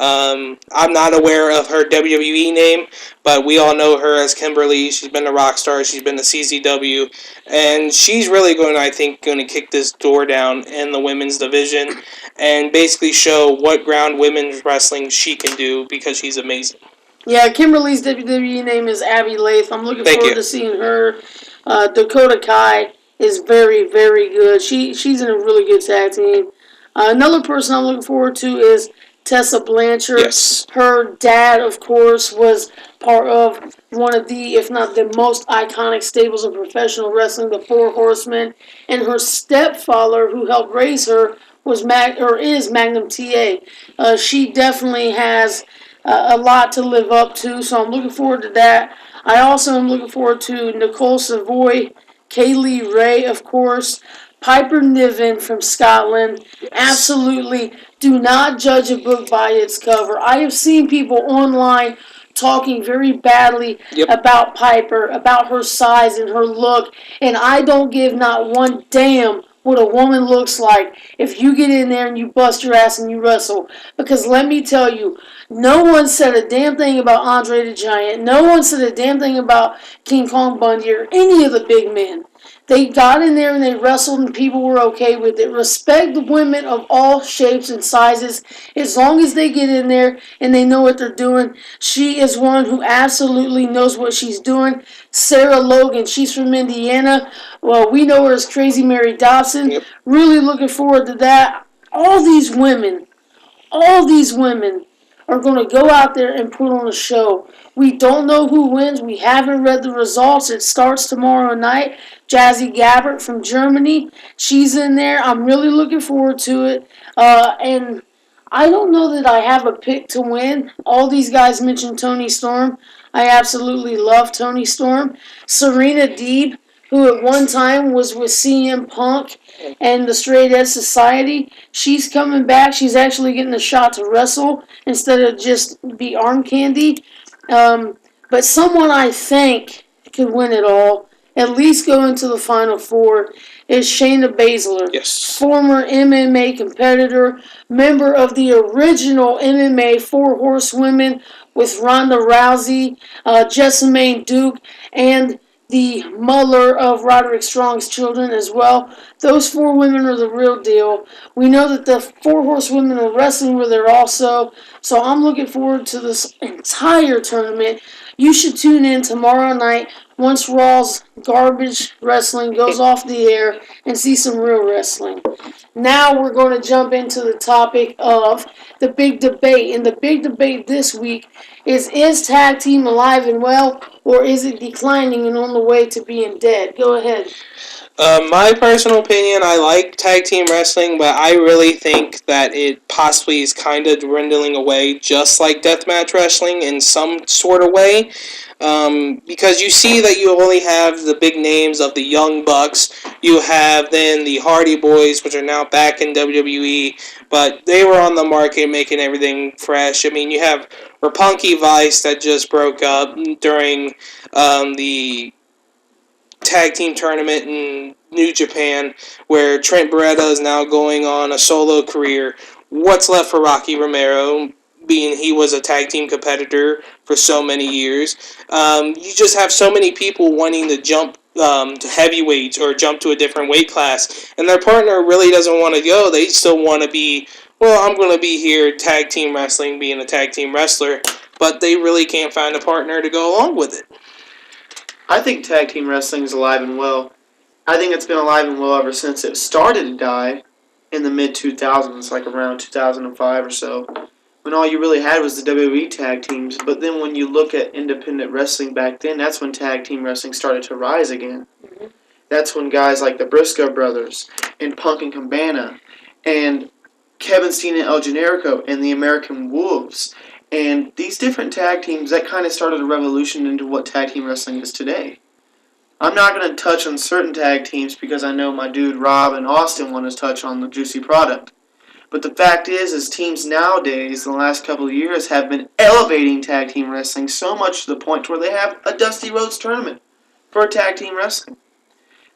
I'm not aware of her WWE name, but we all know her as Kimberly. She's been a rock star. She's been to CZW, and she's really going to kick this door down in the women's division and basically show what ground women's wrestling she can do because she's amazing. Yeah, Kimberly's WWE name is Abby Lath. I'm looking forward to seeing her. Dakota Kai is very, very good. She's in a really good tag team. Another person I'm looking forward to is Tessa Blanchard. Yes. Her dad, of course, was part of one of the, if not the most iconic stables of professional wrestling, the Four Horsemen. And her stepfather, who helped raise her, is Magnum TA. She definitely has a lot to live up to, so I'm looking forward to that. I also am looking forward to Nicole Savoy, Kaylee Ray, of course, Piper Niven from Scotland. Absolutely do not judge a book by its cover. I have seen people online talking very badly about Piper, about her size and her look, and I don't give not one damn what a woman looks like if you get in there and you bust your ass and you wrestle. Because let me tell you, no one said a damn thing about Andre the Giant. No one said a damn thing about King Kong Bundy or any of the big men. They got in there and they wrestled and people were okay with it. Respect the women of all shapes and sizes as long as they get in there and they know what they're doing. She is one who absolutely knows what she's doing. Sarah Logan, she's from Indiana. Well, we know her as Crazy Mary Dobson. Yep. Really looking forward to that. All these women are going to go out there and put on a show. We don't know who wins. We haven't read the results. It starts tomorrow night. Jazzy Gabbert from Germany, she's in there. I'm really looking forward to it. And I don't know that I have a pick to win. All these guys mentioned Toni Storm. I absolutely love Toni Storm. Serena Deeb, who at one time was with CM Punk and the Straight Edge Society, she's coming back. She's actually getting a shot to wrestle instead of just be arm candy. But someone I think could win it all, at least go into the Final Four, is Shayna Baszler. Yes. Former MMA competitor, member of the original MMA Four Horsewomen with Ronda Rousey, Jessamine Duke, and the mother of Roderick Strong's children as well. Those four women are the real deal. We know that the Four Horsewomen of wrestling were there also, so I'm looking forward to this entire tournament. You should tune in tomorrow night once Raw's garbage wrestling goes off the air and see some real wrestling. Now we're going to jump into the topic of the big debate. And the big debate this week Is tag team alive and well, or is it declining and on the way to being dead? Go ahead. My personal opinion, I like tag team wrestling, but I really think that it possibly is kind of dwindling away, just like deathmatch wrestling in some sort of way. Because you see that you only have the big names of the Young Bucks. You have then the Hardy Boys, which are now back in WWE, but they were on the market making everything fresh. I mean, you have Roppongi Vice that just broke up during the tag team tournament in New Japan, where Trent Beretta is now going on a solo career. What's left for Rocky Romero, being he was a tag team competitor for so many years? You just have so many people wanting to jump to heavyweights or jump to a different weight class, and their partner really doesn't want to go. They still want to be, well, I'm going to be here tag team wrestling, being a tag team wrestler, but they really can't find a partner to go along with it. I think tag team wrestling is alive and well. I think it's been alive and well ever since it started to die in the mid-2000s, like around 2005 or so, when all you really had was the WWE tag teams. But then when you look at independent wrestling back then, that's when tag team wrestling started to rise again. Mm-hmm. That's when guys like the Briscoe brothers and Punk and Cabana and Kevin Steen and El Generico and the American Wolves and these different tag teams, that kind of started a revolution into what tag team wrestling is today. I'm not going to touch on certain tag teams because I know my dude Rob and Austin want to touch on the juicy product. But the fact is teams nowadays, in the last couple of years, have been elevating tag team wrestling so much to the point where they have a Dusty Rhodes tournament for tag team wrestling.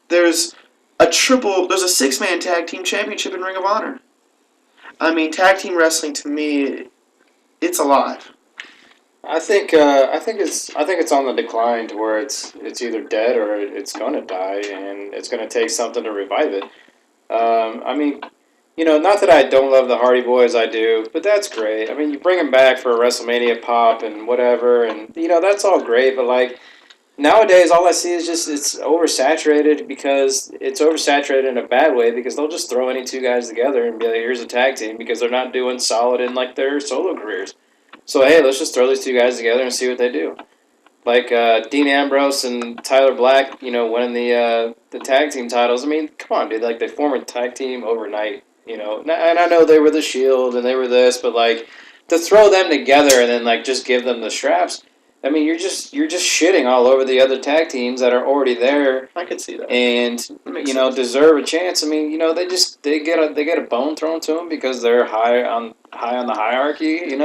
There's a 6-man tag team championship in Ring of Honor. I mean, tag team wrestling to me, it's alive. I think it's on the decline to where it's either dead or it's going to die, and it's going to take something to revive it. I mean, not that I don't love the Hardy Boys, I do, but that's great. I mean, you bring them back for a WrestleMania pop and whatever, and that's all great. But like nowadays, all I see is just it's oversaturated, because it's oversaturated in a bad way, because they'll just throw any two guys together and be like, here's a tag team, because they're not doing solid in like their solo careers. So, hey, let's just throw these two guys together and see what they do. Like Dean Ambrose and Tyler Black, winning the tag team titles. I mean, come on, dude. Like, they form a tag team overnight, And I know they were the Shield and they were this, but, like, to throw them together and then, like, just give them the straps, I mean, you're just shitting all over the other tag teams that are already there. I could see that. And, sense. deserve a chance. I mean, they get a bone thrown to them because they're high on the hierarchy,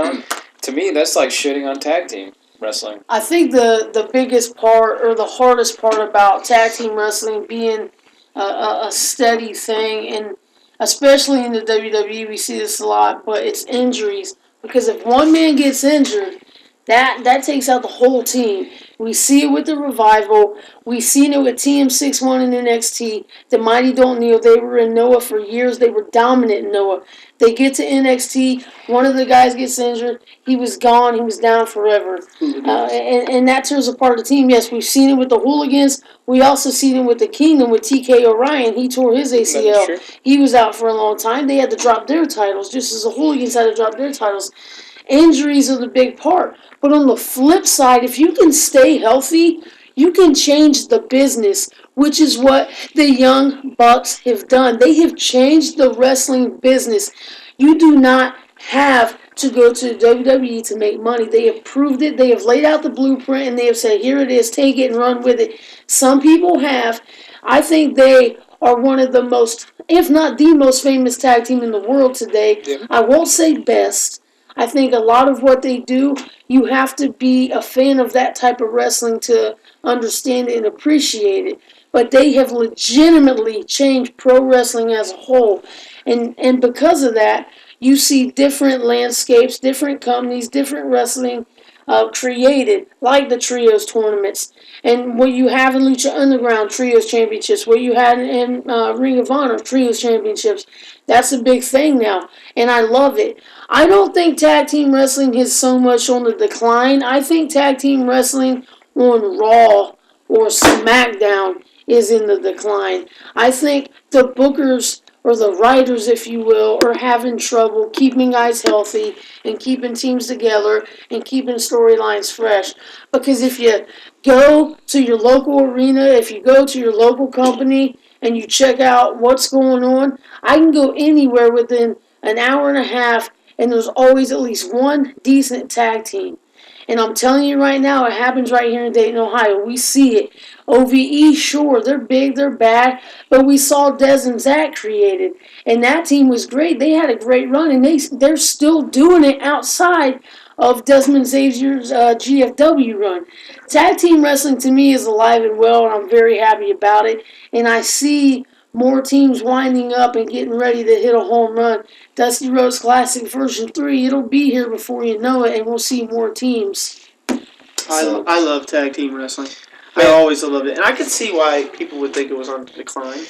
To me, that's like shitting on tag team wrestling. I think the biggest part or the hardest part about tag team wrestling being a steady thing, and especially in the WWE, we see this a lot, but it's injuries. Because if one man gets injured, that takes out the whole team. We see it with the Revival. We seen it with TM61 and NXT. The Mighty Don't Kneel. They were in Noah for years. They were dominant in Noah. They get to NXT. One of the guys gets injured. He was gone. He was down forever. And that tears apart the team. Yes, we've seen it with the Hooligans. We also seen it with the Kingdom with TK Orion. He tore his ACL. He was out for a long time. They had to drop their titles, just as the Hooligans had to drop their titles. Injuries are the big part. But on the flip side, if you can stay healthy, you can change the business, which is what the Young Bucks have done. They have changed the wrestling business. You do not have to go to WWE to make money. They have proved it. They have laid out the blueprint, and they have said, here it is, take it and run with it. Some people have. I think they are one of the most, if not the most famous tag team in the world today. Yeah. I won't say best. I think a lot of what they do, you have to be a fan of that type of wrestling to understand it and appreciate it. But they have legitimately changed pro wrestling as a whole. And because of that, you see different landscapes, different companies, different wrestling created, like the Trios tournaments. And what you have in Lucha Underground, Trios Championships. What you had in Ring of Honor, Trios Championships. That's a big thing now, and I love it. I don't think tag team wrestling is so much on the decline. I think tag team wrestling on Raw or SmackDown is in the decline. I think the bookers or the writers, if you will, are having trouble keeping guys healthy and keeping teams together and keeping storylines fresh. Because if you go to your local arena, if you go to your local company and you check out what's going on, I can go anywhere within an hour and a half and there's always at least one decent tag team. And I'm telling you right now, it happens right here in Dayton, Ohio. We see it. OVE, sure, they're big, they're bad, but we saw Dez and Zach created, and that team was great. They had a great run, and they're still doing it outside of Desmond Xavier's GFW run. Tag team wrestling to me is alive and well, and I'm very happy about it. And I see more teams winding up and getting ready to hit a home run. Dusty Rhodes Classic version 3, it'll be here before you know it, and we'll see more teams. I love tag team wrestling. I always loved it, and I could see why people would think it was on decline.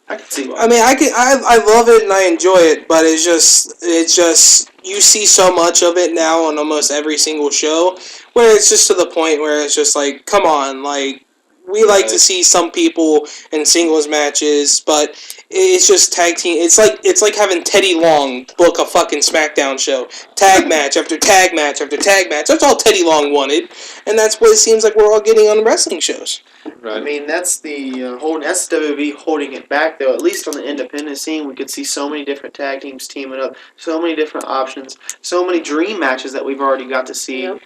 I could see why. I mean, I love it and I enjoy it, but it's just you see so much of it now on almost every single show, where it's just to the point where it's just like, come on, like we like to see some people in singles matches, but it's just tag team. It's like having Teddy Long book a fucking SmackDown show, tag match after tag match after tag match. That's all Teddy Long wanted, and that's what it seems like we're all getting on wrestling shows. Right. I mean, that's the that's WWE holding it back, though. At least on the independent scene, we could see so many different tag teams teaming up, so many different options, so many dream matches that we've already got to see in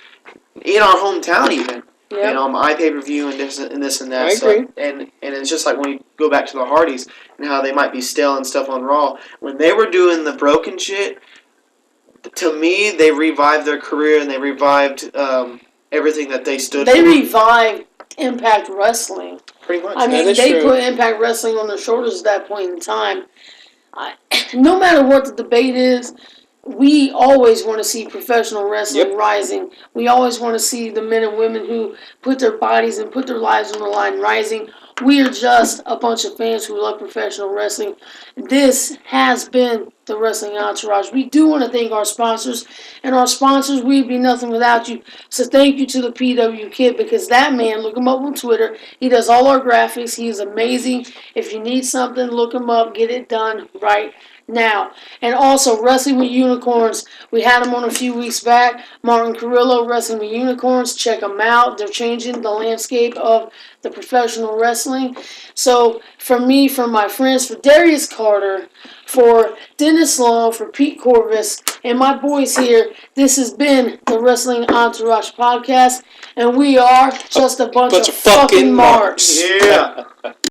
our hometown, even. Yep. And on my pay-per-view and this and that. I agree. And it's just like when we go back to the Hardys and how they might be stale and stuff on Raw. When they were doing the broken shit, to me, they revived their career and they revived everything that they stood for. They revived Impact Wrestling. Pretty much. I mean, they put Impact Wrestling on their shoulders at that point in time. No matter what the debate is, we always want to see professional wrestling rising. We always want to see the men and women who put their bodies and put their lives on the line rising. We are just a bunch of fans who love professional wrestling. This has been the Wrestling Entourage. We do want to thank our sponsors, and our sponsors, we'd be nothing without you. So thank you to the PW Kid, because that man, look him up on Twitter. He does all our graphics. He is amazing. If you need something, look him up. Get it done right now. And also, Wrestling with Unicorns. We had him on a few weeks back. Martin Carrillo, Wrestling with Unicorns. Check them out. They're changing the landscape of the professional wrestling. So, for me, for my friends, for Darius Carter, for Dennis Long, for Pete Corvus, and my boys here, this has been the Wrestling Entourage Podcast, and we are just a bunch of fucking marks. Yeah.